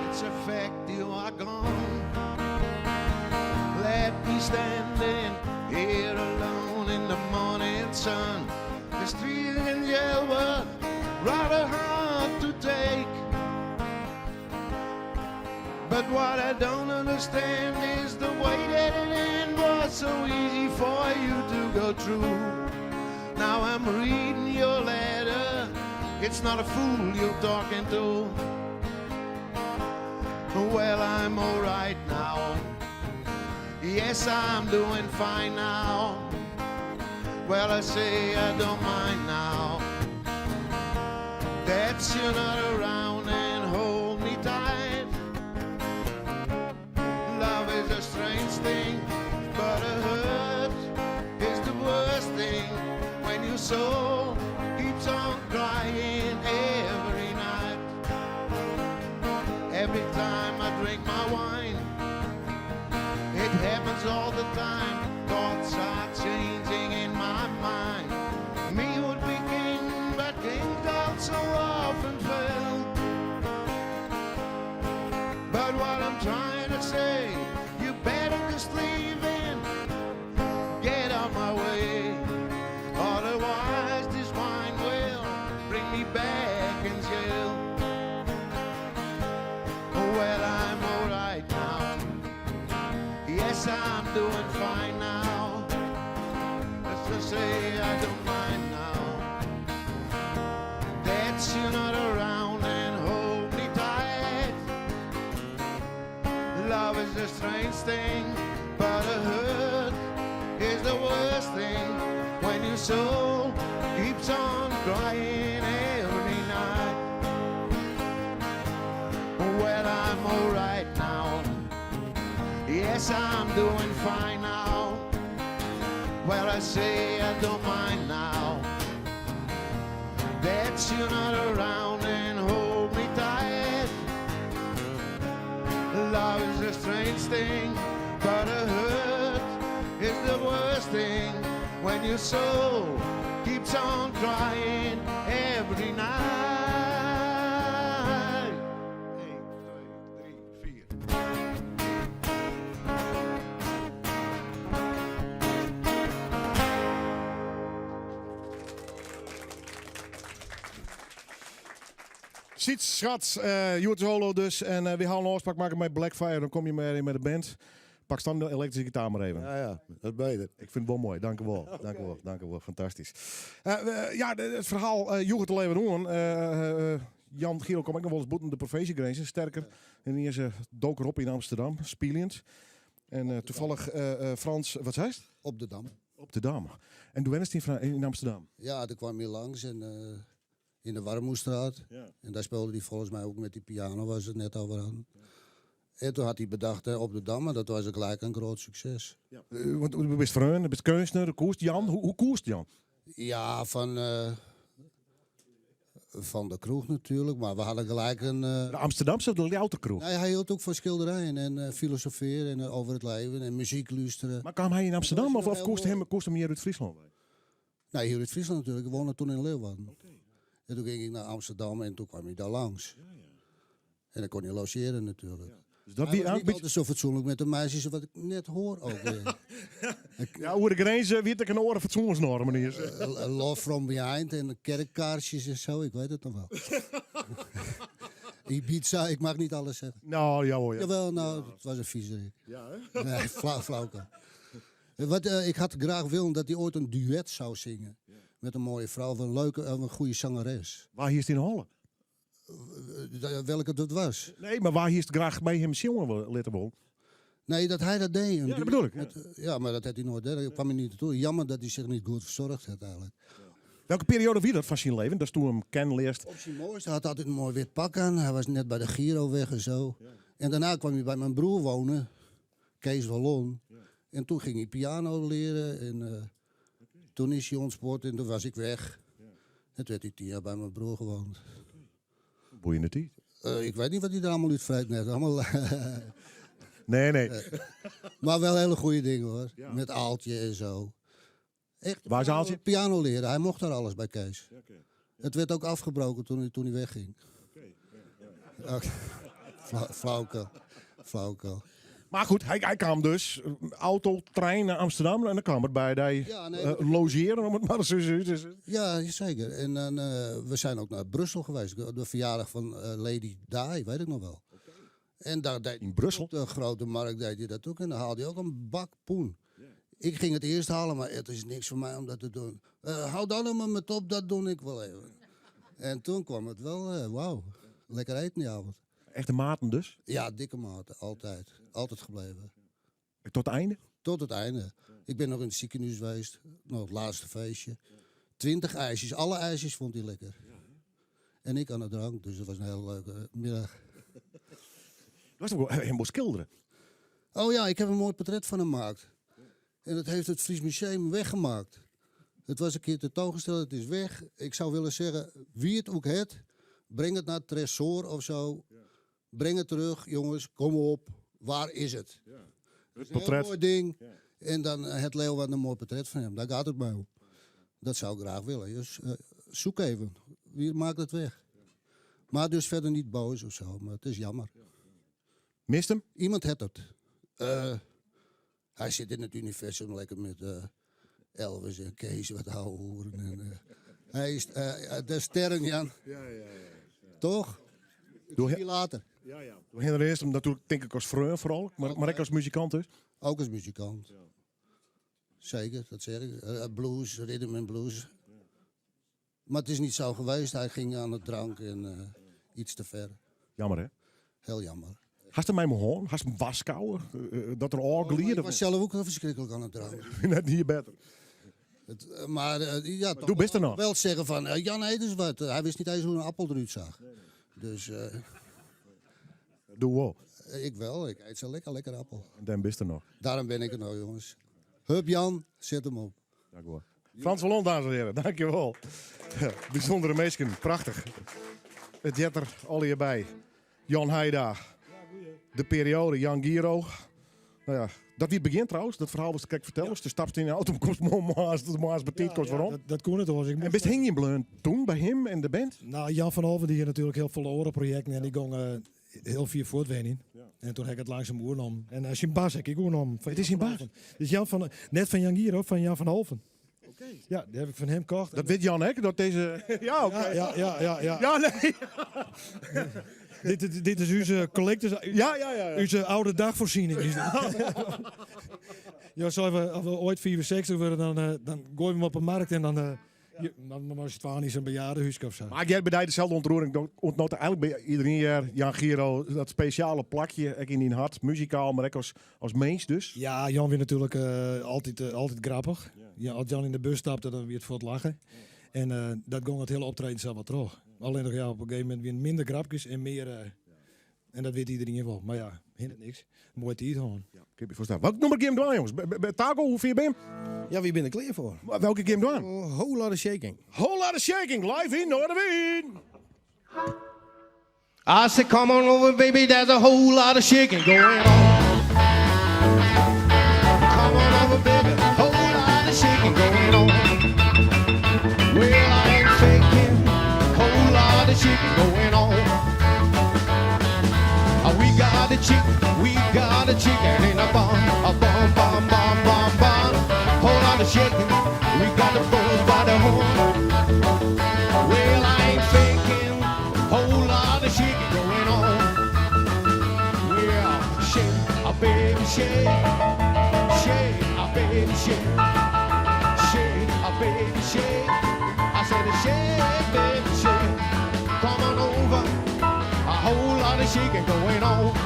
It's a fact you are gone. Let me standing here alone in the morning sun. The street in jail was rather hard to take. But But what I don't understand is the way that it end was so easy for you to go through. Now I'm reading your letter. It's not a fool you're talking to. Well, I'm alright now. Yes, I'm doing fine now. Well, I say I don't mind now that you're not around and hold me tight. Love is a strange thing, but a hurt is the worst thing when your soul keeps on crying every night. Every time I drink my wine, it happens all the time. Thoughts are changing in my mind. Me would be king, but kings don't so often fail. But what I'm trying to say, you better just leave in, get out my way. Otherwise this wine will bring me back in jail. Well, I'm alright now. Yes, I'm doing fine now. Let's just say I don't mind now that you're not around and hold me tight. Love is a strange thing, but a hurt is the worst thing when your soul keeps on crying every night. Well, I'm alright now. Yes, I'm doing fine now. Well, I say I don't mind now that you're not around and hold me tight. Love is a strange thing, but a hurt is the worst thing when your soul keeps on crying every night. Siets, schat, Joert Holo dus. En we gaan een afspraak maken met Blackfire. Dan kom je maar in met de band. Pak dan de elektrische gitaar maar even. Ja, dat beter. Ik vind het wel mooi. Dank u wel. Dank u wel. Dank u wel. Fantastisch. Het verhaal Joert te leven doen. Jan Giro kwam ook nog wel eens boeten de provinciegrenzen. Sterker. En die is dook erop in Amsterdam. Spielend. En toevallig Frans, wat zei het? Op de Dam. Op de Dam. En toen was hij in Amsterdam? Ja, daar kwam hij langs en in de Warmoestraat. Ja. En daar speelde hij volgens mij ook met die piano, waar ze het net over hadden. Ja. En toen had hij bedacht op de Dam, en dat was gelijk een groot succes. Ja. Want je bent vreun, je bent kunstenaar, koerst Jan. Hoe koerst Jan? Ja, van de kroeg natuurlijk, maar we hadden gelijk een... De Amsterdamse of de Louter kroeg? Nee, hij hield ook van schilderijen en filosoferen en over het leven en muziek luisteren. Maar kwam hij in Amsterdam of koerst hem hier uit Friesland? Nee, hier uit Friesland natuurlijk. Ik woonde toen in Leeuwarden. Okay. En toen ging ik naar Amsterdam en toen kwam hij daar langs. Ja, ja. En dan kon hij logeren natuurlijk. Ja. Dus dat wie niet altijd zo fatsoenlijk met de meisjes wat ik net hoor ook weer. Ja, hoe de grenzen weet ik een oren fatsoensnormen is. Love from behind en kerkkaarsjes en zo, ik weet het nog wel. Ibiza, ik mag niet alles zeggen. Nou, ja hoor. Ja. Jawel, nou, het was een viezerik. Ja, hè? Nee, flauwke. Ik had graag willen dat hij ooit een duet zou zingen. Ja. Met een mooie vrouw, een goede zangeres. Waar hier is het in Holland? Welke dat was. Nee, maar waar hier is het graag bij hem zingen laten. Nee, dat hij dat deed. Ja, dat bedoel ik. Ja, maar dat had hij nooit. Daar kwam hij niet naartoe. Jammer dat hij zich niet goed verzorgd had eigenlijk. Ja. Welke periode wie dat van zijn leven? Dat is toen hem kenleerst. Op zijn mooiste. Hij had altijd een mooi wit pak aan. Hij was net bij de Giro weg en zo. Ja. En daarna kwam hij bij mijn broer wonen. Kees Wallon. Ja. En toen ging hij piano leren. En toen is hij ontspoord en toen was ik weg. Ja. En toen werd hij 10 jaar bij mijn broer gewoond. Boeiende tijd. Ik weet niet wat hij er allemaal uitvrijt net. Allemaal... nee. Maar wel hele goede dingen hoor. Ja. Met Aaltje en zo. Echt, waar is Aaltje? Piano leren. Hij mocht daar alles bij Kees. Ja, okay. Ja. Het werd ook afgebroken toen hij wegging. Flauwke. Maar goed, hij kwam dus auto, trein naar Amsterdam en dan kwam het bij logeren, om het maar zo te zeggen. Ja, zeker. En we zijn ook naar Brussel geweest. De verjaardag van Lady Di, weet ik nog wel. Okay. En daar deed in Brussel? Op de grote markt deed hij dat ook. En dan haalde hij ook een bak poen. Ik ging het eerst halen, maar het is niks voor mij om dat te doen. Hou dan nog maar met op, dat doe ik wel even. En toen kwam het wel, wauw, lekker eten die avond. Echte maten dus? Ja, dikke maten, altijd. Altijd gebleven. Tot het einde? Tot het einde. Ik ben nog in het ziekenhuis geweest, nog het laatste feestje. 20 ijsjes, alle ijsjes vond hij lekker. En ik aan de drank, dus dat was een hele leuke middag. Was toch wel helemaal schilderen? Oh ja, ik heb een mooi portret van hem gemaakt. En dat heeft het Fries Museum weggemaakt. Het was een keer tentoongesteld, het is weg. Ik zou willen zeggen, wie het ook het, breng het naar het tresor of zo. Breng het terug, jongens, kom op. Waar is het? Het is een portret. heel mooi ding. En dan het Leeuwarden een mooi portret van hem. Daar gaat het mij om. Dat zou ik graag willen. Dus zoek even. Wie maakt het weg? Maar dus verder niet boos of zo. Maar het is jammer. Mist hem? Iemand heeft het. Hij zit in het universum lekker met Elvis en Kees, wat oude hoeren. En, hij is de sterren, Jan. Ja. Toch? Doe je later. Ja. Door Henry is hem natuurlijk, denk ik, als vreun vooral. Maar ook als muzikant dus? Ook als muzikant. Ja. Zeker, dat zeg ik. Blues, rhythm en blues. Maar het is niet zo geweest. Hij ging aan het drank en iets te ver. Jammer, hè? Heel jammer. Hast je mij maar hoorn? Hast je hem waskouwen? Dat er al gelieden? Ik was zelf ook wel verschrikkelijk aan het drank. Net niet beter. Maar ja, toch doe best er nog. Wel zeggen van, Jan eet eens wat. Hij wist niet eens hoe een appel eruit zag. Dus... doe wel. Ik wel, ik eet zo lekker appel. En dan best er nog. Daarom ben ik er nou, jongens. Hup Jan, zet hem op. Dank u wel. Frans Wallon, dames en heren, dankjewel. Ja, bijzondere meesken, prachtig. Het jet er al hierbij. Jan Heida. De periode, Jan Giro. Nou ja, dat wie het begint trouwens, dat verhaal was te kijk vertellen. Dus de stapste in de auto, kost maas betiet, kost waarom. Dat kon het hoor. En best hing je bleun toen bij hem en de band? Nou, Jan van Olven die had natuurlijk heel veel oren projecten en die gingen heel veel voortwenen. En toen heb ik het langzaam oornom. En als je een baas heb ik oornom. Het is een baas? Dus Jan van, net van Jan Giro, van Jan van Olven. Ja, die heb ik van hem gekocht. Dat weet Jan, hè? Dat deze... Ja, oké. Ja. Ja, nee. Dit is onze collectors. Ja. Onze oude dagvoorziening. Is ja, zo als we ooit 64 worden, dan gooien we hem op een markt en dan is het wel niet zo'n bejaardenhuisje of zo. Maar jij bij dezelfde ontroering ontnoot eigenlijk bij iedereen hier, Jan Giro, dat speciale plakje in die hart, muzikaal, maar ook als mens dus. Ja, Jan weer natuurlijk altijd grappig. Ja, als Jan in de bus stapte, dan weer het voor het lachen. En dat ging het hele optreden zelf wat terug. Alleen nog op een gegeven moment weer minder grapjes en meer. En dat weet iedereen wel. Maar ja, hindert niks. Mooi tijd gewoon. Ja, ik heb je voorstaan. Welke nummer game doen, jongens? Taco, hoeveel ben je? Ja, wie ben ik klaar voor? Welke game doen? Whole Lotta Shaking. Whole Lotta Shaking, live in Noorderwien. I said, come on over, baby, there's a whole lot of shaking going on. Come on over, baby, whole lot of shaking going on. Well, I ain't faking, whole lot of shaking going on. We got a chicken in a bun, bun. Whole lot of shaking, we got the bulls by the horn. Well, I ain't faking, whole lot of shaking going on. Yeah, shake, a baby, shake, a baby, shake, a baby, shake. I said, shake, baby, shake. Come on over, a whole lot of shaking going on.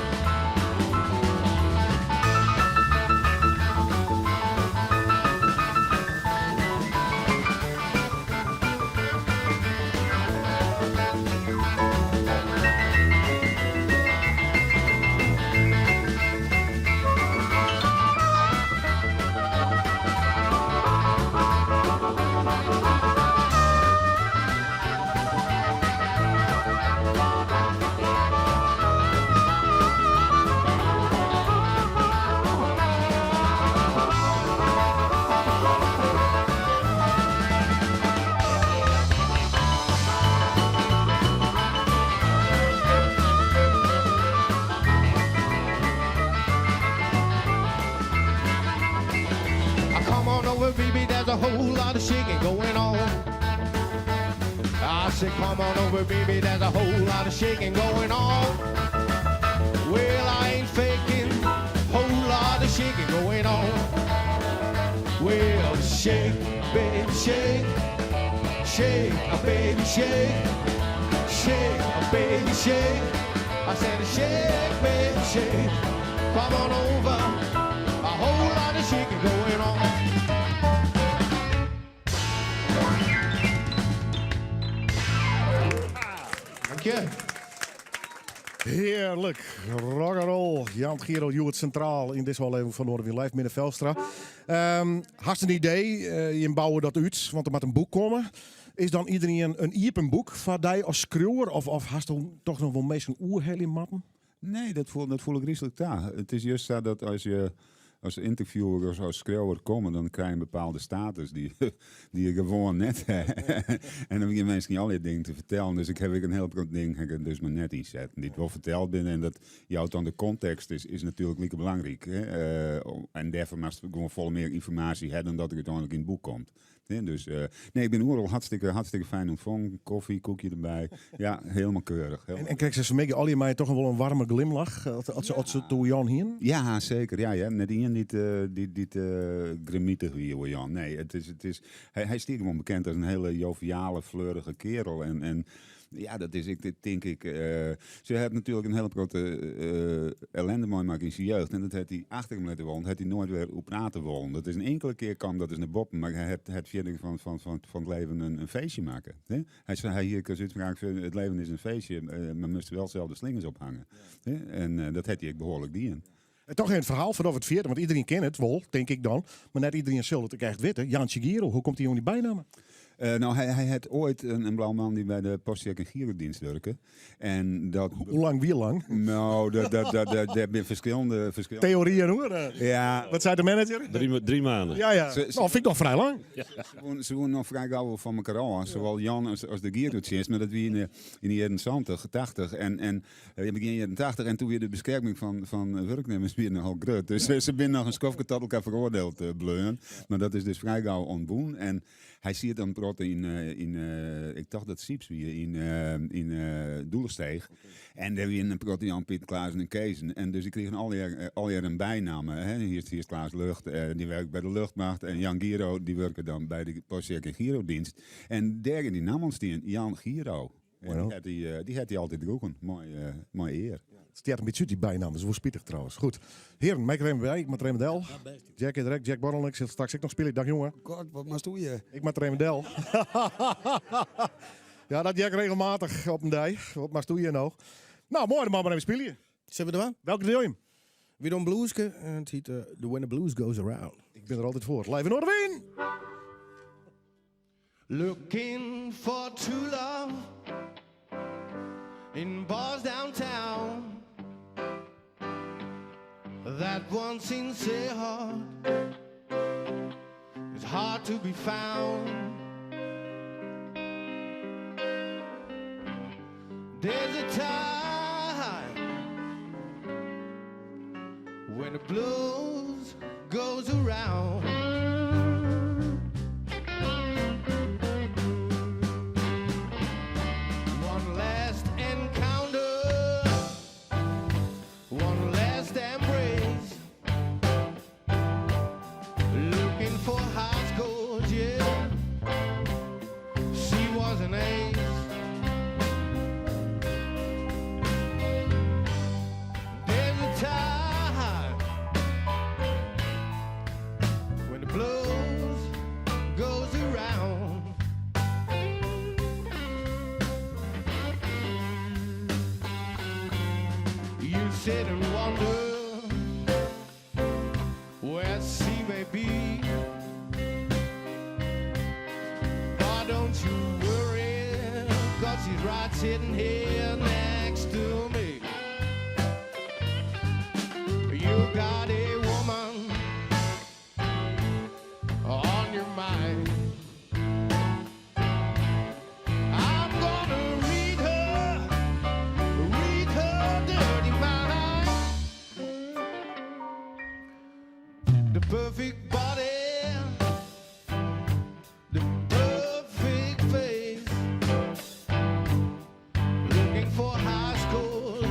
Come on over, baby, there's a whole lot of shaking going on. Well, I ain't faking, whole lot of shaking going on. Well, shake, baby, shake. Shake, baby, shake. Shake, baby, shake. I said, shake, baby, shake. Come on over. A whole lot of shaking going on. Dank je. Heerlijk. Rock'n'roll. Jan Giro, Hewitt Centraal in deze aflevering van Noorderwind Live, Middenvelstra. Hast een idee, je bouwen dat uit, want er moet een boek komen. Is dan iedereen een iepen boek van jij als schreeuwer? Of hast je toch nog wel meestal een oerhel in matten? Nee, dat voel ik rieselijk daar. Het is juist zo dat als je als interviewer of als schreeuwer komen, dan krijg je een bepaalde status die je gewoon net hebt. En dan heb je mensen niet allerlei dingen te vertellen. Dus ik heb een heel groot ding heb ik dus maar net inzet. Die het wel verteld binnen en dat jou dan de context is natuurlijk niet belangrijk. Hè? En daarvoor moet je gewoon veel meer informatie hebben dan dat er uiteindelijk in het boek komt. Dus nee, ik ben overal hartstikke fijn ontvangen. Koffie, koekje erbij. Ja, helemaal keurig. En kijk, ze smeken al je mij toch wel een warme glimlach als ze toe Jan hier? Ja, zeker. Ja, net iemand niet grimietig wie Jan. Nee, het is hij is gewoon bekend als een hele joviale, fleurige kerel. En ja, dat is, denk ik. Ze heeft natuurlijk een hele grote ellende meegemaakt in zijn jeugd. En dat heeft hij achter hem laten wonen. Heeft hij nooit weer op praten wollen. Dat is een enkele keer kan, dat is een boppen. Maar hij heeft verder van het leven een feestje maken. Hè? Hij hier kan zoiets maken, het leven is een feestje. Maar moest wel zelf de slingers ophangen. Hè? En dat heeft hij ook behoorlijk dien. Toch geen verhaal vanaf het vierde, want iedereen kent het wel, denk ik dan. Maar net iedereen zal het echt weten. Jantje Giro, hoe komt hij om die bijnamen? Nou, hij had ooit een blauw man die bij de Postcheck en Girodienst werkte. En dat... Hoe lang, wie lang? Nou, daar zijn verschillende... Theorieën hoor. Ja. Wat zei de manager? 3 maanden. Ja. Vind ik nog vrij lang. Ja. Ze wonen nog vrij gauw van elkaar af. Zowel Jan als de Girodienst. Maar dat wie in de jaren 80. En begin jaren 80. En toen weer de bescherming van werknemers weer nogal groot. Dus ze zijn nog een skofje tot elkaar veroordeeld bleun. Maar dat is dus vrij gauw ontboen. En hij ziet dan praten in ik dacht dat Sieps weer in Doelensteeg. Okay. En daar weer een praten Jan Piet, Klaas en Kees. En dus die kregen al jaar een bijnaam. Hè? Hier is Klaas Lucht, die werkt bij de luchtmacht. En Jan Giro, die werken dan bij de Postcheck en Girodienst. En daar in die naam ontstien, Jan Giro. En die had hij altijd droegen. Mooi eer. Het staat een beetje uit die bijnaam, dat is wel spietig trouwens. Goed. Heren, mij er bij, ik met Remendel. Jack is direct, Jack Borrel, ik zit straks nog spelen. Dag jongen. God, wat doe je? Ik met Remendel. Ja, dat Jack regelmatig op een dij. Wat doe je nou? Nou, mooi, dan maar even spelen. Zullen we er aan? Welke deel je? We doen blueske en het heet The When the Blues Goes Around. Ik ben er altijd voor. Live in Noorderwind! Looking for true love in bars downtown. That one sincere heart is hard to be found. There's a time when the blues goes around. One last encounter, one last embrace. Looking for high scores, yeah. She was an ace. There's a time when the blues goes around. You sit and wonder where she may be. But don't you worry, 'cause she's right sitting here next to me. You got a woman on your mind. I'm gonna read her dirty mind. The perfect body, the perfect face. Looking for high scores,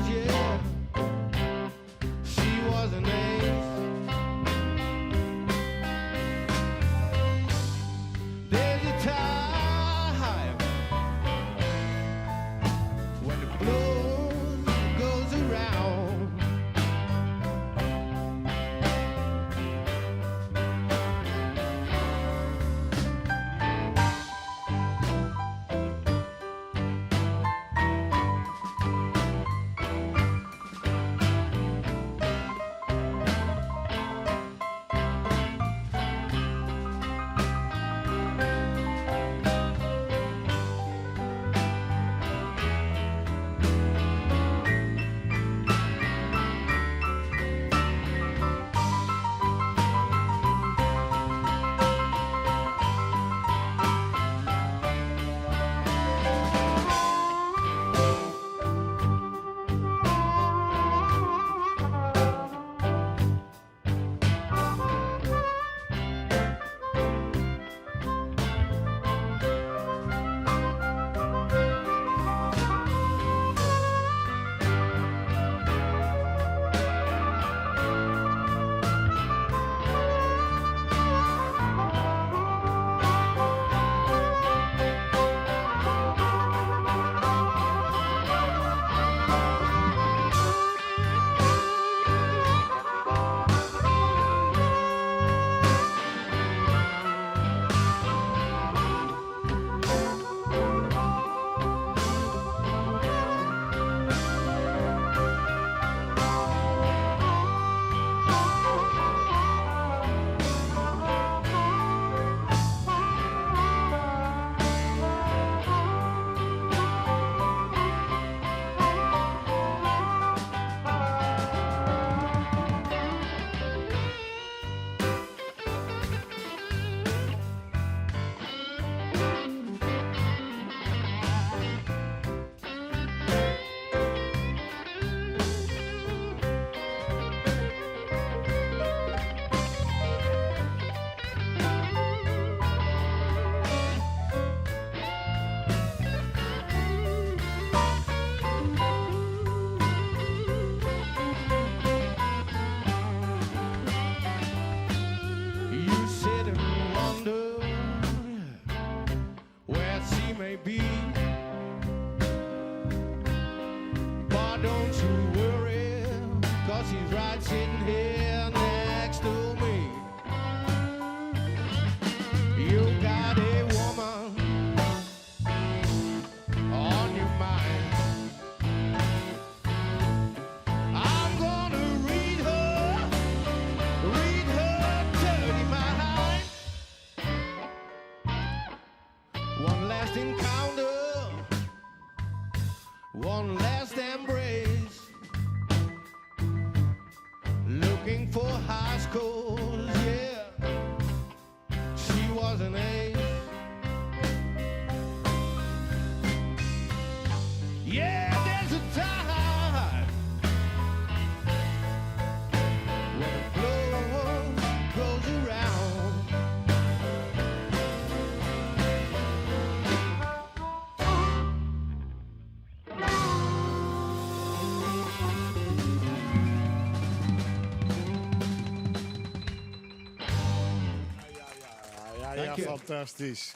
Ja, fantastisch.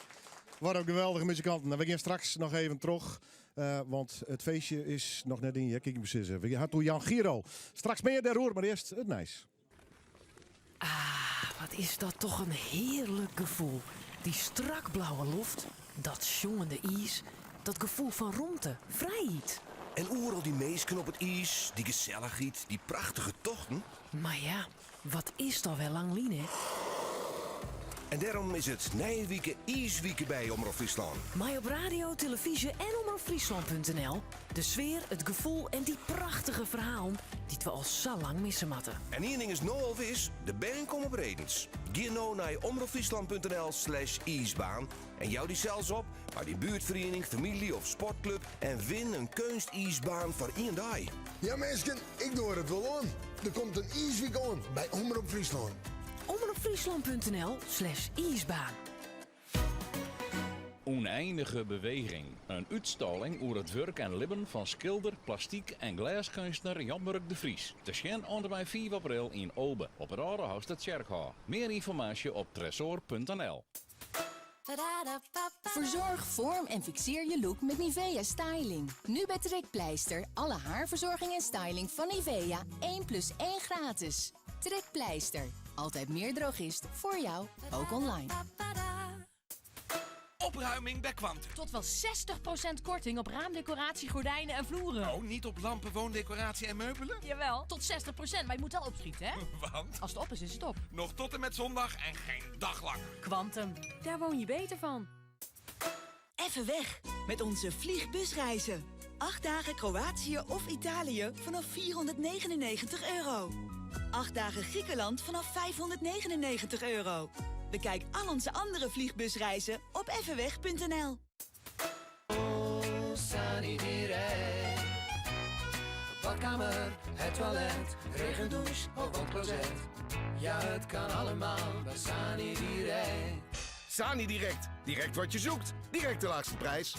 Wat een geweldige muzikanten. Nou, we gaan straks nog even terug. Want het feestje is nog net in. Kijk precies even. We gaan toe Jan Giro. Straks meer der roer, maar eerst het Nijs. Wat is dat toch een heerlijk gevoel. Die strak blauwe lucht, dat zongende ijs, dat gevoel van romte, vrijheid. En oeral die meesken op het ijs, die gezelligheid, die prachtige tochten. Maar ja, wat is toch wel lang lien, hè? En daarom is het Nijwieken IJswieken bij Omroep Friesland. Maar op radio, televisie en omroepfriesland.nl. De sfeer, het gevoel en die prachtige verhalen die we al zo lang missen matten. En één ding is nou al wis, de band komt op redens. Ga nou naar omroepfriesland.nl/ijsbaan en jou die zelfs op bij die buurtvereniging, familie of sportclub en win een kunstijsbaan voor 1 dag. Ja mensen, ik doe het wel aan. Er komt een IJsweek aan bij Omroep Friesland. omroepfriesland.nl/ijsbaan. Oneindige beweging. Een uitstalling over het werk en leven van schilder, plastiek en glaskunstenaar Jan-Mark de Vries. Te zien bij 5 april in Olbe op het Oudehuis te Tjerkhaal. Meer informatie op tresor.nl. Verzorg, vorm en fixeer je look met Nivea Styling. Nu bij Trekpleister. Alle haarverzorging en styling van Nivea. 1+1 gratis. Trekpleister. Altijd meer drogist voor jou, ook online. Opruiming bij Quantum. Tot wel 60% korting op raamdecoratie, gordijnen en vloeren. Oh, niet op lampen, woondecoratie en meubelen? Jawel, tot 60%, maar je moet wel opschieten, hè? Want? Als het op is het op. Nog tot en met zondag en geen dag langer. Quantum, daar woon je beter van. Even weg met onze vliegbusreizen. 8 dagen Kroatië of Italië vanaf €499. 8 dagen Griekenland vanaf €599. Bekijk al onze andere vliegbusreizen op evenweg.nl. Saniteit. Badkamer, het toilet, regendouche of opcloset. Ja, het kan allemaal bij Sani Direct. Sani Direct. Direct wat je zoekt. Direct de laagste prijs.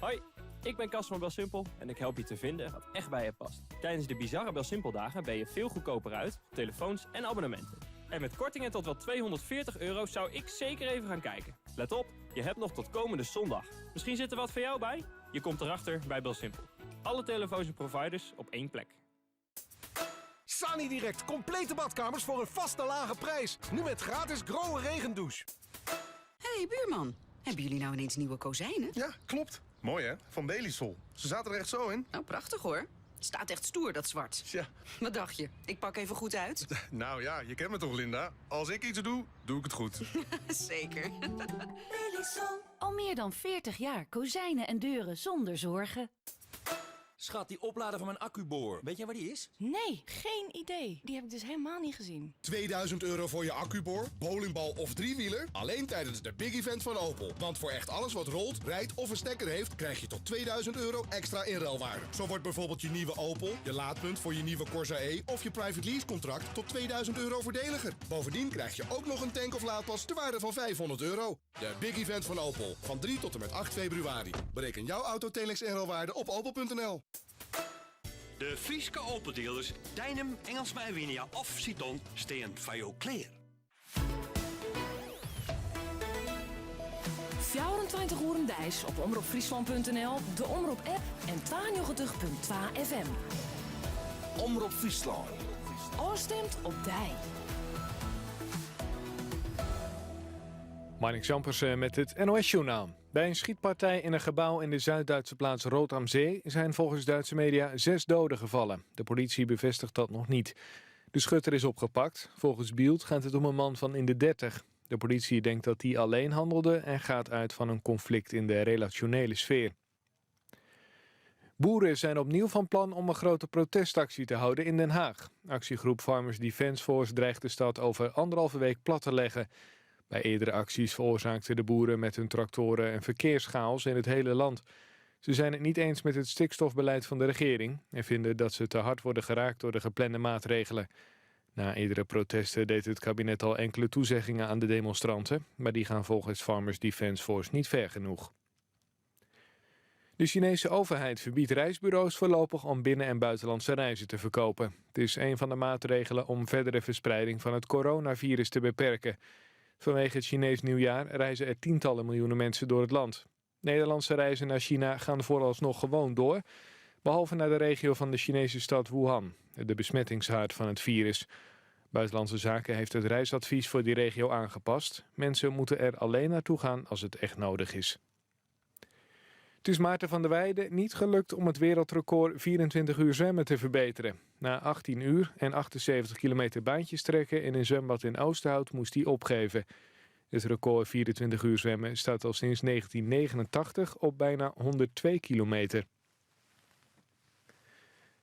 Hoi, ik ben Cas van Belsimpel en ik help je te vinden wat echt bij je past. Tijdens de bizarre Belsimpel-dagen ben je veel goedkoper uit, telefoons en abonnementen. En met kortingen tot wel €240 zou ik zeker even gaan kijken. Let op, je hebt nog tot komende zondag. Misschien zit er wat voor jou bij? Je komt erachter bij Belsimpel. Alle telefoons en providers op één plek. Sani Direct. Complete badkamers voor een vaste lage prijs. Nu met gratis Groen regendouche. Hey buurman, hebben jullie nou ineens nieuwe kozijnen? Ja, klopt. Mooi hè? Van Belisol. Ze zaten er echt zo in. Nou, prachtig hoor. Het staat echt stoer, dat zwart. Ja. Wat dacht je? Ik pak even goed uit. Nou ja, je kent me toch Linda? Als ik iets doe, doe ik het goed. Zeker. Al meer dan 40 jaar kozijnen en deuren zonder zorgen. Schat, die oplader van mijn accuboor. Weet jij waar die is? Nee, geen idee. Die heb ik dus helemaal niet gezien. €2000 voor je accuboor, bowlingbal of driewieler? Alleen tijdens de Big Event van Opel. Want voor echt alles wat rolt, rijdt of een stekker heeft, krijg je tot €2000 extra in ruilwaarde. Zo wordt bijvoorbeeld je nieuwe Opel, je laadpunt voor je nieuwe Corsa E of je private lease contract tot €2000 voordeliger. Bovendien krijg je ook nog een tank of laadpas ter waarde van €500. De Big Event van Opel. Van 3 tot en met 8 februari. Bereken jouw autotelex en ruilwaarde op opel.nl. De Frieske Opel-dealers Dijnem, Engelsma en Winia of Citon staan van jou klaar. 24 uur een dijs op omroepfriesland.nl, de Omroep-app en 92.2 FM. Omroep Friesland. Oorstemt op dij. Marnix Jampers met het NOS-journaal. Bij een schietpartij in een gebouw in de Zuid-Duitse plaats Rood am Zee zijn volgens Duitse media 6 doden gevallen. De politie bevestigt dat nog niet. De schutter is opgepakt. Volgens Bild gaat het om een man van in de 30. De politie denkt dat hij alleen handelde en gaat uit van een conflict in de relationele sfeer. Boeren zijn opnieuw van plan om een grote protestactie te houden in Den Haag. Actiegroep Farmers Defence Force dreigt de stad over 1,5 week plat te leggen. Bij eerdere acties veroorzaakten de boeren met hun tractoren een verkeerschaos in het hele land. Ze zijn het niet eens met het stikstofbeleid van de regering en vinden dat ze te hard worden geraakt door de geplande maatregelen. Na eerdere protesten deed het kabinet al enkele toezeggingen aan de demonstranten, maar die gaan volgens Farmers Defence Force niet ver genoeg. De Chinese overheid verbiedt reisbureaus voorlopig om binnen- en buitenlandse reizen te verkopen. Het is een van de maatregelen om verdere verspreiding van het coronavirus te beperken. Vanwege het Chinees nieuwjaar reizen er tientallen miljoenen mensen door het land. Nederlandse reizen naar China gaan vooralsnog gewoon door, behalve naar de regio van de Chinese stad Wuhan, de besmettingshaard van het virus. Buitenlandse Zaken heeft het reisadvies voor die regio aangepast. Mensen moeten er alleen naartoe gaan als het echt nodig is. Het is Maarten van der Weijden niet gelukt om het wereldrecord 24 uur zwemmen te verbeteren. Na 18 uur en 78 kilometer baantjes trekken in een zwembad in Oosterhout moest hij opgeven. Het record 24 uur zwemmen staat al sinds 1989 op bijna 102 kilometer.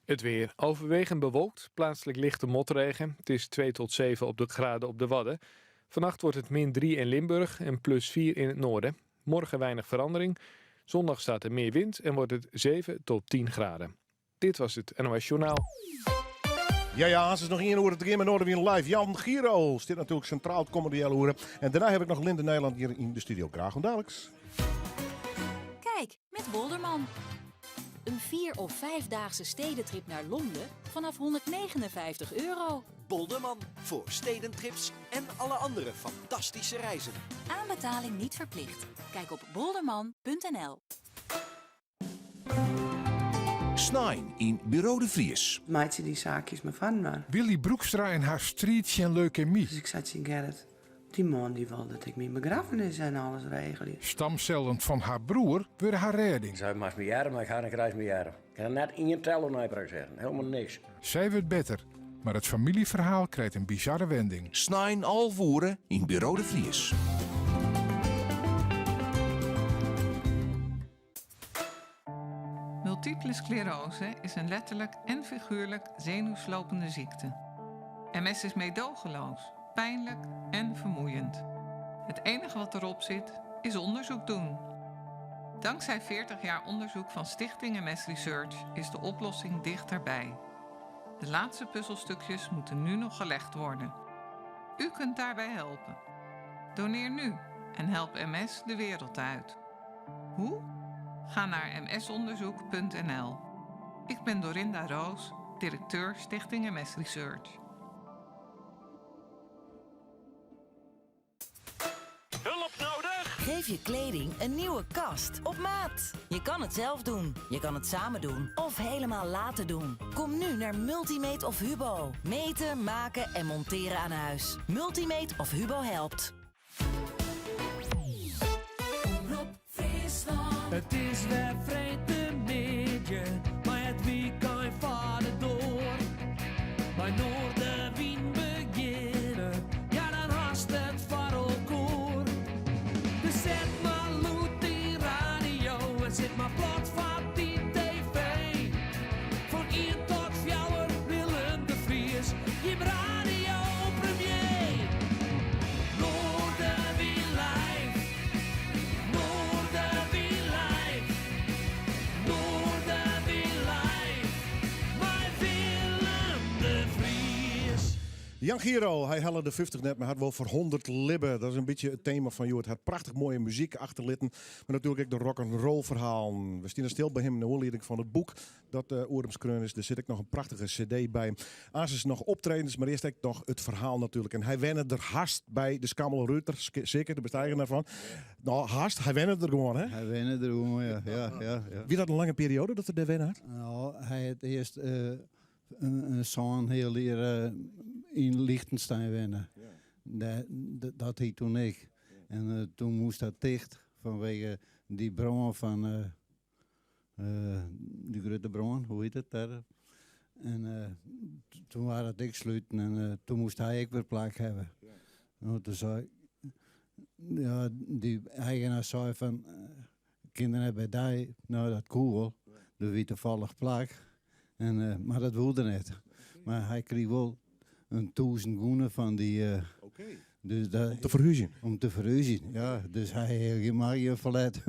Het weer overwegend bewolkt, plaatselijk lichte motregen. Het is 2 tot 7 graden op de Wadden. Vannacht wordt het -3 in Limburg en +4 in het noorden. Morgen weinig verandering. Zondag staat er meer wind en wordt het 7 tot 10 graden. Dit was het NOS Journaal. Ja, als is nog 1 uur te beginnen met Noorderwind live. Jan Giro zit natuurlijk centraal het komende horen. En daarna heb ik nog Linde Nijland hier in de studio. Graag om dadelijks. Kijk, met Bolderman. Een 4- of 5-daagse stedentrip naar Londen vanaf €159. Bolderman, voor stedentrips en alle andere fantastische reizen. Aanbetaling niet verplicht. Kijk op bolderman.nl. Snijn in Bureau de Vries. Maakt ze die zaakjes maar van maar. Willy Broekstra en haar strietje en leukemie. Dus ik zei tegen Gerrit, die man die wil dat ik mijn begrafenis en alles regel. Stamcellen van haar broer worden haar redding. Zij mag me jaren, maar ik ga een reis me jaren. Ik kan net in je tellen naar zeggen. Helemaal niks. Zij wordt beter, maar het familieverhaal krijgt een bizarre wending. Snijn Alvoeren in Bureau de Vries. Multiple sclerose is een letterlijk en figuurlijk zenuwslopende ziekte. MS is meedogenloos, pijnlijk en vermoeiend. Het enige wat erop zit, is onderzoek doen. Dankzij 40 jaar onderzoek van Stichting MS Research is de oplossing dichterbij. De laatste puzzelstukjes moeten nu nog gelegd worden. U kunt daarbij helpen. Doneer nu en help MS de wereld uit. Hoe? Ga naar msonderzoek.nl. Ik ben Dorinda Roos, directeur Stichting MS Research. Hulp nodig? Geef je kleding een nieuwe kast op maat. Je kan het zelf doen, je kan het samen doen of helemaal laten doen. Kom nu naar Multimate of Hubo. Meten, maken en monteren aan huis. Multimate of Hubo helpt. Het is weer vreemde beetje, maar het weekend vaart door. Bij Noorderwind beginnen, ja dan haast het voor elkaar. Dus zet maar loet die radio en zet maar plat van die tv. Van 1 tot 4 Willem de Vries, je radio premier. Noorderwind live, Noorderwind. Jan Giro, hij helde de 50 net, maar had wel voor 100 libben. Dat is een beetje het thema van Joert. Had prachtig mooie muziek achterlitten, maar natuurlijk ook de rock'n'roll verhaal. We staan stil bij hem in de oorleding van het boek dat Oeremskreun is. Er zit ook nog een prachtige cd bij. Aas is nog optredens, maar eerst nog het verhaal natuurlijk. En hij wenne er haast bij de Skammel Ruter, zeker de bestijger daarvan. Nou, haast, hij wenne er gewoon, hè? Hij wenne er gewoon, ja. Wie had een lange periode dat hij daar wennen had? Nou, hij had eerst een zoon heel leren in Liechtenstein wennen. Ja. Dat hij toen ik. En toen moest dat dicht vanwege die bron van die grote bron, hoe heet het daar? En toen waren het ik sluiten en toen moest hij ook weer plek hebben. Ja. Nou, toen zei ja, die eigenaar zei van kinderen hebben bij nou dat cool, de wie toevallig plek. En, maar dat wilde niet. Maar hij kreeg wel 1000 goenen van die. Dus dat, om te verhuizen? Om te verhuizen, ja. Dus hij heeft je verlet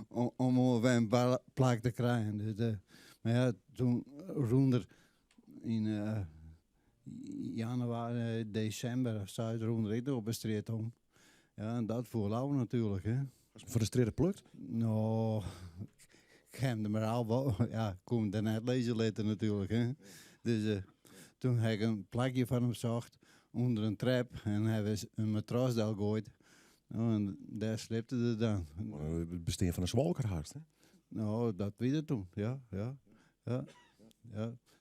om een plak te krijgen. Dus, maar ja, toen roender in januari, december, zou roender ik op een street om. Ja, en dat voorlauw natuurlijk, hè. Als voor de street plukt? Nou, ik heb hem er al wel, ja, kom er net lezen later natuurlijk, hè. Dus toen heb ik een plakje van hem zocht onder een trap en hebben ze een matras daar gegooid. Nou, en daar slipte het dan. Het bestaan van een zwalkerhaast, hè? Nou, dat weet je toen, ja.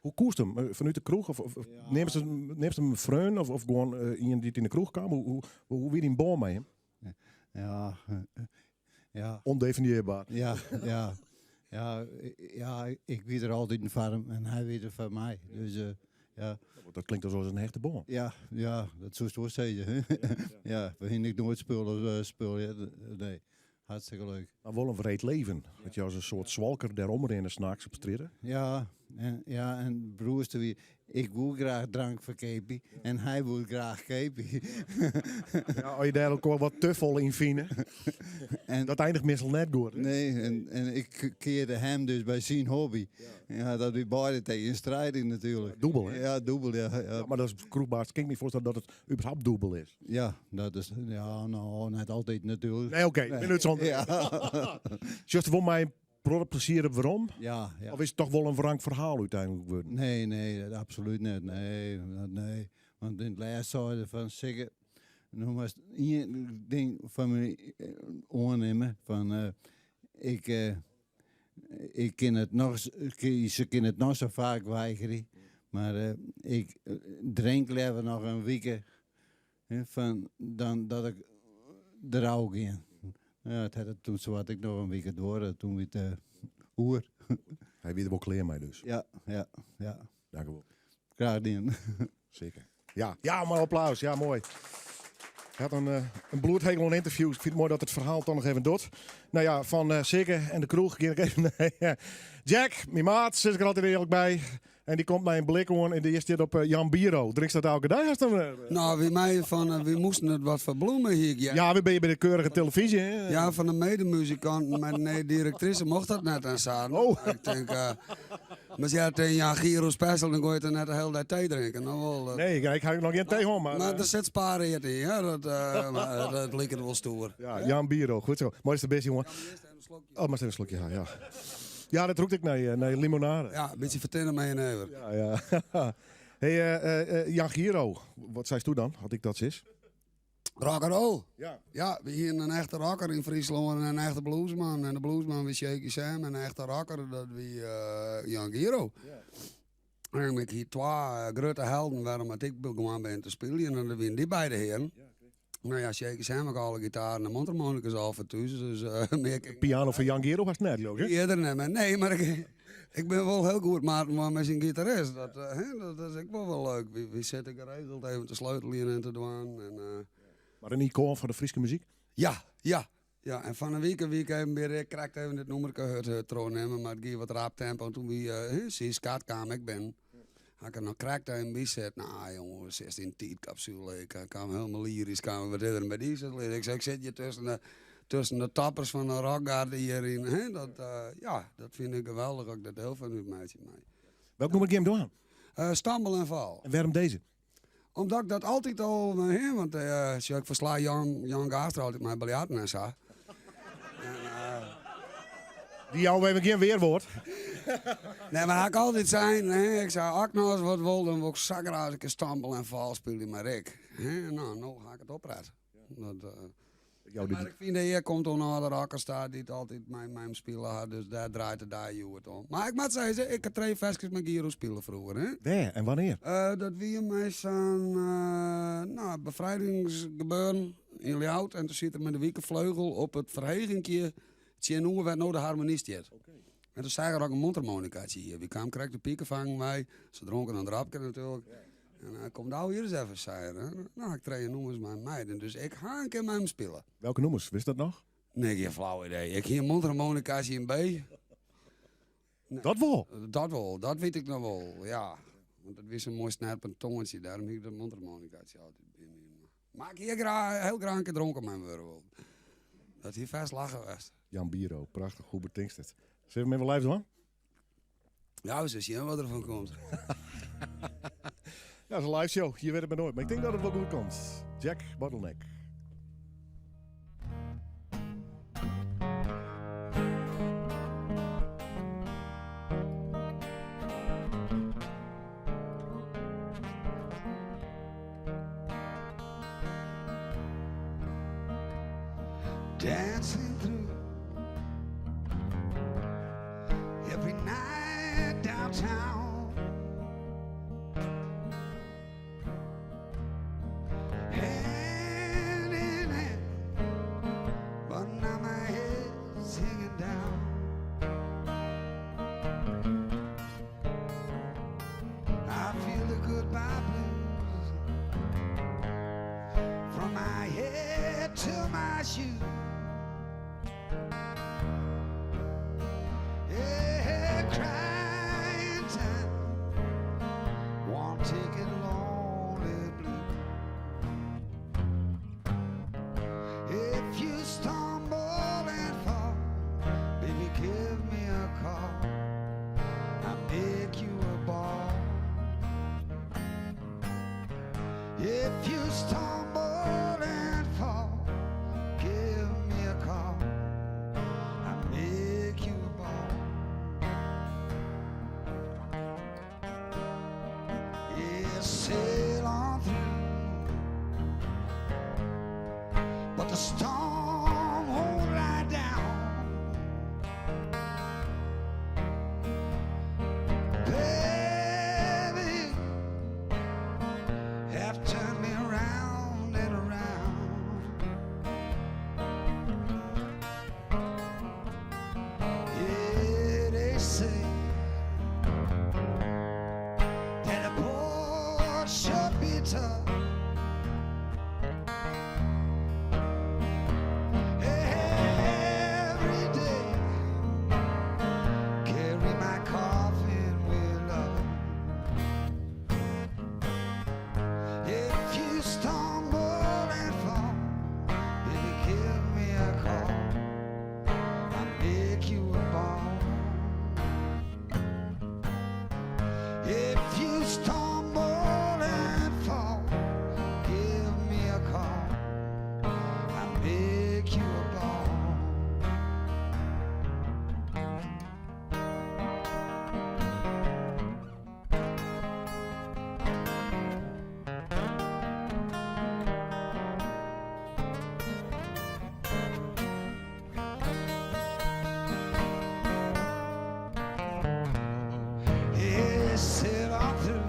Hoe koest hem? Vanuit de kroeg? Of neemt ze hem een vreun? Of gewoon iemand die het in de kroeg kwam? Hoe weer die een boom mee hem? Ja. Ondefinieerbaar. Ja, ik weet er altijd van hem en hij weet er van mij. Dus ja. Dat klinkt als een hechte boom. Ja, dat zou je zeggen. Ja, we gingen nooit spullen. Nee, hartstikke leuk. Maar wel een vreed leven. Dat je als een soort zwalker daarom in de s'nachts op stritten. Ja, en broerste wie. Ik wil graag drank voor Kepie en hij wil graag Kepie. Ja, als je daar ook wel wat te vol in vinden. En dat eindigt meestal net goed. Hè? Nee, en ik keerde hem dus bij zijn hobby. Ja, dat we beide tegen strijden natuurlijk. Dubbel, hè? Ja, dubbel, ja. Maar dat is kroegbaars. Ik kan me niet voorstellen dat het überhaupt dubbel is. Ja, dat is, nou, net altijd natuurlijk. Nee, oké. Minuut zonder. Ja. Just voor mij plezier waarom? Ja. Of is het toch wel een wrang verhaal uiteindelijk geworden? Nee, dat absoluut niet. Nee. Want in het laatste zeiden van zeggen, nog maar één ding van me aannemen van ik ken het nog, ze kunnen het nog zo vaak weigeren, maar ik drink liever nog een week van dan dat ik erouw ging. Ja, het had toen zo had ik nog een week door, toen we het hoer. Hij weet er wel kleer mee dus. Ja. Dank u wel. Graag gedaan. Zeker. Ja, maar applaus. Ja, mooi. Hij had een bloedhegel in interview. Ik vind het mooi dat het verhaal toch nog even doet. Nou ja, van Sikke en de kroeg. Ga ik even Jack, mijn maat, zit ik er altijd eerlijk bij. En die komt mij een blik gewoon en die is dit op Jan Biro. Drinkt dat elke dag? Nou, wie mij van, we moesten het wat verbloemen hier. Ja, we ben je bij de keurige televisie, hè? Ja, van de medemuzikant, maar nee, directrice mocht dat net aan staan. Oh. Ik denk, maar ze had een Jan Giro special, dan gooi je er net de hele tijd thee drinken. Nou, wel, nee, ik ga nog geen thee hoor, maar... Maar er zit sparen in, ja, dat leek het wel stoer. Ja, Jan Biro, goed zo. Mooi is de best, jongen. Oh, maar even een slokje, ja. Ja, dat roekt ik naar limonade. Ja, een beetje vertellen mee en over. Ja. Hey, Jan Giro, wat zei je toen dan? Had ik dat zis? Rock'n'roll. Ja. Ja, we hier een echte rocker in Friesland en een echte bluesman. En de bluesman was Shaky Sam en een echte rocker, dat was Jan Giro. Ja. En ik hier twee grote helden waarom ik gewoon ben te spelen. En dan waren die beide heren. Nou ja, Shaky Sam ook alle gitaar en de mondharmonicas al voor thuis. Dus, Piano van Jan Giro was het net, hè? Eerder niet, nee, maar ik ben wel heel goed maar met zijn gitarist. Dat is ook wel leuk. Wie zit ik geregeld even te sleutelen en te doen. Maar een icoon van de Friese muziek? Ja. Ja, en van een week even weer krijg even het nummer het troon nemen, maar het ging wat raap tempo. En toen wie skat kwam, ik ben. Had ik nog krijg een bizet. Nou jongen, 16 capsule. Ik kwam helemaal lyrisch, kwamen we redden bij die zit. Ik zei, ik zit je tussen de tappers van de rockgarden hierin. Hè? Dat vind ik geweldig, ook dat heel van u meisje mee. Welk nummer game doen? Stammel en Val. En waarom deze? Omdat ik dat altijd al, want ik versla Jan Gaastra altijd mijn biljarten en zo. Die jou even geen weerwoord. Nee, maar ik altijd zijn, ik zei, als ik nou eens wat wil, dan wil ik zakken als ik een Stammel en Val speel in mijn rek. Nou ga ik het oppraten. Maar ik vind dat hier komt er nog de rocker staat die het altijd mijn spelen had, dus daar draait het daar het om. Maar ik moet zeggen, ik heb 2 versjes met Giro spelen vroeger. Hè? Waar en wanneer? Dat wie mij zo'n bevrijdingsgebeuren in Ljout en toen zit er met de wiekenvleugel op het verhegingje. Het noemen werd nou de harmonist hier. En toen zei er ook een mondharmonicaatje hier. Wie kwam, kreeg de pieken vangen mij. Ze dronken een drapje natuurlijk. En hij komt nou hier eens even zeggen. Nou, ik train noemers mijn meiden. Dus ik ga een keer met hem spelen. Welke noemers? Wist dat nog? Nee, geen flauw idee. Ik hier een mondharmonicaatje in B. Nee. Dat wel? Dat wel, dat weet ik nog wel, ja. Want het was een mooi snerpend tongetje. Daarom heb ik de mondharmonicaatje altijd binnen. Maar ik hier heel graag een keer dronken met hem wel. Dat hier vast lachen was. Jan Biro, prachtig, goed betinkt het. Zullen we hem even live doen? Ja, we zullen zien wat er van komt. Ja, dat is een live show. Je weet het maar nooit. Maar ik denk dat het wel goed komt. Jack Bottleneck. dancing through every night downtown. Hand in hand, but now my head's hanging down. I feel the goodbye blues from my head to my shoes. Yeah, crying time, one ticket lonely blue. If you stumble and fall, baby, give me a call. I'll make you a ball. If you stumble and fall, give me a call. I'll make you a ball. Yeah, sail on through, but the storm won't lie down. Baby, have turned me around and around. Yeah, they say that a boy should be tough. Every day, carry my coffin with love. If you stumble and fall, baby, give me a call. I'll make you a ball. If you stumble and fall, give me a call. I'll make you a ball. Yeah, sail on through,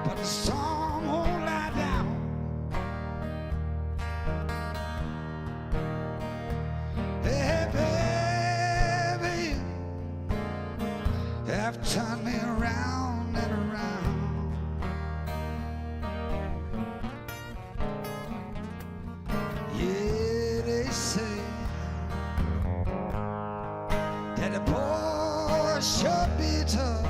but the storm won't lie down. Hey, baby, you have turned me around and around. Yeah, they say that a boy should be tough.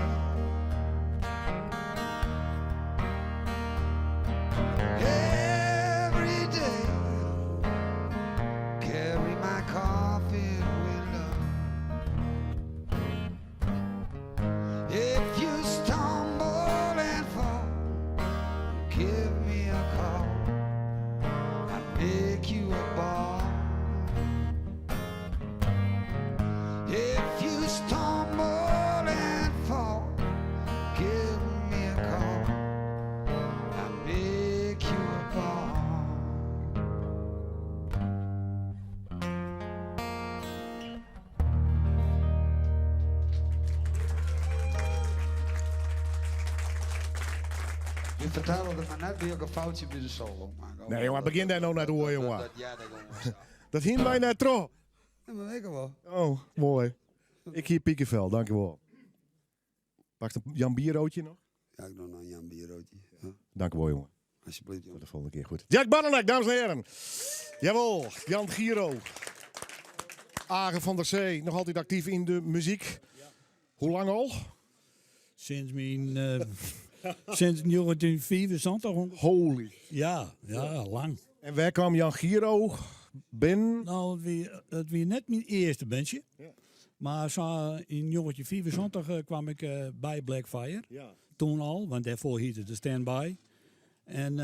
Every day, carry my coffin with love. If you stumble and fall, give me a call. I'll make you a ball. If you stumble and fall, give me a call. I'll make you a ball. Je vertelde me net weer een foutje bij de solo. Nee, jongen, begin daar nou naar door, jongen. Ja, dat gewoon. Dat hing mij net tro. Ja, maar weet ik wel. Oh, mooi. Ik hier Piekenvel, dankjewel. Pak een Jan Bierroodje nog? Ja, ik doe nog een Jan Bierroodje. Ja. Dankjewel, jongen. Alsjeblieft, jongen. Tot de volgende keer, goed. Jack Barnenek, dames en heren. Jawel, Jan Giro. Agen van der Zee, nog altijd actief in de muziek. Hoe lang al? Sinds mijn... sinds 1974. Holy. Ja, lang. En waar kwam Jan Giro binnen? Nou, het was net mijn eerste bandje. Ja. Maar zo in 1974 kwam ik bij Blackfire. Ja. Toen al, want daarvoor heette het de Standby. En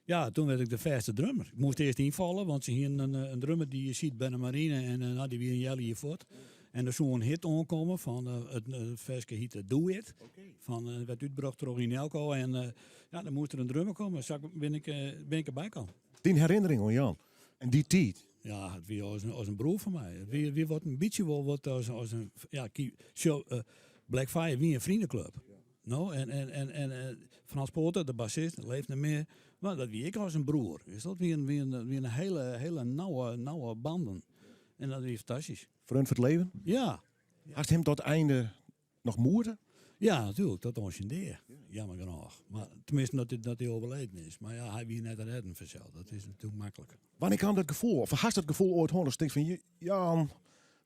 ja, toen werd ik de vaste drummer. Ik moest eerst invallen, want ze hier een drummer die je ziet bij de marine. En die weer een jelly hiervoort. En er zou een hit aankomen van het versje heette Do It. Okay. Werd uitgebracht door in Elko. En ja, dan moest er een drummer komen. Ben ik erbij komen. Die herinnering aan Jan. En die tijd. Ja, het wie als een broer van mij. Wie wordt een beetje wel wat als een ja, Blackfire wie een vriendenclub. Nou, en Frans Poorter, de bassist, leeft niet meer. Maar dat wie ik als een broer. Is dat wie een hele nauwe banden. En dat is fantastisch. Vriend voor het leven? Ja. Had hem tot het einde nog moeite? Ja, natuurlijk. Dat was een deer. Jammer genoeg. Maar tenminste dat hij overleden is. Maar ja, hij wie net aan redden verzeld. Dat is natuurlijk makkelijk. Wanneer kwam dat gevoel? Of had dat gevoel ooit gewoon? Denk van, Jan,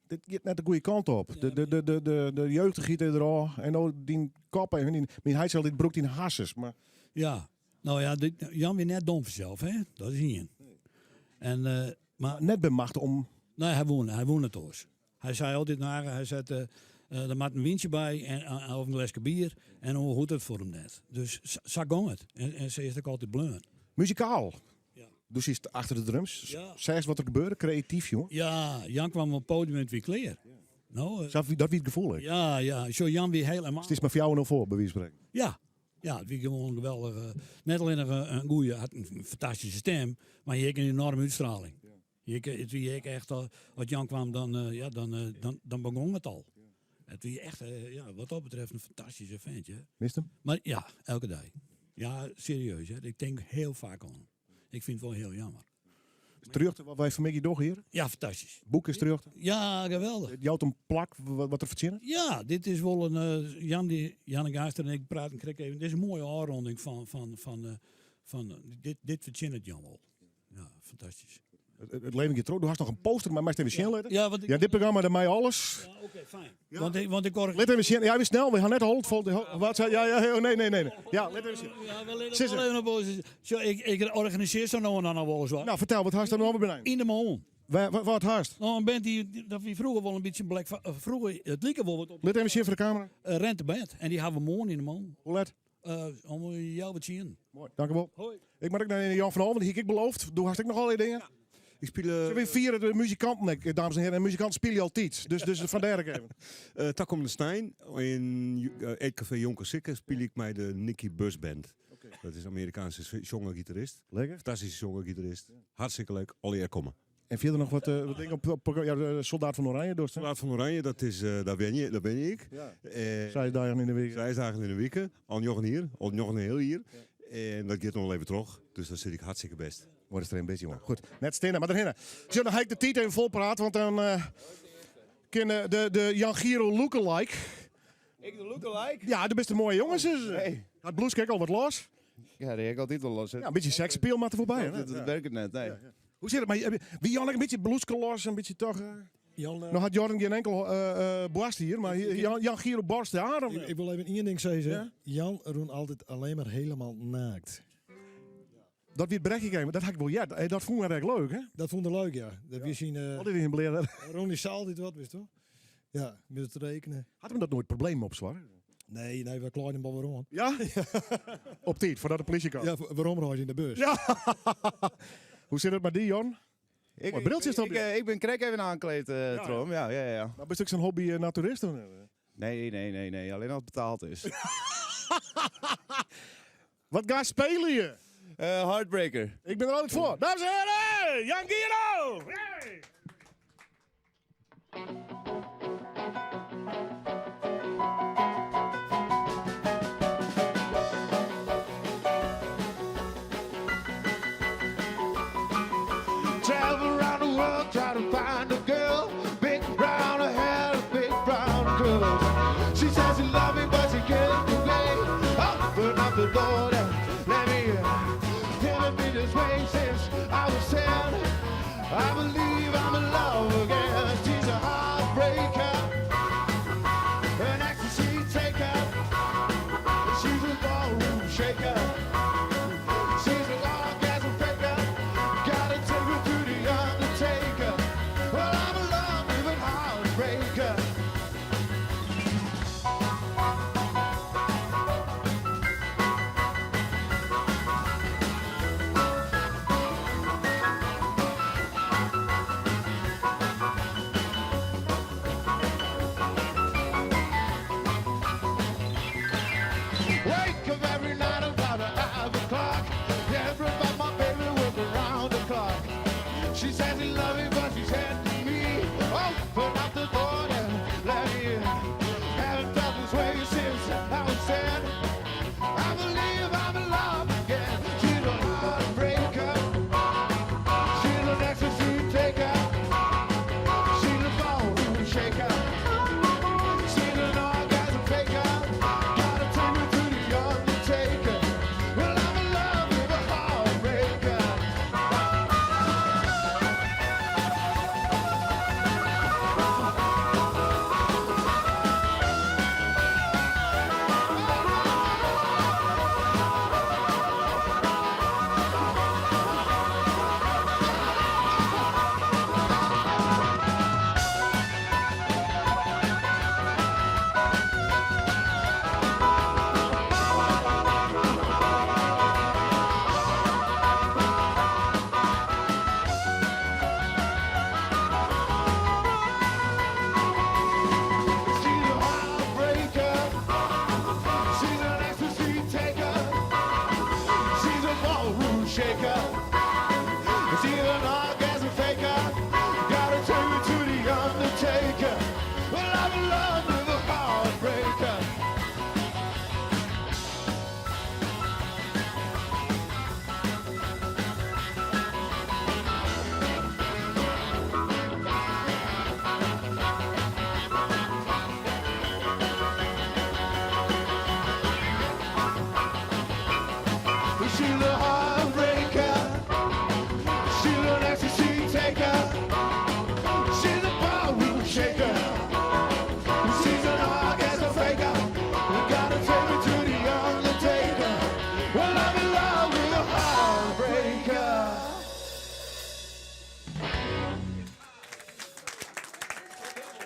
dit gaat net de goede kant op. De jeugd giet eraf. En nou die kop en hij zal dit broek in hasses. Maar... Ja. Nou ja, Jan weer net dom vanzelf, hè? Dat is niet. En, maar net bemacht om... Nee, hij woonde het thuis. Hij zei altijd naar hij zei, er maakt een windje bij en of een lesje bier. En hoe goed het voor hem net. Dus zo ging het. En ze is ook altijd bleun. Muzikaal? Ja. Dus is het achter de drums? Ja. Zeg eens wat er gebeurde, creatief, jongen. Ja, Jan kwam op het podium met wie kleer. Ja. Nou, dat wie het gevoel heeft? Ja. Zo Jan weer helemaal... Het is maar voor jou nog voor, bij wie spreken. Ja. Ja, het was gewoon een geweldige... Net alleen een goeie, had een fantastische stem, maar je had een enorme uitstraling. Het wie ik echt, als Jan kwam, dan begon het al. Het wie echt, wat dat betreft, een fantastische ventje. Mist hem? Maar ja, elke dag. Ja, serieus. Hè. Ik denk heel vaak aan. Ik vind het wel heel jammer. Terug wat wij van Mickey Dog hier? Ja, fantastisch. Boek is terug? Ja, geweldig. Je houdt een plak, wat er verzinnen? Ja, dit is wel een... Jan Gaaster en ik praten even. Dit is een mooie aanronding van dit verzinnen het Jan wel. Ja, fantastisch. Het leven je trouw. Du hast nog een poster, maar mag je even zien laten? Ja, ja, dit programma dan mij alles. Ja, oké, fijn. Ja. Want ik let even zien. Ja, weer snel. We gaan net hold vol. Wat zei? Ja, nee. Ja, let even zien. Ja, ik organiseer zo nou en dan wel eens wat. Nou, vertel, wat haast er nou beneden? In de Moon. Wat haast? Nou, een band dat we vroeger wel een beetje vroeger het lieke wel wat op. Let even zien voor de camera. Renteband. En die hebben we morgen in de Moon. Hoe let? Om jou wat zien. Mooi, dank u wel. Hoi. Ik mag ook naar Jan van Alven, die heb ik beloofd. Doe hartstikke nog allerlei dingen. Ja. Ik speel... Ze weer vieren de muzikanten, dames en heren. En muzikanten spelen je altijd. Dus vandaar ik even. Takom de Stein. In Eetcafé Jonker Sikke speel ik mij de Nicky Bus Band. Okay. Dat is een Amerikaanse jonge-gitarist. Lekker. Fantastische jonge-gitarist. Ja. Hartstikke leuk. Alle eer komen. En verder nog wat dingen op de Soldaat van Oranje? Soldaat van Oranje, dat is, daar ben ik. Ja. 6 dagen in de week. 6 dagen in de week. Al nog hier. Al nog een heel hier. Ja. En dat gaat nog wel even terug. Dus dat zit ik hartstikke best. Wordt er een beetje, jongen. Goed, net stenen, maar daarheen. Zo, dan ga ik de titel even vol praten, want dan kunnen de Jan Giro lookalike. Ik de lookalike? Ja, de beste mooie jongens. Nee. Het bloes kijk al wat los. Ja, die heb ik altijd wel los. Ja, een beetje sekspeel maar er voorbij. Dat werkt het net, nee. Ja. Hoe zit het? Maar wie Jan een beetje bloeske los, een beetje toch... Nou had Jordan geen enkel borst hier, maar Jan Giro borst de adem. Ik wil even één ding zeggen. Ja? Jan roept altijd alleen maar helemaal naakt. Dat weer het brekje maar dat had ik wel. Ja, dat vond ik eigenlijk leuk, hè? Dat vond ik leuk, ja. Dat we zien. Altijd in bleren. Ronnie Saal dit wat, wist je toch? Ja, met het rekenen. Had hem dat nooit probleem op zwaar? Nee, we kleinen hem wel weer aan. Ja? Op tijd, voordat de politie kwam. Ja, waarom reis je in de bus? Ja. Hoe zit het met die, Jan? Ik ben krek even aangekleed, Trom. Ja. Maar ben je ook zo'n hobby naturist? Nee. Alleen als het betaald is. Wat ga je spelen je? Heartbreaker. Ik ben er altijd voor. Dames en heren, Jan Giro! Hey! Travel around the world, try to find a girl. Big brown hair, big brown curls. She says she loves me, but she can't do me. Open up the door, let me in. Feeling me this way since I was 10. I believe I'm in love again. She's a heartbreaker, an ecstasy taker. She's a ballroom shaker. She's a orgasm faker. Gotta take her to the undertaker. Well, I'm in love with a heartbreaker. says she loves me, but she said to me, open up the door and let me in. Haven't felt this way since I was 10. I believe I'm in love again. She's a heartbreaker. She's an ecstasy taker. She's a ballroom shaker. She's an orgasm faker. Gotta take me to the undertaker. Well, I'm in love with a heartbreaker. She's a heartbreaker. She's an ecstasy taker. She's a ballroom shaker. She's an orgasm faker. Gotta take me to the undertaker. Well, I'm in love with a heartbreaker. She's a heartbreaker. She's an ecstasy taker. She's a ballroom shaker. She's an orgasm faker. Gotta take me to the undertaker. Well, I'm in love with a heartbreaker.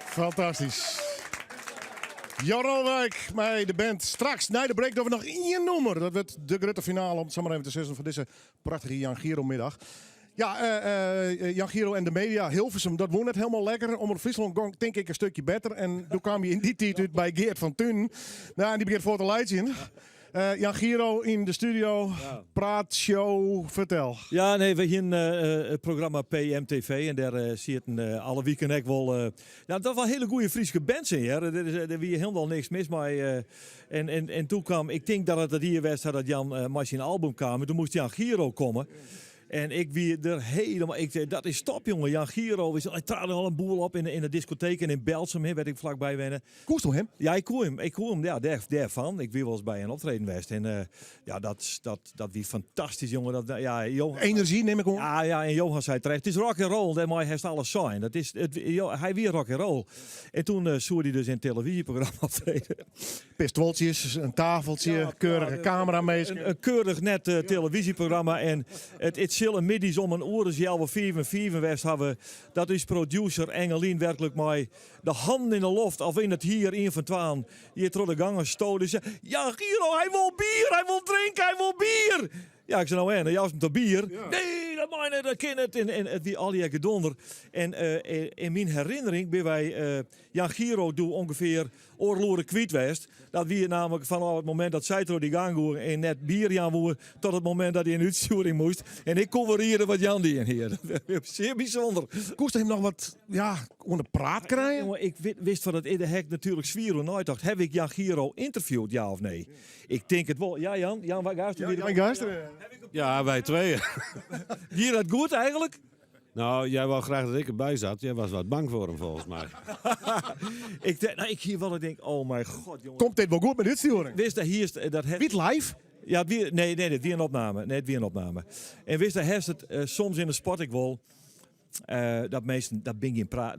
Fantastisch. Jan Rolwijk met de band. Straks, na de break, doen we nog één nummer. Dat wordt de grote finale, om het zo maar even te zeggen, van deze prachtige Jan Giro-middag. Ja, Jan Giro en de media, Hilversum, dat woont net helemaal lekker. Om Friesland ging, denk ik, een stukje beter. En toen kwam je in die tijd uit bij Geert van Thun. Nou, en die begint voor te leiden. Jan Giro in de studio, praat, show, vertel. Ja, nee, we hebben het programma PMTV en daar zitten alle weekend ook wel... ja, dat was hele goede Friese bands in, ja. Er was helemaal niks mis mee. En toen kwam, ik denk dat het hier was dat Jan met zijn album kwam. Toen moest Jan Giro komen. En ik wie er helemaal... Ik zei, dat is top, jongen. Jan Giro. Hij trad al een boel op in de discotheek. En in Belsum, werd ik vlakbij wennen. Koest je hem? Ja, ik koe hem. Ja, daarvan. Ik wie wel eens bij een optreden geweest. En ja, dat wie fantastisch, jongen. Ja, Johan, energie, neem ik om. Ja, en Johan zei terecht. Het is rock and roll. Dat heeft alles zijn. Dat is, hij weer rock and roll. En toen zoer hij dus in het televisieprogramma optreden. Pistoltjes, een tafeltje, keurige camera mee. Een keurig net televisieprogramma. En het zullen middags om een uur, dus jij wel 4 west hebben. Dat is producer Engelien werkelijk mij de handen in de loft, of in het hier, een van twaalf. Hier door de gangen stoten. Ja, Giro, hij wil bier, hij wil drinken, hij wil bier. Ja, ik zei nou en, juist met bier. Ja. Nee, dat mag niet, dat kan het. En het wie al die gedonder. En in mijn herinnering ben wij Jan Giro doe ongeveer oorloren kwijt geweest. Dat wie namelijk vanaf het moment dat zij door die gang ging en net bier Jan woer, tot het moment dat hij een uitsturing moest. En ik convereerde wat Jan die in hier. Dat is zeer bijzonder. Koest hem nog wat, ja, onder praat krijgen? Jongen, ik wist van het in de hek natuurlijk zwier en nooit dacht, heb ik Jan Giro interviewd, ja of nee? Ik denk het wel. Ja, Jan? Jan, waar gaast u weer? Ja, wij tweeën. Hier dat goed eigenlijk? Nou, jij wou graag dat ik erbij zat. Jij was wat bang voor hem, volgens mij. Ik hier wel denk, oh mijn god, jongen. Komt dit wel goed met dit sturing? Wist dat hier is dat Niet live? Ja, nee, dit weer een opname. Nee, het weer een opname. En wist dat het soms in de sport ik wel. Dat meesten, dat ben je in praat,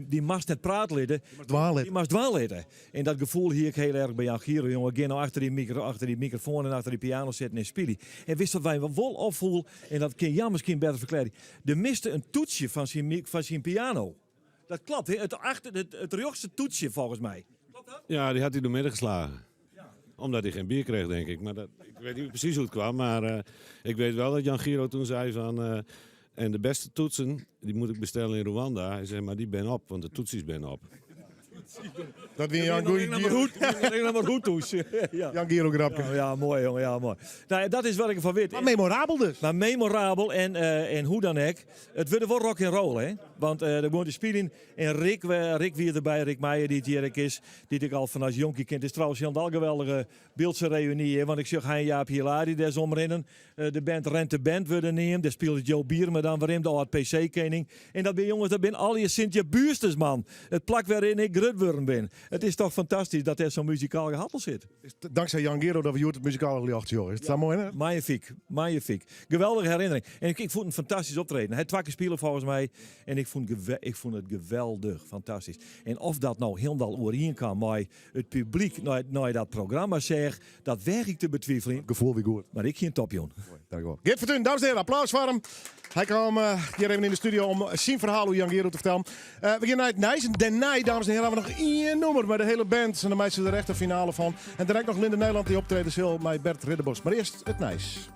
die mast net praatleden. Die mast dwaaleden. En dat gevoel hier ik heel erg bij Jan Giro, jongen. Ga nou achter die microfoon en achter die piano zitten en spelen. En wist dat wij wel opvoel, en dat kan Jan misschien beter verklaren. Er miste een toetsje van zijn piano. Dat klopt, het rechtste toetsje volgens mij. Klopt dat? Ja, die had hij door midden geslagen. Ja. Omdat hij geen bier kreeg, denk ik. Maar ik weet niet precies hoe het kwam, maar ik weet wel dat Jan Giro toen zei van... En de beste toetsen, die moet ik bestellen in Rwanda. Hij zei, maar die ben op, want de toetsies ben op. Dat weer Jan Hutus. Jan Gero grapje. Ja, mooi jongen, ja mooi. Nou, dat is wat ik ervan weet. Maar memorabel dus. Maar memorabel en hoe dan ook. Het wordt wel rock and roll, hè? Want er wordt te spelen en Rick weer erbij, Rick Meijer die het hier is, die ik al vanaf jonkie kent. Het is trouwens een heel geweldige beeldse reunie, hè? Want ik zag hij Jaap Hilari daar zomerin. De band Rent de Band worden nemen. Daar speelde Joe Bierme dan weer in, de oud PC-kening. En dat ben jongens, dat ben al je Sintje Buursters, man. Het plak waarin ik grutwurm ben. Het is toch fantastisch dat er zo'n muzikaal gehappel zit. Dankzij Jan Gero dat we hier het muzikale gejocht, joh. Is dat mooi, hè? Magnifiek. Geweldige herinnering. En ik vond een fantastisch optreden. Hij twee keer spelen volgens mij. En ik vond het geweldig, fantastisch. En of dat nou helemaal overheen kan, maar het publiek naar dat programma zegt, dat werk ik te betwijfelen. Gevoel weer goed. Maar ik geen topjon. Geert Fortuyn, dames en heren, applaus voor hem. Hij kwam hier even in de studio om zijn verhaal hoe Jan Gero te vertellen. We gaan naar het Nijs. En daarna, dames en heren, hebben we nog één nummer met de hele band. En dan meiden ze de rechte finale van. En direct nog Linde Nijland die optreden zal met Bert Ridderbos. Maar eerst het Nijs.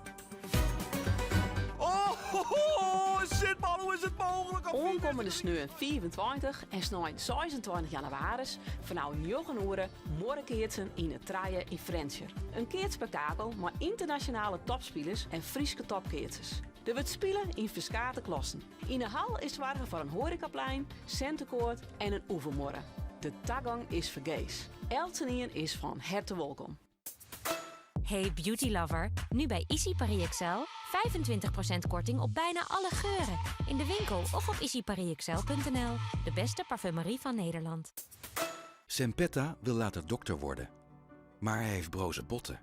Zitman, hoe is het mogelijk? Onkomende sneu 24 en snij 26 januari vanaf 9 uur morgenkeertsen in het Traaien in Frencher. Een keertspektakel met internationale topspelers en Frieske topkeerters. Er wordt spelen in verschillende klassen. In de hal is zwaar voor een horecaplein, centenkoord en een oefenmorgen. De taggang is vergees. Eltenien is van harte welkom. Hey beauty lover, nu bij Easy Paris Excel 25% korting op bijna alle geuren. In de winkel of op easyparisexcel.nl. De beste parfumerie van Nederland. Sempetta wil later dokter worden. Maar hij heeft broze botten.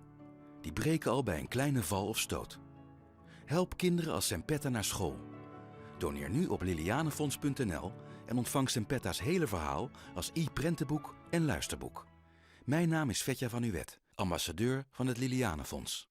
Die breken al bij een kleine val of stoot. Help kinderen als Sempetta naar school. Doneer nu op lilianefonds.nl en ontvang Sempetta's hele verhaal als e-prentenboek en luisterboek. Mijn naam is Vetja van Uwet, ambassadeur van het Lilianefonds.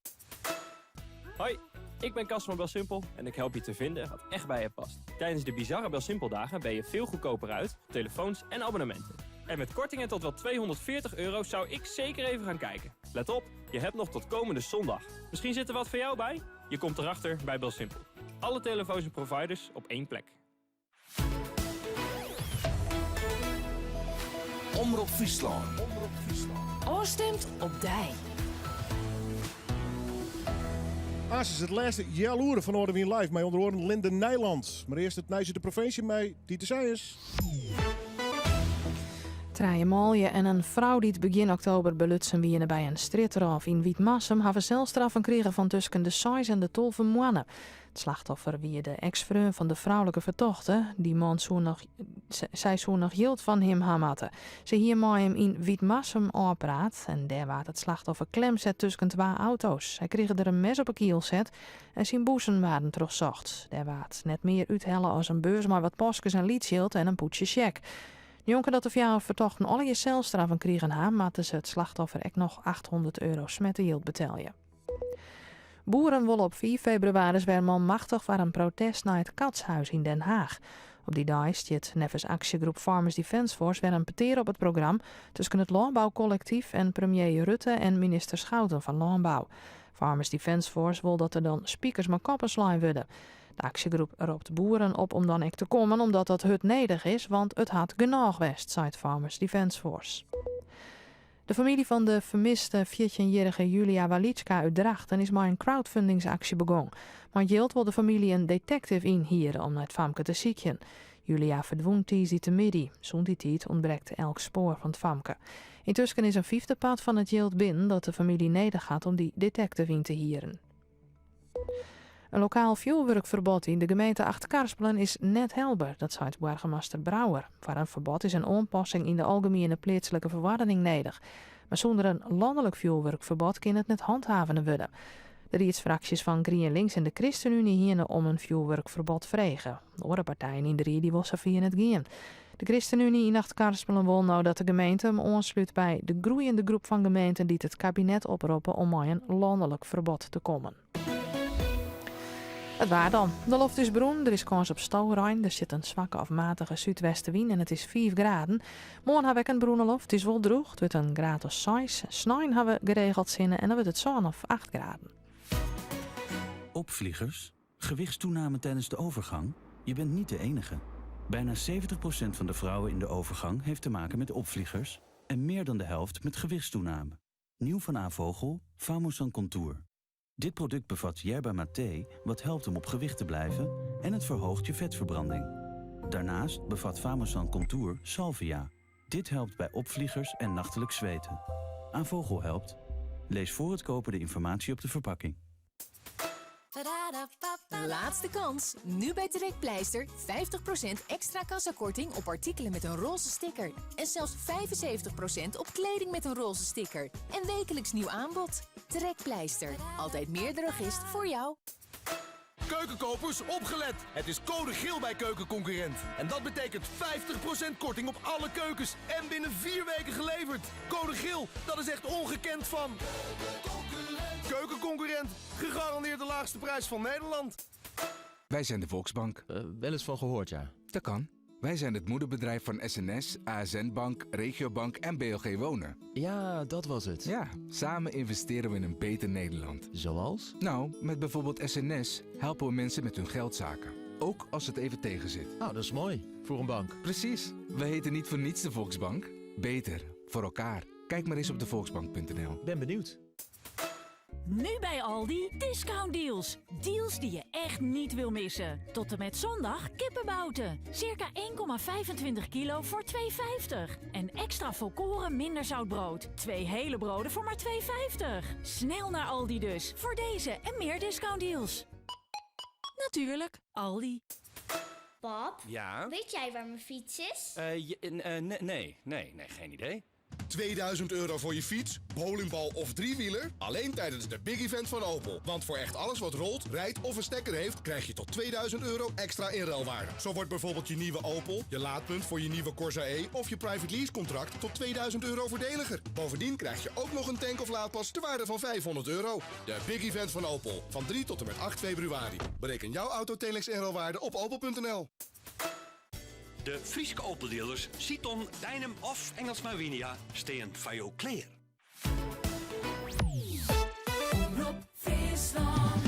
Hoi, ik ben Cas van Belsimpel en ik help je te vinden wat echt bij je past. Tijdens de bizarre Belsimpel-dagen ben je veel goedkoper uit, telefoons en abonnementen. En met kortingen tot wel €240 zou ik zeker even gaan kijken. Let op, je hebt nog tot komende zondag. Misschien zit er wat voor jou bij? Je komt erachter bij Belsimpel. Alle telefoons en providers op één plek. Omroep Friesland. Oorstemt op Dij. As is het laatste jaloeren van Orde Wien Live. Met onder andere Linde Nijland. Maar eerst het Nijsje de provincie met Dieter Seijers. Traaie Malje en een vrouw die het begin oktober belutsen wienen bij een stritraf in Wietmassum hebben celstraffen gekregen van tussen de 6 en de 12 maanden. Het slachtoffer wie de ex-vriend van de vrouwelijke vertochte, die man zij zo nog hield van hem hamatte. Ze hier met hem in Wietmassum aanpraat en daar werd het slachtoffer klem zet tussen twee auto's. Hij kreeg er een mes op een kiel zet en zijn boezen waren terugzocht. Daar werd net meer uithellen als een beurs, maar wat postjes en lietschild en een poetsje check. De jonker dat de vrouw vertochten alle je celstraffen kregen haar, maakten ze het slachtoffer ook nog €800 smettenhield betalen. Boeren willen op 4 februari weer manmachtig voor een protest naar het Katshuis in Den Haag. Op die dag stiet nevens actiegroep Farmers Defence Force weer een peteer op het programma tussen het Landbouwcollectief en premier Rutte en minister Schouten van Landbouw. Farmers Defence Force wil dat er dan speakers maar koppen slaan worden. De actiegroep roept boeren op om dan ook te komen omdat dat het nedig is, want het had genoeg west, zei Farmers Defence Force. De familie van de vermiste 14-jarige Julia Walitska uit Drachten is maar een crowdfundingsactie begonnen. Maar Jilt wil de familie een detective inhieren om naar het famke te zieken. Julia verdween die te midden. Zonder die tijd ontbreekt elk spoor van het famke. Intussen is een 5e pad van het Jilt binnen dat de familie neder gaat om die detective in te hieren. Een lokaal vuurwerkverbod in de gemeente Acht-Karspelen is net helder, dat zei burgemeester Brouwer. Voor een verbod is een aanpassing in de algemene plaatselijke verordening nodig. Maar zonder een landelijk vuurwerkverbod kan het net handhaven worden. De riedsfracties van GroenLinks en de ChristenUnie hieren om een vuurwerkverbod vregen. De andere partijen in de rie wil ze via het gaan. De ChristenUnie in Acht-Karspelen wil nou dat de gemeente hem aansluit bij de groeiende groep van gemeenten die het kabinet oproepen om bij een landelijk verbod te komen. Het waar dan. De lucht is bruin, er is kans op stauwrein, er zit een zwakke of matige zuidwestenwind en het is 5 graden. Morgen hebben we een bruine lucht, het is wel droog, het wordt een graad of 6. Snijn hebben we geregeld zinnen en dan wordt het zon of 8 graden. Opvliegers, gewichtstoename tijdens de overgang? Je bent niet de enige. Bijna 70% van de vrouwen in de overgang heeft te maken met opvliegers en meer dan de helft met gewichtstoename. Nieuw van Avogel, Famosan Contour. Dit product bevat yerba mate, wat helpt om op gewicht te blijven en het verhoogt je vetverbranding. Daarnaast bevat Famosan Contour salvia. Dit helpt bij opvliegers en nachtelijk zweten. Avogel helpt. Lees voor het kopen de informatie op de verpakking. Laatste kans. Nu bij Trekpleister 50% extra kassakorting op artikelen met een roze sticker. En zelfs 75% op kleding met een roze sticker. En wekelijks nieuw aanbod. Trekpleister. Altijd meer drogist voor jou. Keukenkopers, opgelet! Het is code geel bij Keukenconcurrent. En dat betekent 50% korting op alle keukens. En binnen 4 weken geleverd. Code geel, dat is echt ongekend van Keukenconcurrent. Gegarandeerd de laagste prijs van Nederland. Wij zijn de Volksbank. Wel eens van gehoord, ja. Dat kan. Wij zijn het moederbedrijf van SNS, ASN Bank, Regiobank en BLG Wonen. Ja, dat was het. Ja, samen investeren we in een beter Nederland. Zoals? Nou, met bijvoorbeeld SNS helpen we mensen met hun geldzaken. Ook als het even tegenzit. Nou, dat is mooi. Voor een bank. Precies. We heten niet voor niets de Volksbank. Beter. Voor elkaar. Kijk maar eens op devolksbank.nl. Ben benieuwd. Nu bij Aldi discount deals. Deals die je echt niet wil missen. Tot en met zondag kippenbouten. Circa 1,25 kilo voor 2,50. En extra volkoren minder zout brood. 2 hele broden voor maar 2,50. Snel naar Aldi dus. Voor deze en meer discount deals. Natuurlijk, Aldi. Pap, Ja? weet jij waar mijn fiets is? Nee, geen idee. 2000 euro voor je fiets, bowlingbal of driewieler? Alleen tijdens de Big Event van Opel. Want voor echt alles wat rolt, rijdt of een stekker heeft, krijg je tot 2000 euro extra inruilwaarde. Zo wordt bijvoorbeeld je nieuwe Opel, je laadpunt voor je nieuwe Corsa E of je private lease contract tot 2000 euro voordeliger. Bovendien krijg je ook nog een tank of laadpas ter waarde van 500 euro. De Big Event van Opel, van 3 tot en met 8 februari. Bereken jouw autotelings inruilwaarde op opel.nl. De Frieske Opel-dealers Citon, Dynam of Engelsma Winia staan van jou klaar. Omroep Friesland,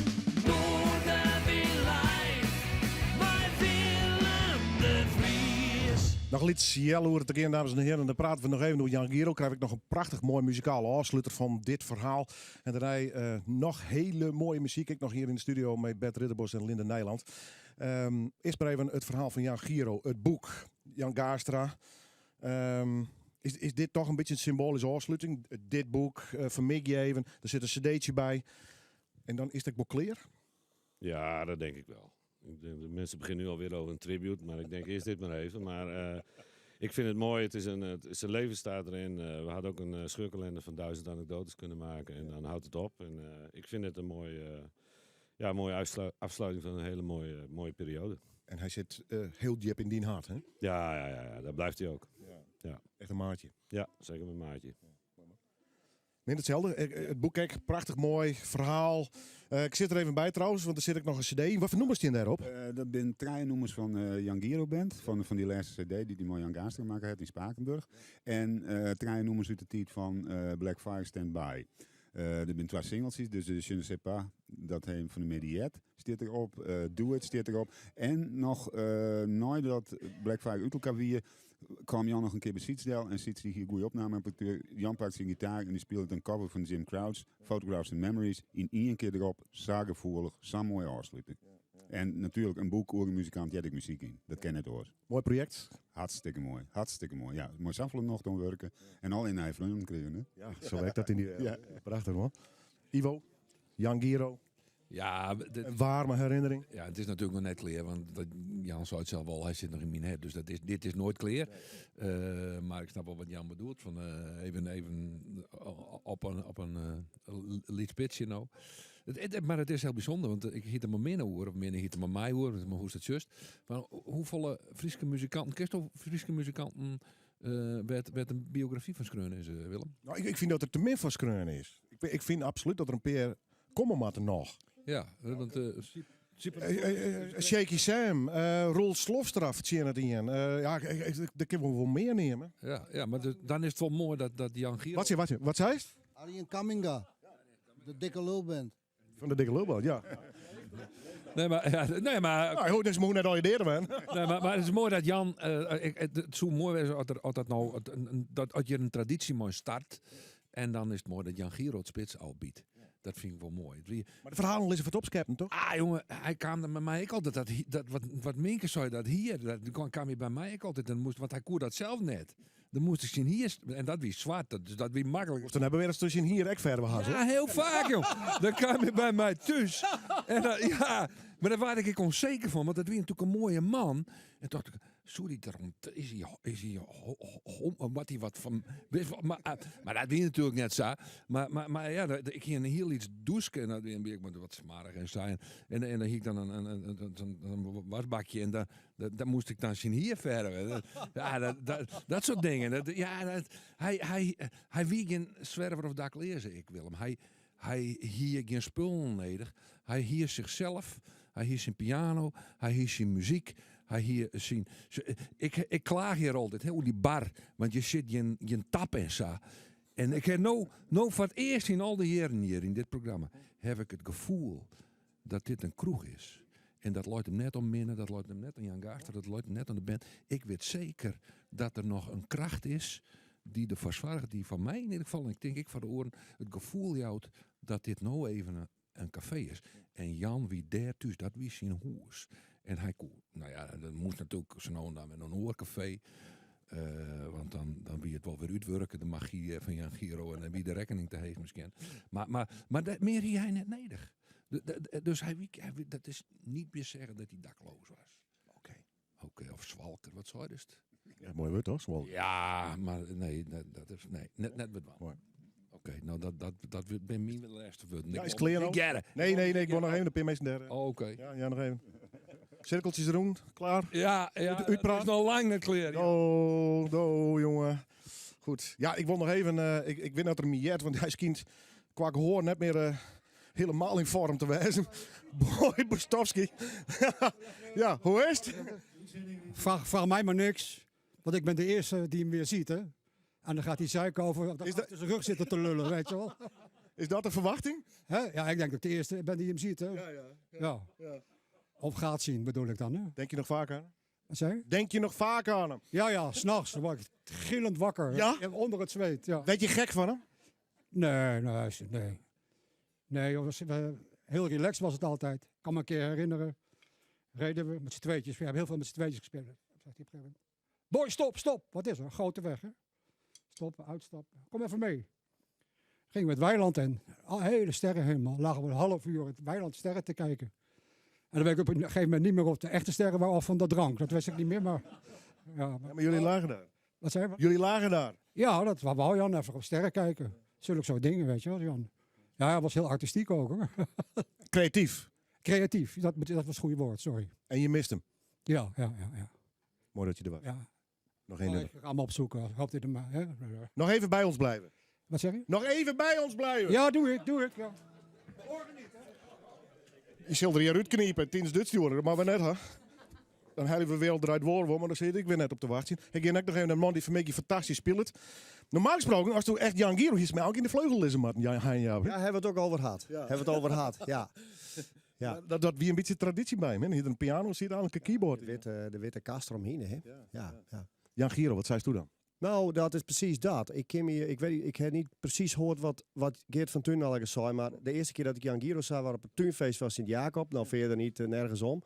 Noorderwien live, bij Willem de Vries. Nog iets jaloer te gaan, dames en heren. En dan praten we nog even door Jan Giro. Krijg ik nog een prachtig mooi muzikale afsluiter van dit verhaal. En daarna nog hele mooie muziek. Ik nog hier in de studio met Bert Ridderbos en Linde Nijland. Eerst maar even het verhaal van Jan Giro. Het boek, Jan Gaastra. Is dit toch een beetje een symbolische afsluiting? Dit boek, vermik je even. Er zit een cd'tje bij. En dan is het ook klaar? Ja, dat denk ik wel. De mensen beginnen nu alweer over een tribute, maar ik denk eerst dit maar even. Maar ik vind het mooi, het is een leven staat erin. We hadden ook een scheurkalender van 1000 anekdotes kunnen maken en dan houdt het op. En ik vind het een mooie afsluiting van een hele mooie periode. En hij zit heel diep in die hart, hè? Ja, daar blijft hij ook. Ja. Echt een maatje. Ja, zeker mijn maatje. Min hetzelfde. Het boek, kijk, prachtig mooi verhaal. Ik zit er even bij trouwens, want er zit ook nog een cd. Wat voor nummers staan daarop? Dat zijn 3 nummers van Jan Giro Band. Van die laatste cd die mooi Jan Gaastra gemaakt heeft in Spakenburg. En 3 nummers uit de tijd van Black Fire Stand By. Er zijn 2 singeltjes, dus Je ne sais pas, dat heem van de Mediet staat erop. Do It staat erop. En nog nadat Black Fire uit elkaar weer, kwam Jan nog een keer bij Sietsdel. En Siets die hier goede opname. Jan pakt zijn gitaar en die speelt een cover van Jim Crouch, Photographs and Memories. In 1 keer erop, zagevoelig, zo'n mooie afsluiting. En natuurlijk een boek over een muzikant, jij muziek in. Dat ken het hoor. Mooi project. Hartstikke mooi. Hartstikke mooi. Ja, mooi saffelen nog doen werken. En al in hij vrienden kregen. Hè? Ja, zo werkt dat in die... Ja. Prachtig man. Ivo, Jan Giro. Ja, een warme herinnering. Ja, het is natuurlijk nog net klaar, want Jan zei het zelf al, hij zit nog in mijn head, dus dit is nooit klaar. Maar ik snap wel wat Jan bedoelt, van even op een liedspitsje nou. Maar het is heel bijzonder, want ik hiet er maar minder hoor, of minder hiet er maar mij hoor, maar hoe is het juist? Van hoeveel Friese muzikanten, kerst of Friese muzikanten werd een biografie van Schreunen is, Willem? Nou, ik vind dat er te min van Schreunen is. Ik vind absoluut dat er een paar komen maar nog. Ja, want Shaky Sam, Roel Slofstraf, tjener het in. Ja, daar kunnen we wel meer nemen. Ja, maar dan is het wel mooi dat Jan Giro... Wat zei je? Arjen Kamminga, de dikke lulband. Van de dikke lulband, ja. Nee, maar... Nou, goed, dus moet net al je derde man. Nee, maar het is mooi dat Jan... het zou mooi zijn als je een traditie mooi start. En dan is het mooi dat Jan Giro het spits al biedt. Dat vind ik wel mooi. Maar de verhalen is even opskeppen, toch? Ah, jongen, hij kwam er bij mij ik altijd wat Minke zei dat hier. Dat kwam hij bij mij ik altijd. Want hij kon dat zelf net. Dan moest ik zien hier, en dat wie zwart, dus dat wie makkelijk. Dan hebben we weer eens tussen hier ek verder gehad. Ja, heel vaak, joh. Dan kwam je bij mij thuis. En maar daar was ik onzeker van, want dat was natuurlijk een mooie man. En toen dacht ik, sorry, daarom is hij wat hij wat van. Maar dat was natuurlijk net zo. Maar ja, ik ging heel iets douchen en dat weer een beetje wat smarig en zijn. En dan ging ik dan een wasbakje en dan moest ik dan zien hier verder. Ja, dat soort dingen. Hij wie geen zwerver of dakleer, zei ik Willem. Hij hier geen spullen nodig. Hij hier zichzelf. Hij hier zijn piano. Hij hier zijn muziek. Hij hier zien. Ik klaag hier altijd hoe die bar, want je zit je tap en zo. En ik heb nou voor het eerst in al die jaren hier in dit programma heb ik het gevoel dat dit een kroeg is. En dat luidt hem net om Minne, dat luidt hem net aan Jan Gaster, dat luidt hem net aan de band. Ik weet zeker dat er nog een kracht is die de verzorger, die van mij in ieder geval, en ik denk ik van de oren, het gevoel houdt dat dit nou even een café is. En Jan wie daar thuis, dat wie zijn hoes. En hij kon, nou ja, dat moest natuurlijk zo dan met een hoorcafé. Want dan wie het wel weer uitwerken, de magie van Jan Giro en wie de rekening te heeft misschien. Maar dat meer hier hij net nodig. Dus dat is niet meer zeggen dat hij dakloos was. Oké, of zwalker, wat zou dus? Ja, mooi woord toch, zwalker? Ja, maar nee, dat is net wat wel. Oké, nou dat ben mij wel de eerste woord. Ja, is clear ook? Nee, ik wil nog even de P-meester derde. Oh, oké. Ja, nog even. Cirkeltjes erom, klaar? Ja, het is nog lang net clear. Jongen. Goed. Ja, ik wil nog even, ik weet dat er miet, want hij is kind qua gehoor net meer helemaal in vorm te wijzen. Boy Bostowski. Ja, hoe is het? Vraag mij maar niks, want ik ben de eerste die hem weer ziet, hè. En dan gaat hij zeiken over dat hij achter zijn rug zitten te lullen, weet je wel. Is dat de verwachting? Hè? Ja, ik denk dat ik de eerste ben die hem ziet, hè. Ja. Of gaat zien, bedoel ik dan, hè. Denk je nog vaak aan hem? Wat zei je? Denk je nog vaak aan hem? Ja, s'nachts word ik gillend wakker. Ja? Onder het zweet, ja. Weet je gek van hem? Nee. Nee, heel relaxed was het altijd. Ik kan me een keer herinneren. Reden we met z'n tweetjes. We hebben heel veel met z'n tweetjes gespeeld. Zegt hij op een gegeven moment. Boy, stop. Wat is er? Grote weg, hè? Stoppen, uitstappen. Kom even mee. Gingen we het weiland in. Hele sterren helemaal. Lagen we een half uur het weiland sterren te kijken. En dan weet ik op een gegeven moment niet meer of de echte sterren waren of van de drank. Dat wist ik niet meer, maar... Ja, maar jullie lagen daar? Wat zei je? Jullie lagen daar? Ja, dat wou Jan even op sterren kijken. Zulke soort dingen, weet je wel, Jan. Ja, hij was heel artistiek ook, hoor. Creatief, dat was het goede woord, sorry. En je mist hem? Ja. Mooi dat je er was. Ja. Nog één nummer. Ik ga hem opzoeken, hoop dit er maar. Hè? Nog even bij ons blijven. Wat zeg je? Nog even bij ons blijven. Ja, doe ik. Ja. Je zult er hier uitkniepen, tijdens dit sturen, maar we net, hè. Dan hebben we weer eruit worden, maar dan zit ik weer net op te wachten. Ik heb net nog even een man die voor mij fantastisch speelt. Normaal gesproken, als toen echt Jan Giro is, mij ook in de vleugel is, man. Ja, hebben we het ook over gehad. Ja. Dat wie een beetje traditie bij hem. Hier een piano zit aan, een keyboard. De witte kast eromheen, hè? Ja. Jan Giro, wat zei je toen dan? Nou, dat is precies dat. Ik heb niet precies gehoord wat Geert van Tuin al zei, maar de eerste keer dat ik Jan Giro zag, was op het tuinfeest van Sint-Jacob. Nou, verder niet nergens om.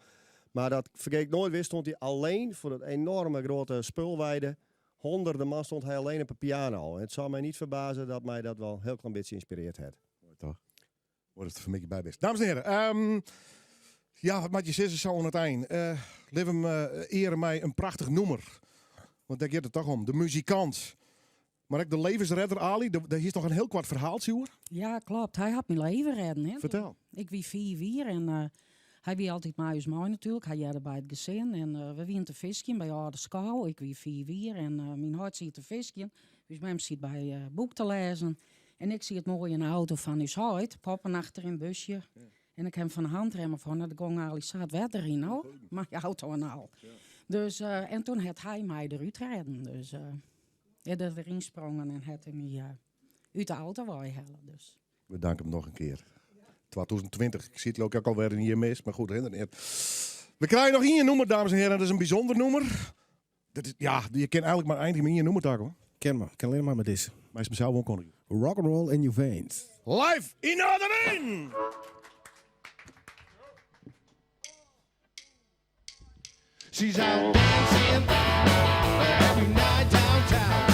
Maar dat vergeet ik nooit weer, stond hij alleen voor dat enorme grote spulweide. Honderden man stond hij alleen op een piano. En het zou mij niet verbazen dat mij dat wel een heel klein beetje inspireerd heeft. Toch? Wordt het voor mij bij best. Dames en heren, wat Matje Sissers zo aan het eind. Leef hem eren mij een prachtig nummer. Want daar gaat het toch om. De muzikant. Maar ook de levensredder Ali, daar is nog een heel kwart verhaal, hoor. Ja, klopt. Hij had mijn leven redden. Hè. Vertel. Ik wie 4 en hij wie altijd mij natuurlijk. Hij had bij het gezin en we wien te visken bij Oude Schouw. Ik wie 4 en mijn hart ziet te visken. Dus mij zit bij boek te lezen. En ik zie het mooi in de auto van uw huid. Poppen achter in een busje. Ja. En ik heb van de handremmen van de gong Ali zat werd erin nou. Maar je auto en al. Ja. Dus, en toen had hij mij eruit redden. Dus hij er erin sprongen en had hij mij uit de auto wou halen. Dus. We danken hem nog een keer. 2020. Ik zie het ook alweer in hier mis, maar goed, inderdaad. We krijgen nog één nummer, dames en heren. Dat is een bijzonder nummer. Dat is, ja, je kan eigenlijk maar eindigen met één nummer, hoor. Ken maar, kan alleen maar met deze. Maar is mezelf ook koningin. Rock and roll in your veins. Live in Noorderin! She's out dancing every night downtown.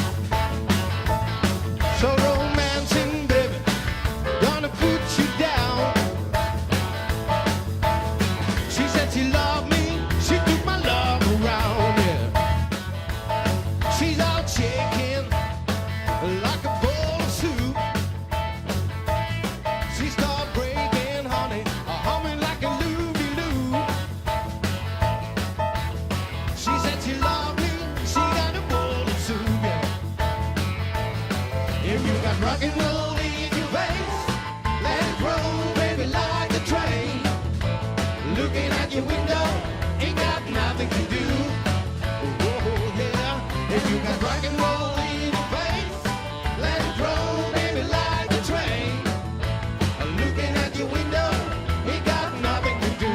So romancing, baby, gonna put you down. She said she loved me, she took my love around, yeah. She's out shaking like a bowl of soup. She started breaking, honey, humming like a looby-loo. She said she loved me, she got a bowl of soup, yeah. If you got rock and roll in your veins, let it roll, baby, like a train. Looking at your window, ain't got nothing to do. Oh, yeah. If you got rock and roll in your veins, let it roll, baby, like a train. Looking at your window, ain't got nothing to do.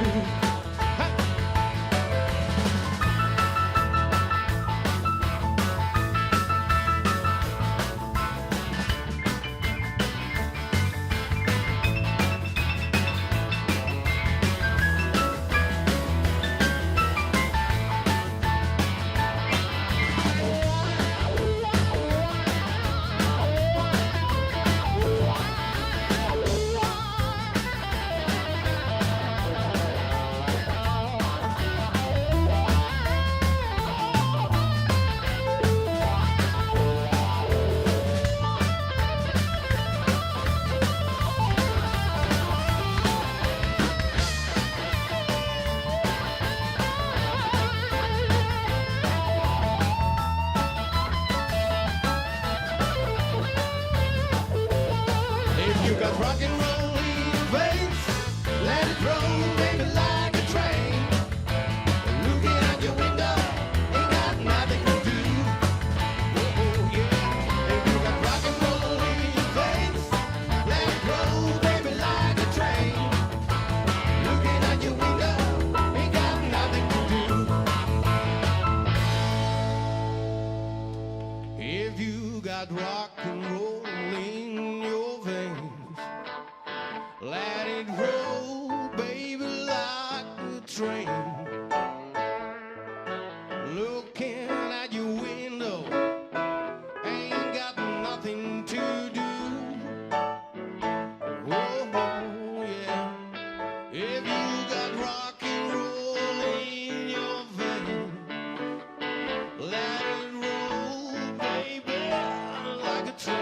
If you got rock and roll in your veins, let it roll, baby, like a train. Looking out your window, ain't got nothing to do. Oh, yeah. If you got rock and roll in your veins, let it roll, baby, like a train. Looking out your window, ain't got nothing to do. If you got rock and roll in your veins, let it roll, baby, like a train. Looking at your window, ain't got nothing to do. Oh, yeah. If you got rock and roll in your veins, let it roll, baby, like a train.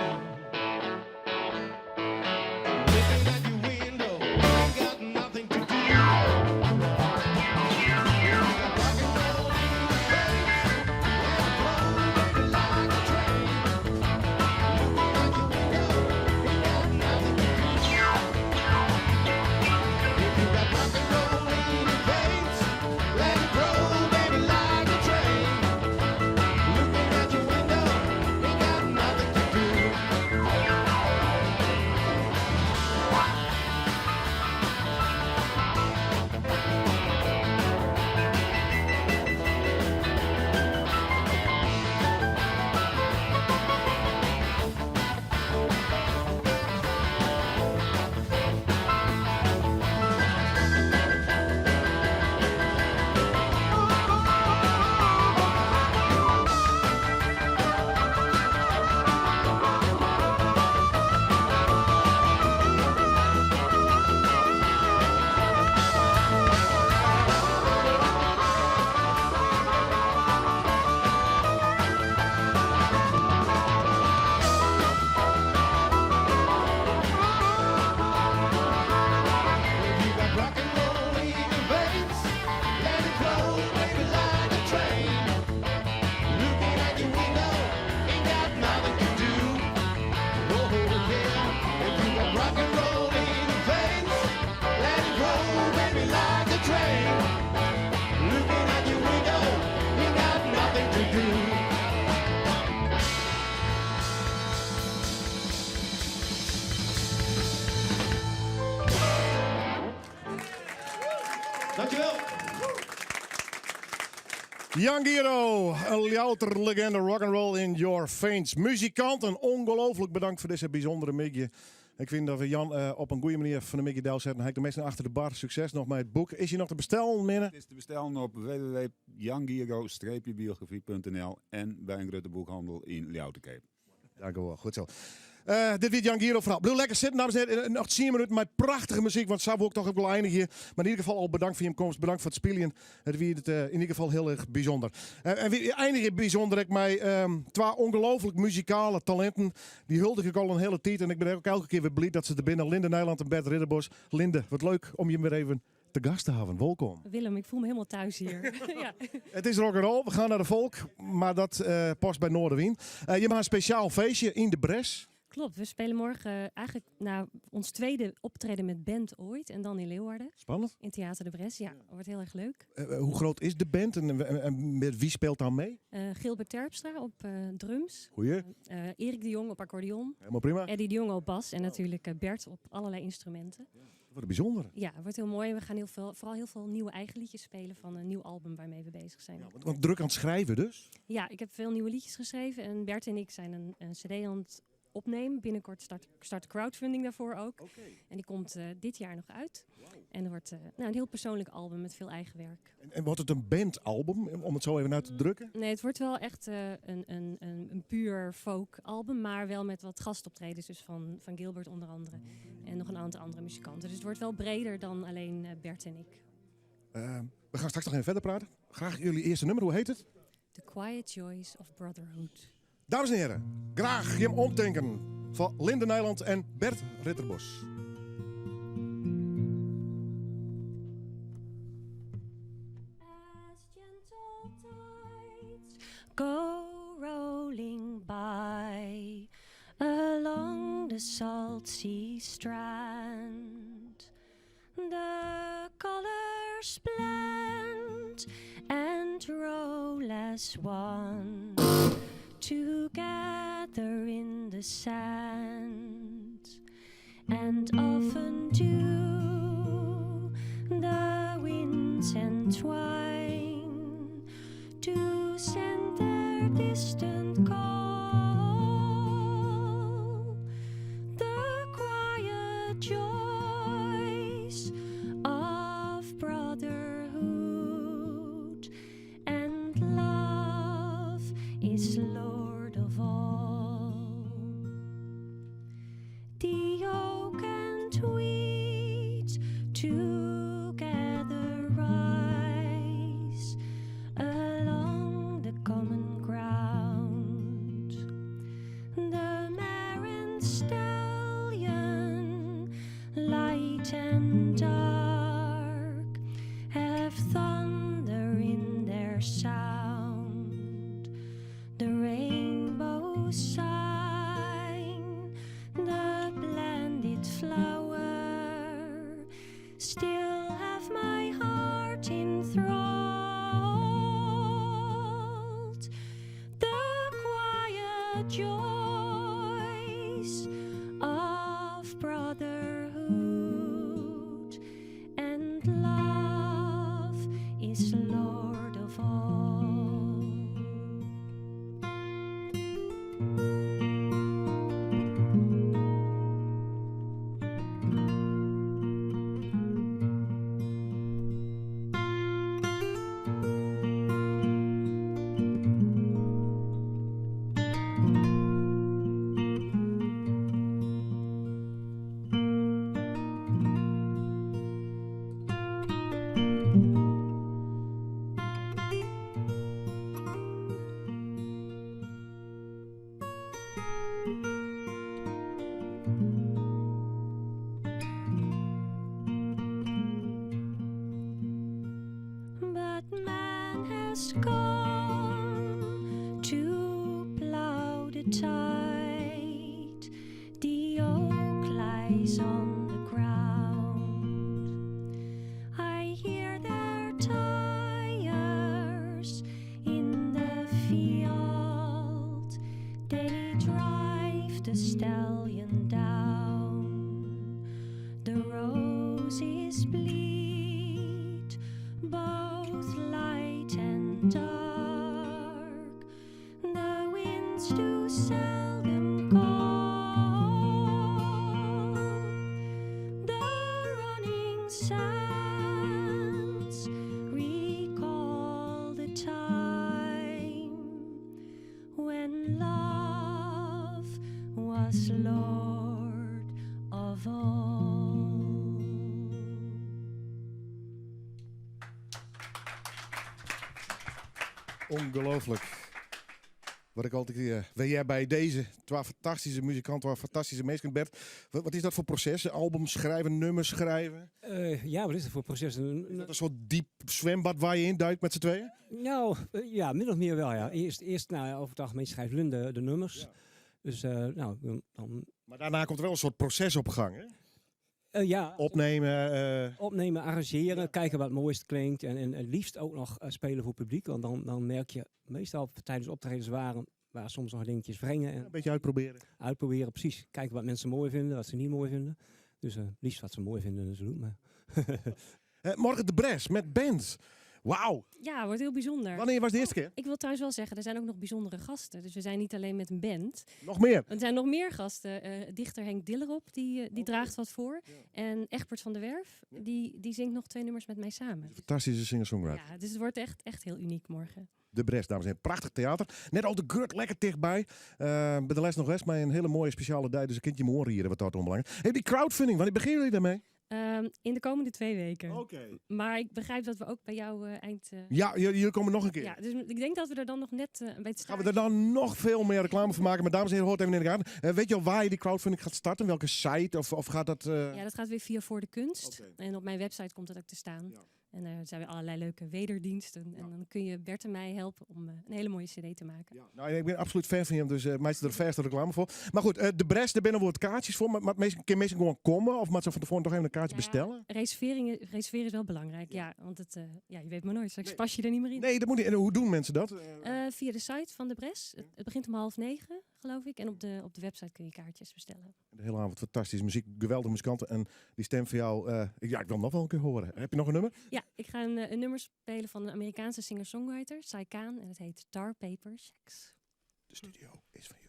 Jan Giro, een louter legende rock'n'roll in your veins. Muzikant en ongelooflijk bedankt voor deze bijzondere migje. Ik vind dat we Jan op een goede manier van de migje deel zetten. Hij de meesten achter de bar. Succes nog met het boek. Is hij nog te bestellen, Minne? Het is te bestellen op www.jangiro-biografie.nl en bij een grote boekhandel in Ljouwerkeep. Dank u wel, goed zo. Dit weer Jan Giro verhaal. Blijf lekker zitten, dames en heren. Nog 10 minuten met prachtige muziek, want Sabo ook toch ook wel eindigen. Maar in ieder geval al bedankt voor je komst, bedankt voor het spelen. Het weer in ieder geval heel erg bijzonder. En we eindigen bijzonder ik met 2 ongelooflijk muzikale talenten. Die huldig ik al een hele tijd. En ik ben ook elke keer weer blij dat ze er binnen. Linde Nijland en Bert Ridderbos. Linde, wat leuk om je weer even te gast te hebben. Welkom. Willem, ik voel me helemaal thuis hier. Ja. Het is rock'n'roll. We gaan naar de volk. Maar dat past bij Noorderwien. Je maakt een speciaal feestje in de Bres. Klopt, we spelen morgen eigenlijk ons tweede optreden met band ooit. En dan in Leeuwarden. Spannend. In Theater de Bres, ja. Wordt heel erg leuk. Hoe groot is de band en met wie speelt dan mee? Gilbert Terpstra op drums. Goeie. Erik de Jong op accordeon. Helemaal prima. Eddie de Jong op bas. En natuurlijk Bert op allerlei instrumenten. Wat bijzonder. Ja, het wordt heel mooi. We gaan vooral heel veel nieuwe eigen liedjes spelen van een nieuw album waarmee we bezig zijn. Ja, want druk aan het schrijven dus? Ja, ik heb veel nieuwe liedjes geschreven. En Bert en ik zijn een cd aan het opnemen. Binnenkort start de crowdfunding daarvoor ook. En die komt dit jaar nog uit. En er wordt een heel persoonlijk album met veel eigen werk. En wordt het een bandalbum, om het zo even uit te drukken? Nee, het wordt wel echt een puur folk album, maar wel met wat gastoptredens. Dus van Gilbert onder andere. En nog een aantal andere muzikanten. Dus het wordt wel breder dan alleen Bert en ik. We gaan straks nog even verder praten. Graag jullie eerste nummer, hoe heet het? The Quiet Joys of Brotherhood. Dames en heren, graag je hem omdenken van Linde Nijland en Bert Ridderbos. Go rolling by along the salt sea strand, the colors blend and roll as one together in the sand, and often do the winds entwine to send their distant call, the quiet joys of brotherhood, and love is Lord of all. The oak and wheat together rise along the common ground. The mare and stallion, light and dark, have thunder in their sound. The rainbow sign, the blended flower, still have my heart enthralled. The quiet joys of brotherhood, and love is Lord of all. But man has gone to plow the tide. The oak lies on the ground. I hear their tires in the field. They drive the stallion down. The roses bleed, both light and dark. love was Lord of all. Ongelooflijk. Wat ik altijd weet jij bij deze twee fantastische muzikanten, twee fantastische mensen, Bert. Wat is dat voor proces? Albums schrijven, nummers schrijven? Ja, wat is dat voor proces? Is dat een soort diep zwembad waar je in duikt met z'n tweeën? Nou, ja, min of meer wel, ja. Eerst over het algemeen schrijft Lund de nummers. Ja. Dus, nou, dan... Maar daarna komt er wel een soort proces op gang, hè? Ja. Opnemen. Arrangeren, kijken wat het mooist klinkt. En het liefst ook nog spelen voor publiek. Want dan merk je meestal tijdens optredens waar soms nog dingetjes wringen. En een beetje uitproberen. Uitproberen, precies. Kijken wat mensen mooi vinden, wat ze niet mooi vinden. Dus liefst wat ze mooi vinden natuurlijk. Maar morgen de Bres met bands. Wauw. Ja, wordt heel bijzonder. Wanneer was de eerste keer? Ik wil trouwens wel zeggen, er zijn ook nog bijzondere gasten. Dus we zijn niet alleen met een band. Nog meer? Er zijn nog meer gasten. Dichter Henk Dillerop, die draagt wat voor. Ja. En Egbert van der Werf, die zingt nog 2 nummers met mij samen. Fantastische singer-songwriter. Ja, dus het wordt echt heel uniek morgen. De Bres, dames en heren. Prachtig theater. Net al de Gurt, lekker dichtbij. Bij de les nog eens, maar een hele mooie speciale dag. Dus een kindje mooi hier, wat dat onbelangrijk. Hey, die crowdfunding, wanneer beginnen jullie daarmee? In de komende 2 weken. Oké. Maar ik begrijp dat we ook bij jou eind... Ja, jullie komen nog een keer. Ja, dus ik denk dat we er dan nog net een beetje Gaan we er dan nog veel meer reclame van maken. Maar dames en heren, hoort even in de gaten. Weet je al waar je die crowdfunding gaat starten? Welke site? Of gaat dat... Ja, dat gaat weer via Voor de Kunst. Okay. En op mijn website komt dat ook te staan. Ja. En er zijn weer allerlei leuke wederdiensten. Ja. En dan kun je Bert en mij helpen om een hele mooie cd te maken. Ja. Nou, ik ben absoluut fan van hem, dus mij is er verste reclame voor. Maar goed, de Bres, daar binnen wordt kaartjes voor. Maar kunnen mensen gewoon komen? Of moet ze van tevoren toch even een kaartje bestellen? Reserveren is wel belangrijk, ja. Want je weet maar nooit, straks pas je er niet meer in. Nee, dat moet niet. En hoe doen mensen dat? Via de site van de Bres. Het begint om 8:30, geloof ik. En op de website kun je kaartjes bestellen. De hele avond fantastische muziek, geweldige muzikanten. En die stem van jou, ik wil nog wel een keer horen. Heb je nog een nummer? Ja, ik ga een nummer spelen van een Amerikaanse singer-songwriter, Sai Kaan. En het heet Tar Paper Shacks. De studio is van je.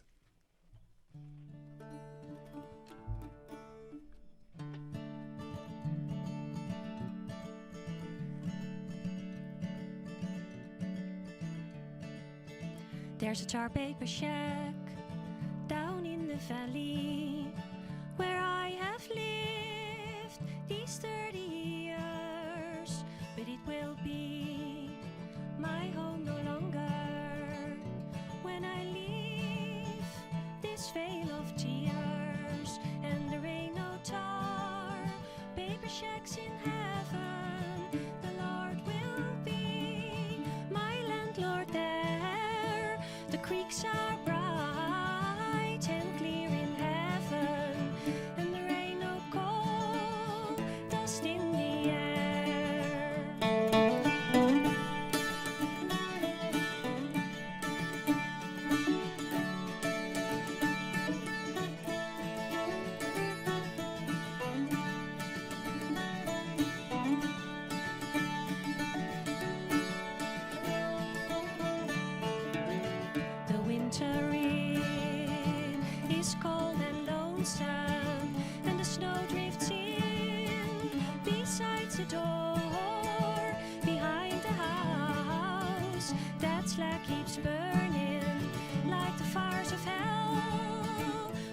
There's a tar paper shack down in the valley where I have lived these 30 years, but it will be my home no longer when I leave this vale of tears. And there ain't no tar paper shacks in heaven. The Lord will be my landlord there. The creeks are bright and clear in heaven, and there ain't no coal dust in the air. The winter in is cold and lonesome, and the snow drifts in beside the door. Behind the house, that slack keeps burning like the fires of hell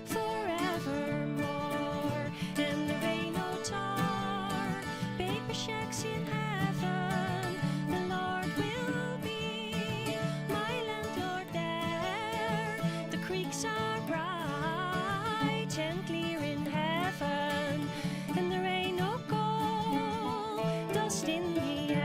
forevermore. And there ain't no tar paper shacks in heaven. The Lord will be my landlord there. The creeks are bright and clear in heaven, and there ain't no coal dust in the air.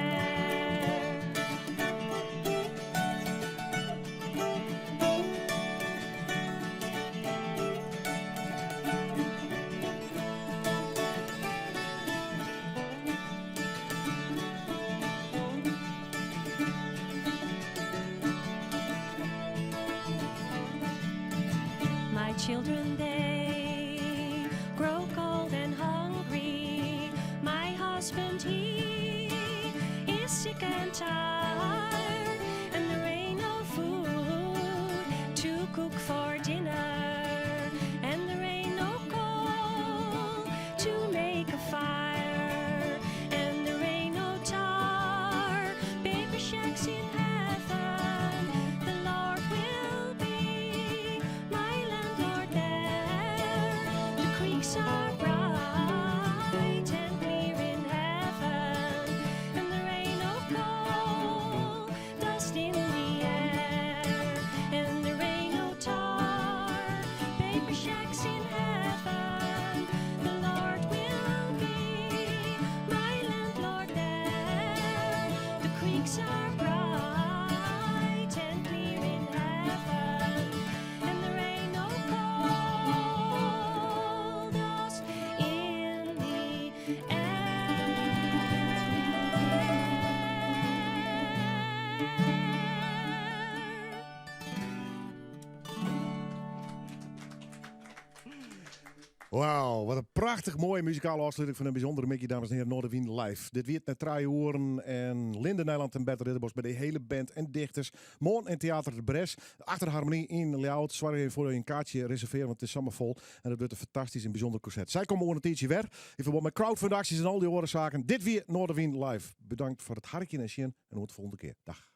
My children, they grow cold and hungry. My husband, he is sick and tired, and there ain't no food to cook for dinner, and there ain't no coal to make a fire, and there ain't no tar paper shacks in heaven. The Lord will be Wauw, wat een prachtig mooie muzikale afsluiting van een bijzondere Mickey, dames en heren, Noorderwind live. Dit weer net 3 uur en Linde Nijland en Bert Ridderbos bij de hele band en dichters. Moon en Theater de Bres. Achter de harmonie in Layout. Zwaar even voor je een kaartje reserveren, want het is zomaar vol. En dat wordt een fantastisch en bijzonder concert. Zij komen over een tijdje weer. In verband met crowdfundacties en al die oorzaken. Dit weer Noorderwind live. Bedankt voor het hartje en zien en tot de volgende keer. Dag.